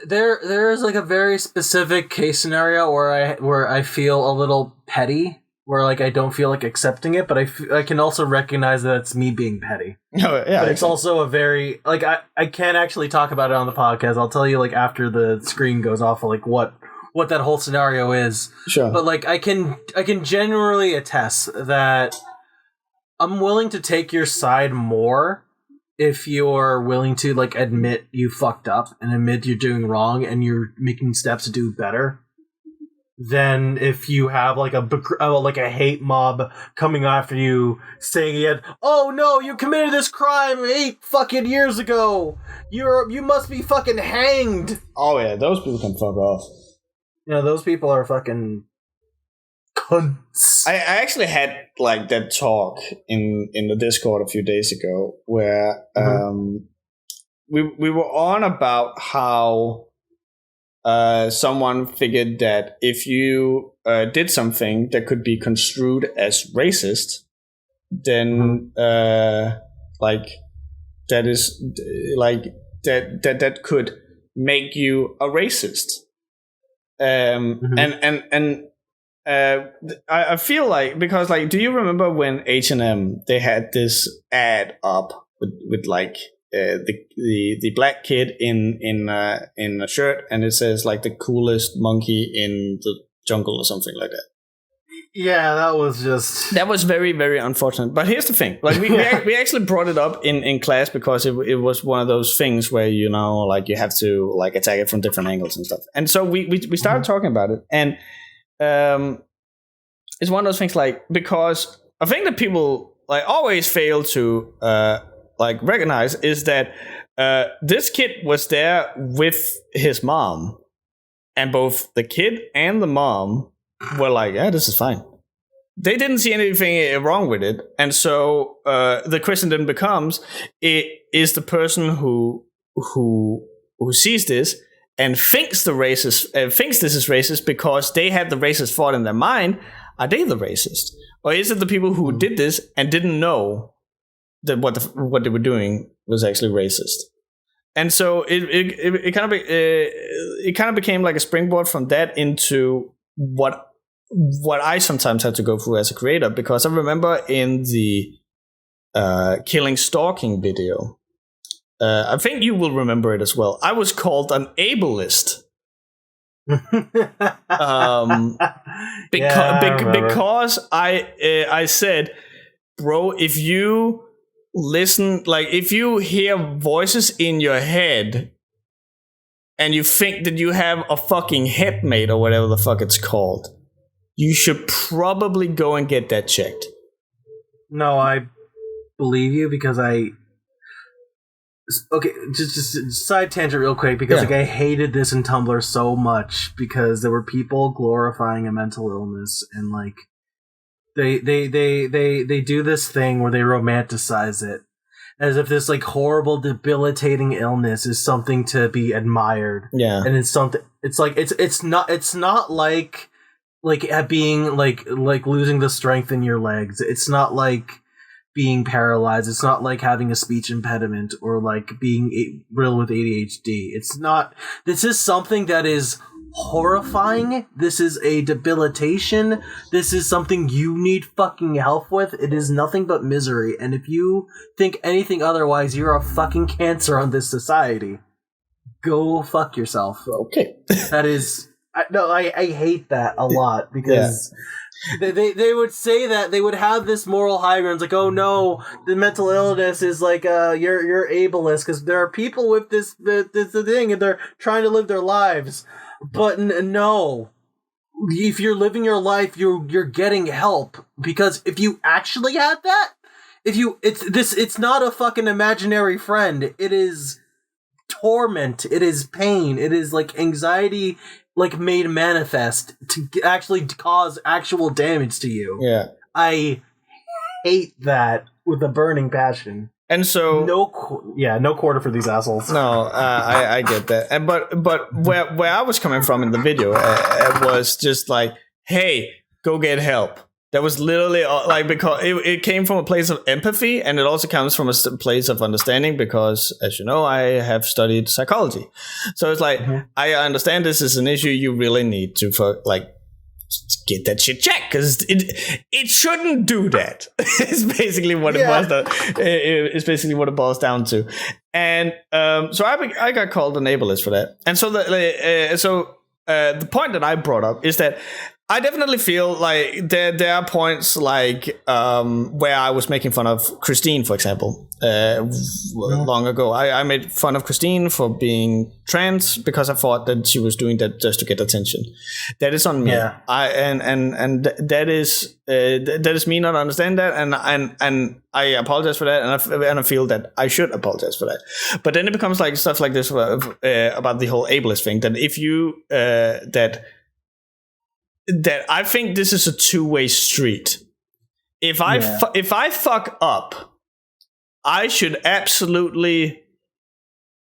There is like a very specific case scenario where I feel a little petty, where like I don't feel like accepting it, but I can also recognize that it's me being petty. Oh, yeah, but it's also a very like I can't actually talk about it on the podcast. I'll tell you like after the screen goes off, like what that whole scenario is. Sure. But like I can generally attest that I'm willing to take your side more if you're willing to like admit you fucked up and admit you're doing wrong and you're making steps to do better, than if you have like a hate mob coming after you saying, "Oh no, you committed this crime 8 fucking years ago. You must be fucking hanged." Oh yeah, those people can fuck off. You know, those people are fucking cunts. I actually had like that talk in the Discord a few days ago where we were on about how someone figured that if you did something that could be construed as racist, then like that is like that could make you a racist. I feel like, because like, do you remember when H&M, they had this ad up with like the black kid in a shirt, and it says like the coolest monkey in the jungle or something like that. Yeah, that was very, very unfortunate. But here's the thing: like we actually brought it up in class because it was one of those things where, you know, like you have to like attack it from different angles and stuff. And so we started talking about it, and it's one of those things, like, because I think that people like always fail to like recognize is that this kid was there with his mom, and both the kid and the mom were like, yeah, this is fine. They didn't see anything wrong with it. And so the question then becomes, is the person who sees this and thinks this is racist because they had the racist thought in their mind, are they the racist? Or is it the people who did this and didn't know that what they were doing was actually racist? And so it kind of became like a springboard from that into what I sometimes have to go through as a creator, because I remember in the Killing Stalking video, I think you will remember it as well, I was called an ableist. Because I said, bro, if you listen, like if you hear voices in your head and you think that you have a fucking headmate or whatever the fuck it's called, you should probably go and get that checked. No, I believe you, because I Okay, just side tangent real quick because like I hated this in Tumblr so much because there were people glorifying a mental illness and like they do this thing where they romanticize it as if this like horrible debilitating illness is something to be admired. Yeah. And it's something it's like it's not like being like losing the strength in your legs. It's not like being paralyzed. It's not like having a speech impediment or like being riddled with ADHD. It's not. This is something that is horrifying. This is a debilitation. This is something you need fucking help with. It is nothing but misery. And if you think anything otherwise, you're a fucking cancer on this society. Go fuck yourself. Okay. That is. I hate that a lot because. Yeah. They would say that they would have this moral high ground, like, oh no, the mental illness is like you're ableist because there are people with this thing and they're trying to live their lives, but no, if you're living your life, you're getting help because if you actually had that, it's not a fucking imaginary friend, it is torment, it is pain, it is like anxiety. Like made manifest to actually cause actual damage to you. Yeah, I hate that with a burning passion. And so, no quarter for these assholes. No, I get that. And but where I was coming from in the video, it was just like, hey, go get help. That was literally like because it came from a place of empathy, and it also comes from a place of understanding because, as you know, I have studied psychology. So it's like, I understand this is an issue you really need to get that shit checked because it shouldn't do that. It's basically what it was. It's basically what it boils down to. And so I got called an ableist for that. And so the point that I brought up is that I definitely feel like there are points like where I was making fun of Christine, for example, long ago. I made fun of Christine for being trans because I thought that she was doing that just to get attention. That is on me. Yeah. And that is me not understand that, and I apologize for that, and I feel that I should apologize for that. But then it becomes like stuff like this about the whole ableist thing. That if you that I think this is a two-way street. If I fuck up, I should absolutely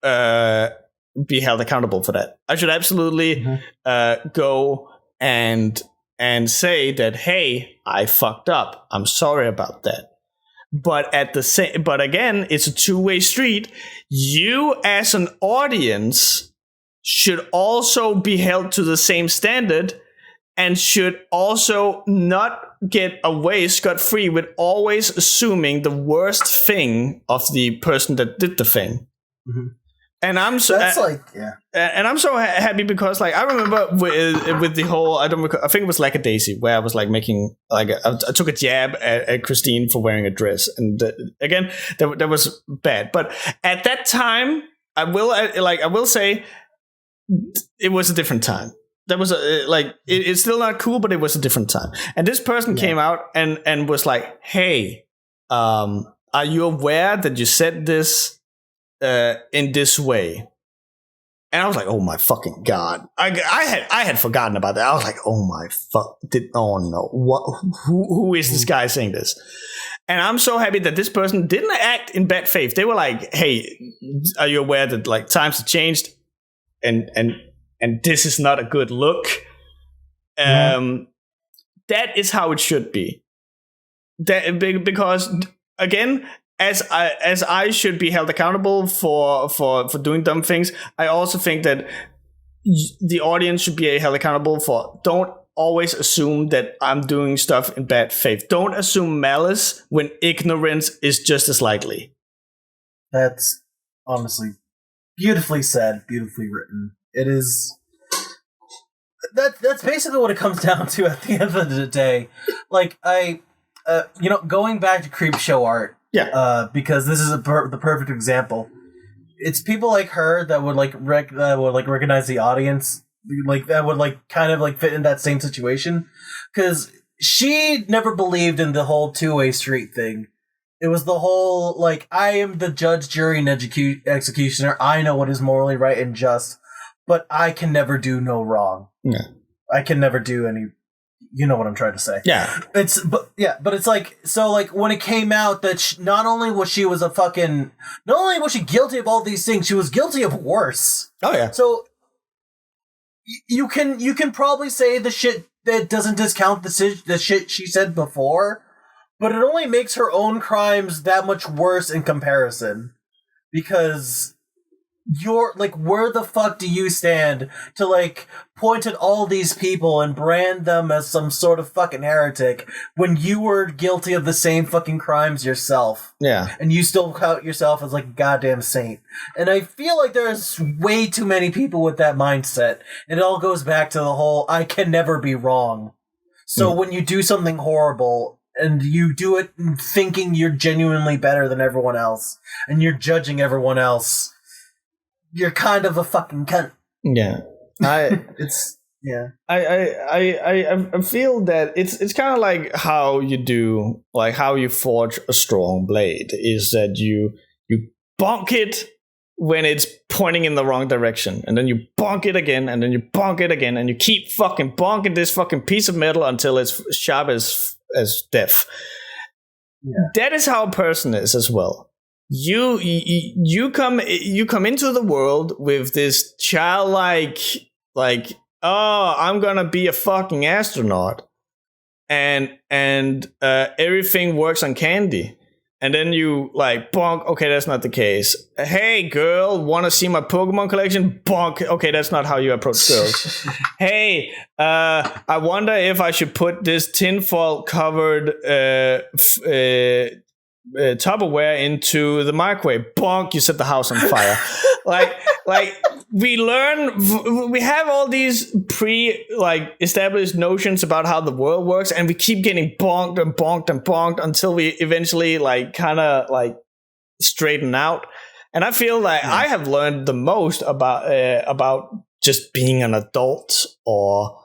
be held accountable for that. I should absolutely go and say that, hey, I fucked up. I'm sorry about that. But again, it's a two-way street. You as an audience should also be held to the same standard. And should also not get away scot-free with always assuming the worst thing of the person that did the thing. Mm-hmm. And I'm so and I'm so happy because like I remember with the whole I think it was Lackadaisy where I was like making like I took a jab at Christine for wearing a dress, and again that was bad. But at that time, I will say it was a different time. That was it's still not cool, but it was a different time. And this person came out and was like, "Hey, are you aware that you said this in this way?" And I was like, "Oh my fucking god!" I had forgotten about that. I was like, "Oh my fuck! Oh no! What? Who is this guy saying this?" And I'm so happy that this person didn't act in bad faith. They were like, "Hey, are you aware that like times have changed and this is not a good look." That is how it should be. Because again, as I should be held accountable for doing dumb things, I also think that the audience should be held accountable for. Don't always assume that I'm doing stuff in bad faith. Don't assume malice when ignorance is just as likely. That's honestly beautifully said, beautifully written. It is. That's basically what it comes down to at the end of the day. Like going back to Creepshow art. Yeah. Because this is the perfect example. It's people like her that would recognize the audience, like that would like kind of like fit in that same situation. Because she never believed in the whole two-way street thing. It was the whole, like, I am the judge, jury, and executioner. I know what is morally right and just, but I can never do no wrong. Yeah. I can never do any... You know what I'm trying to say. Yeah. But it's like, so like when it came out that not only was she guilty of all these things, she was guilty of worse. Oh yeah. So you can probably say the shit that doesn't discount the shit she said before, but it only makes her own crimes that much worse in comparison. Because you're like, where the fuck do you stand to like point at all these people and brand them as some sort of fucking heretic when you were guilty of the same fucking crimes yourself? Yeah. And you still count yourself as like a goddamn saint. And I feel like there's way too many people with that mindset. And it all goes back to the whole, I can never be wrong. So when you do something horrible and you do it thinking you're genuinely better than everyone else and you're judging everyone else, you're kind of a fucking cunt. Yeah, I feel that it's kind of like how you forge a strong blade is that you bonk it when it's pointing in the wrong direction, and then you bonk it again, and then you bonk it again, and you keep fucking bonking this fucking piece of metal until it's sharp as death. Yeah. That is how a person is as well. You come into the world with this childlike, like, oh, I'm gonna be a fucking astronaut, and everything works on candy, and then you like bonk. Okay, that's not the case. Hey, girl, want to see my Pokemon collection? Bonk. Okay, that's not how you approach girls. Hey, I wonder if I should put this tinfoil covered Tupperware into the microwave. Bonk, you set the house on fire. like we have all these established notions about how the world works, and we keep getting bonked and bonked and bonked until we eventually kind of straighten out. And I feel like I have learned the most about just being an adult or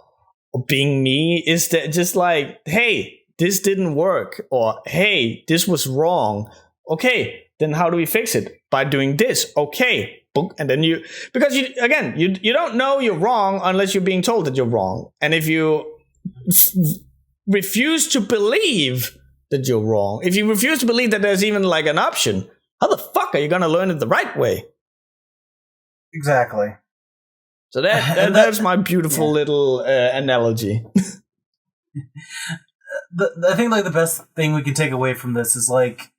being me is that just like, hey, this didn't work, or hey, this was wrong. Okay, then how do we fix it? By doing this. Okay, and then you don't know you're wrong unless you're being told that you're wrong. And if you refuse to believe that you're wrong, if you refuse to believe that there's even like an option, how the fuck are you gonna learn it the right way? Exactly. So that's my beautiful little analogy. I think like the best thing we can take away from this is like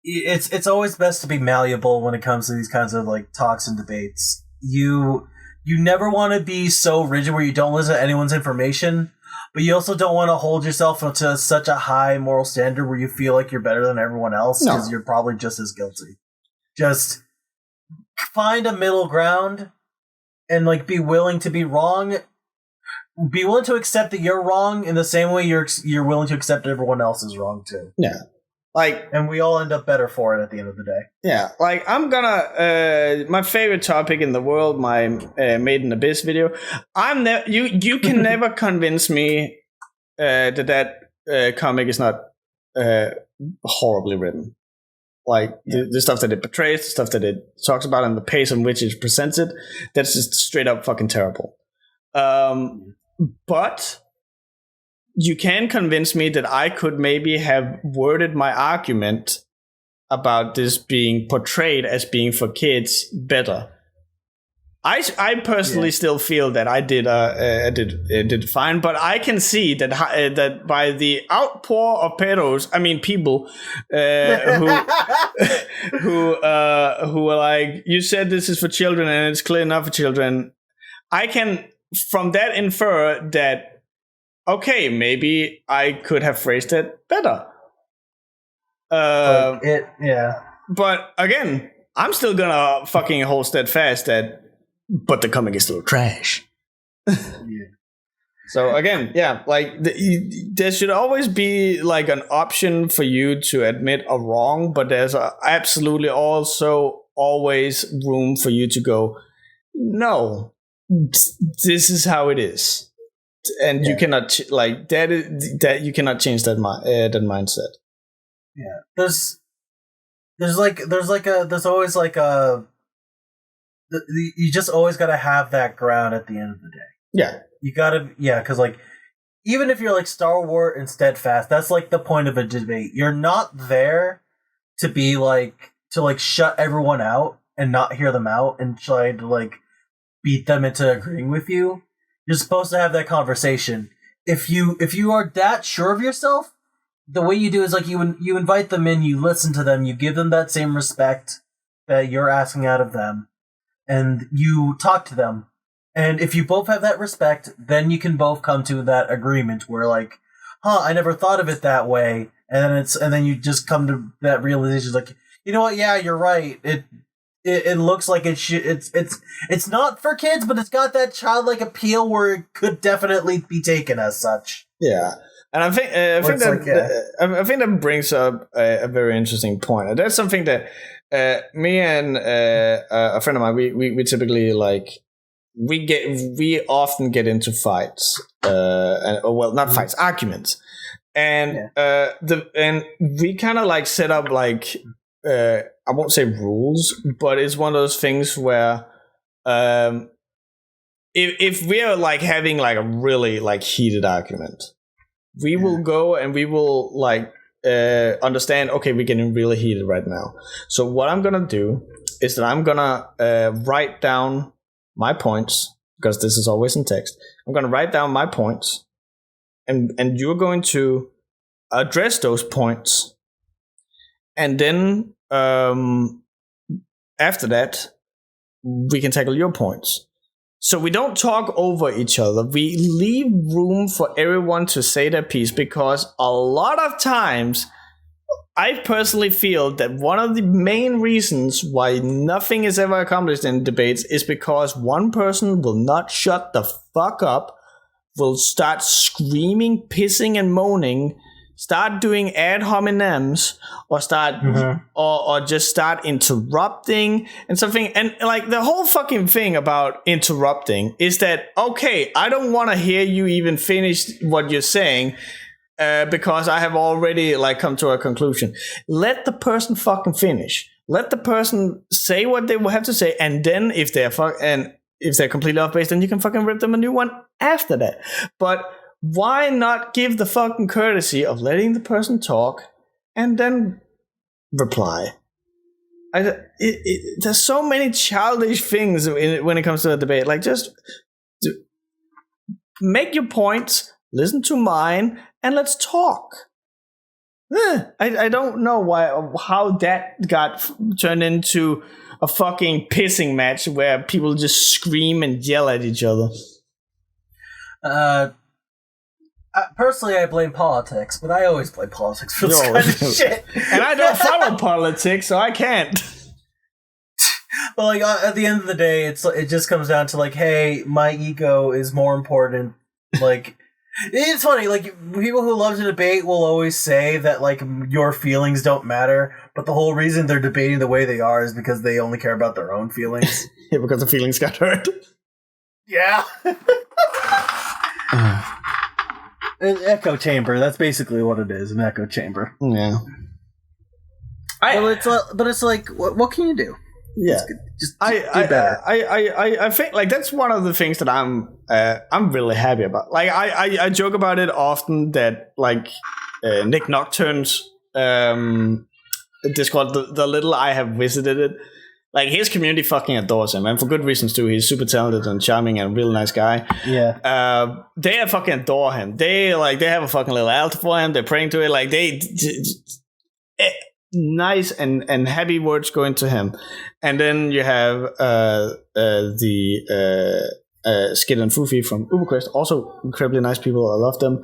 it's always best to be malleable when it comes to these kinds of like talks and debates. You never want to be so rigid where you don't listen to anyone's information, but you also don't want to hold yourself to such a high moral standard where you feel like you're better than everyone else because you're probably just as guilty. Just find a middle ground and like be willing to be wrong. Be willing to accept that you're wrong in the same way you're willing to accept everyone else is wrong too. Yeah. And we all end up better for it at the end of the day. Yeah, like I'm gonna my favorite topic in the world, my Made in Abyss video. You can never convince me that comic is not horribly written. Like the stuff that it portrays, the stuff that it talks about, and the pace in which it presents it, that's just straight up fucking terrible. But you can convince me that I could maybe have worded my argument about this being portrayed as being for kids better. I personally still feel that I did fine, but I can see that that by the outpour of people who are like, you said this is for children and it's clear enough for children. I can from that infer that, okay, maybe I could have phrased it better. But again, I'm still gonna fucking hold steadfast that, but the comic is still trash. So again, there should always be like an option for you to admit a wrong, but there's absolutely also always room for you to go, no, this is how it is, and you cannot that you cannot change that mindset. Yeah. There's always like a. You just always gotta have that ground at the end of the day. Yeah. You gotta, because like, even if you're like stalwart and steadfast, that's like the point of a debate. You're not there to be like to shut everyone out and not hear them out and try to like beat them into agreeing with you. You're supposed to have that conversation. If you are that sure of yourself, the way you do is like you invite them in, you listen to them, you give them that same respect that you're asking out of them, and you talk to them. And if you both have that respect, then you can both come to that agreement where like, I never thought of it that way. And then you just come to that realization like, you know what? Yeah, you're right. It looks like it's not for kids, but it's got that childlike appeal where it could definitely be taken as such. Yeah. And I think that brings up a very interesting point. And that's something that me and a friend of mine, we typically like, we often get into fights, not fights, arguments, and and we kind of like set up like I won't say rules, but it's one of those things where if we are like having like a really like heated argument, we will go and we will like understand, okay, we're getting really heated right now. So what I'm gonna do is that I'm gonna write down my points, because this is always in text. I'm going to write down my points, and you're going to address those points, and then after that, we can tackle your points. So we don't talk over each other. We leave room for everyone to say their piece, because a lot of times, I personally feel that one of the main reasons why nothing is ever accomplished in debates is because one person will not shut the fuck up, will start screaming, pissing, and moaning, start doing ad hominems, or start or just start interrupting and something. And like the whole fucking thing about interrupting is that, okay, I don't want to hear you even finish what you're saying. Because I have already like come to a conclusion. Let the person fucking finish. Let the person say what they will have to say, and then if they're completely off base, then you can fucking rip them a new one after that. But why not give the fucking courtesy of letting the person talk and then reply? There's so many childish things when it comes to a debate. Like, just make your points, listen to mine, and let's talk. I don't know how that got turned into a fucking pissing match where people just scream and yell at each other. Personally, I blame politics, but I always blame politics for this kind of shit. And I don't follow politics, so I can't. But like at the end of the day, it just comes down to like, hey, my ego is more important. Like. It's funny, like, people who love to debate will always say that, like, your feelings don't matter, but the whole reason they're debating the way they are is because they only care about their own feelings. Yeah, because the feelings got hurt. Yeah. An echo chamber, that's basically what it is, an echo chamber. Yeah. But it's like, what can you do? Yeah, just do better. I think like that's one of the things that I'm really happy about. Like I joke about it often that like Nick Nocturne's Discord, the little I have visited it, like his community fucking adores him, and for good reasons too. He's super talented and charming and a real nice guy. Yeah. They fucking adore him. They have a fucking little altar for him. They're praying to it. Like nice and happy words going to him. And then you have the Skid and Fufi from UberQuest, also incredibly nice people. I love them.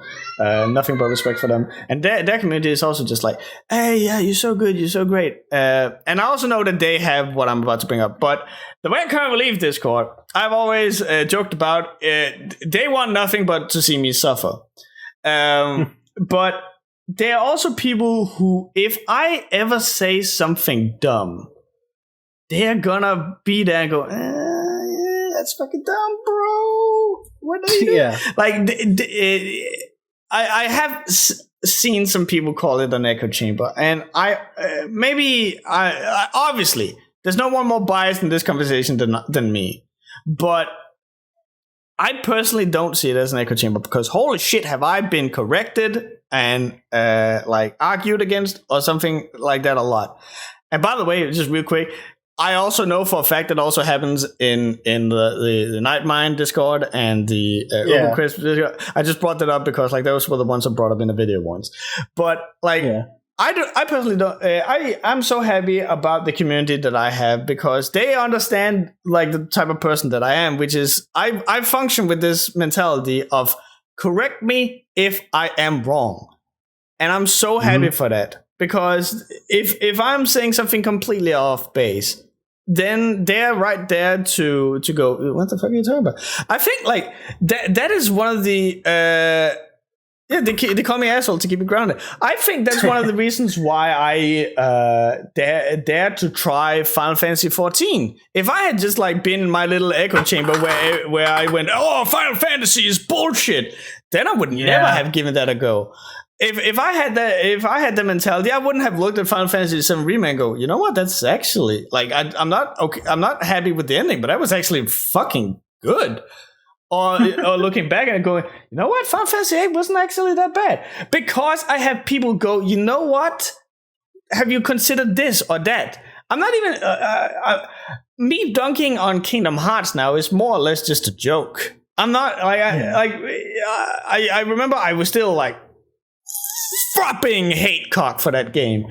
Nothing but respect for them. And their community is also just like, hey, yeah, you're so good, you're so great. And I also know that they have what I'm about to bring up. But the Webcast Relief Discord, I've always joked about, they want nothing but to see me suffer. But there are also people who, if I ever say something dumb, they're gonna be there and go, that's fucking dumb, bro. What are you doing? Yeah. Like, I have seen some people call it an echo chamber, and I obviously there's no one more biased in this conversation than me, but I personally don't see it as an echo chamber because holy shit, have I been corrected and argued against or something like that a lot. And by the way, just real quick, I also know for a fact that also happens in the Nightmind Discord and the Open Discord. I just brought that up because those were the ones I brought up in the video once. But I personally don't. I'm so happy about the community that I have because they understand the type of person that I am, which is I function with this mentality of correct me if I am wrong, and I'm so happy for that because if I'm saying something completely off base, then they're right there to go, what the fuck are you talking about? I think that is one of the they call me asshole to keep it grounded. I think that's one of the reasons why I dare to try Final Fantasy 14. If I had just been in my little echo chamber where I went, oh, Final Fantasy is bullshit, then I would never have given that a go. If I had the mentality, I wouldn't have looked at Final Fantasy VII Remake and go, you know what? That's actually I'm not happy with the ending, but that was actually fucking good. Or looking back and going, you know what? Final Fantasy VIII wasn't actually that bad because I have people go, you know what? Have you considered this or that? I'm not even me dunking on Kingdom Hearts now is more or less just a joke. I'm not I remember I was still fropping hate cock for that game.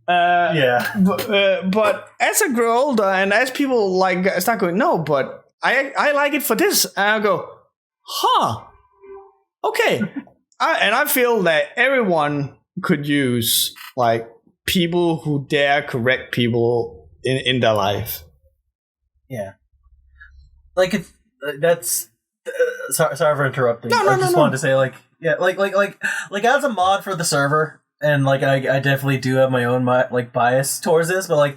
But as I grow older and as people start going, no, but I like it for this, and I go, huh, okay. And I feel that everyone could use people who dare correct people in their life. Yeah, that's sorry for interrupting. I just wanted to say as a mod for the server, and I definitely do have my own bias towards this, but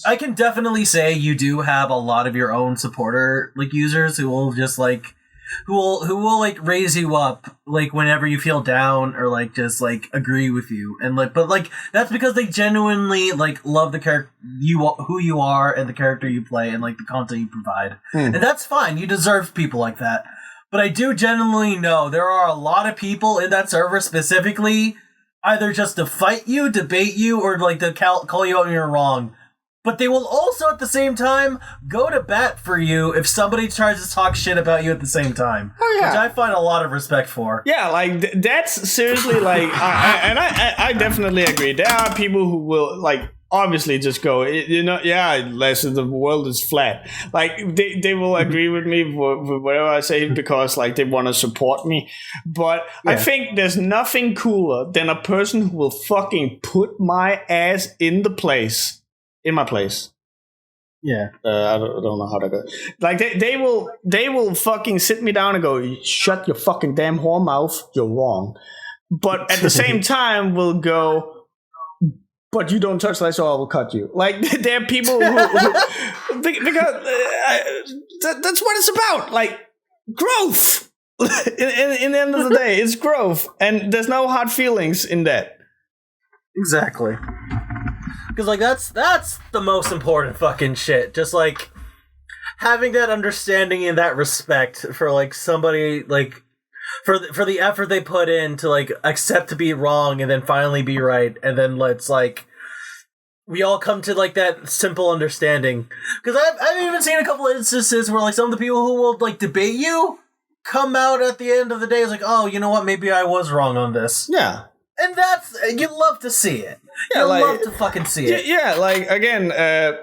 I can definitely say you do have a lot of your own supporter users who will just who will raise you up whenever you feel down or just agree with you and but that's because they genuinely love the character who you are and the character you play and the content you provide. And that's fine. You deserve people like that. But I do genuinely know there are a lot of people in that server specifically either just to fight you, debate you, or to call you out when you're wrong. But they will also, at the same time, go to bat for you if somebody tries to talk shit about you at the same time. Oh, yeah. Which I find a lot of respect for. Yeah, that's seriously, I definitely agree. There are people who will, obviously just go, Lasse, the world is flat. They will agree with me with whatever I say because they want to support me. But I think there's nothing cooler than a person who will fucking put my ass in my place. Yeah. I don't know how to go. They will fucking sit me down and go, shut your fucking damn whore mouth, you're wrong. But at the same time will go, but you don't touch Lasse or I will cut you. There are people who because that's what it's about. Growth. in the end of the day, it's growth. And there's no hard feelings in that. Exactly. Because that's the most important fucking shit. Just having that understanding and that respect for somebody for the effort they put in to accept to be wrong and then finally be right, and then let's we all come to that simple understanding. Because I've even seen a couple of instances where some of the people who will debate you come out at the end of the day as oh, you know what, maybe I was wrong on this. Yeah. And that's, you love to see it. You love to fucking see it. Yeah, again,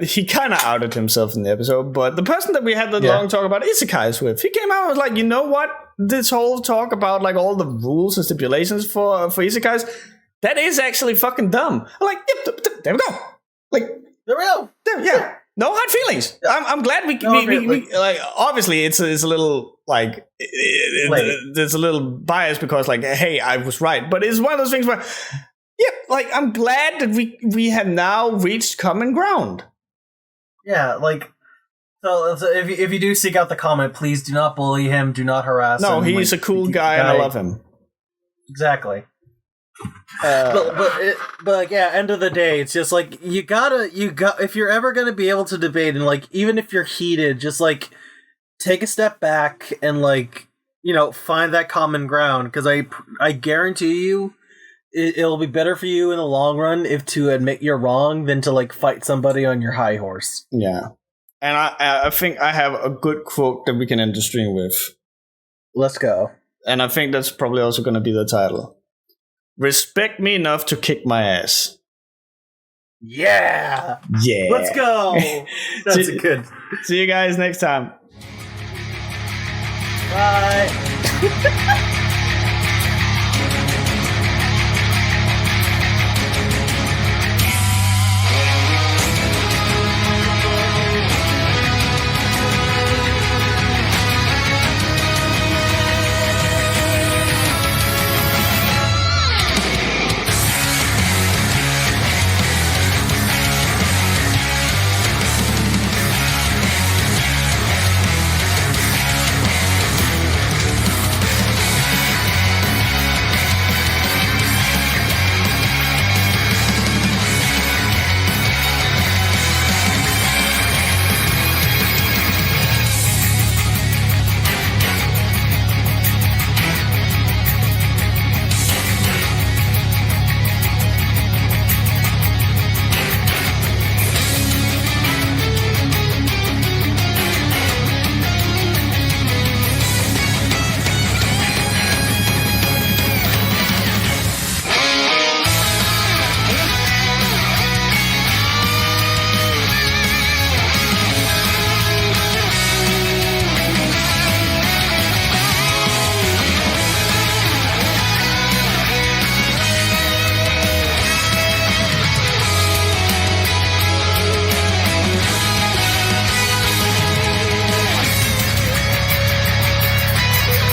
he kind of outed himself in the episode, but the person that we had the long talk about isekais with, he came out and was you know what? This whole talk about all the rules and stipulations for isekais, that is actually fucking dumb. I'm there we go. There we go. Yeah. No hard feelings. I'm glad we obviously it's a little there's a little bias because hey, I was right, but it's one of those things where I'm glad that we have now reached common ground. Yeah, so if you do seek out the comment, please do not bully him, do not harass him. No, he's a cool guy and I love him. Exactly. But like, yeah, end of the day, it's just like you got if you're ever gonna be able to debate, and like even if you're heated, just like take a step back and like, you know, find that common ground, because I guarantee you it'll be better for you in the long run if to admit you're wrong than to like fight somebody on your high horse. Yeah. And I think I have a good quote that we can end the stream with. Let's go. And I think that's probably also going to be the title. Respect me enough to kick my ass. Yeah. Yeah. Let's go. That's good. See you guys next time. Bye.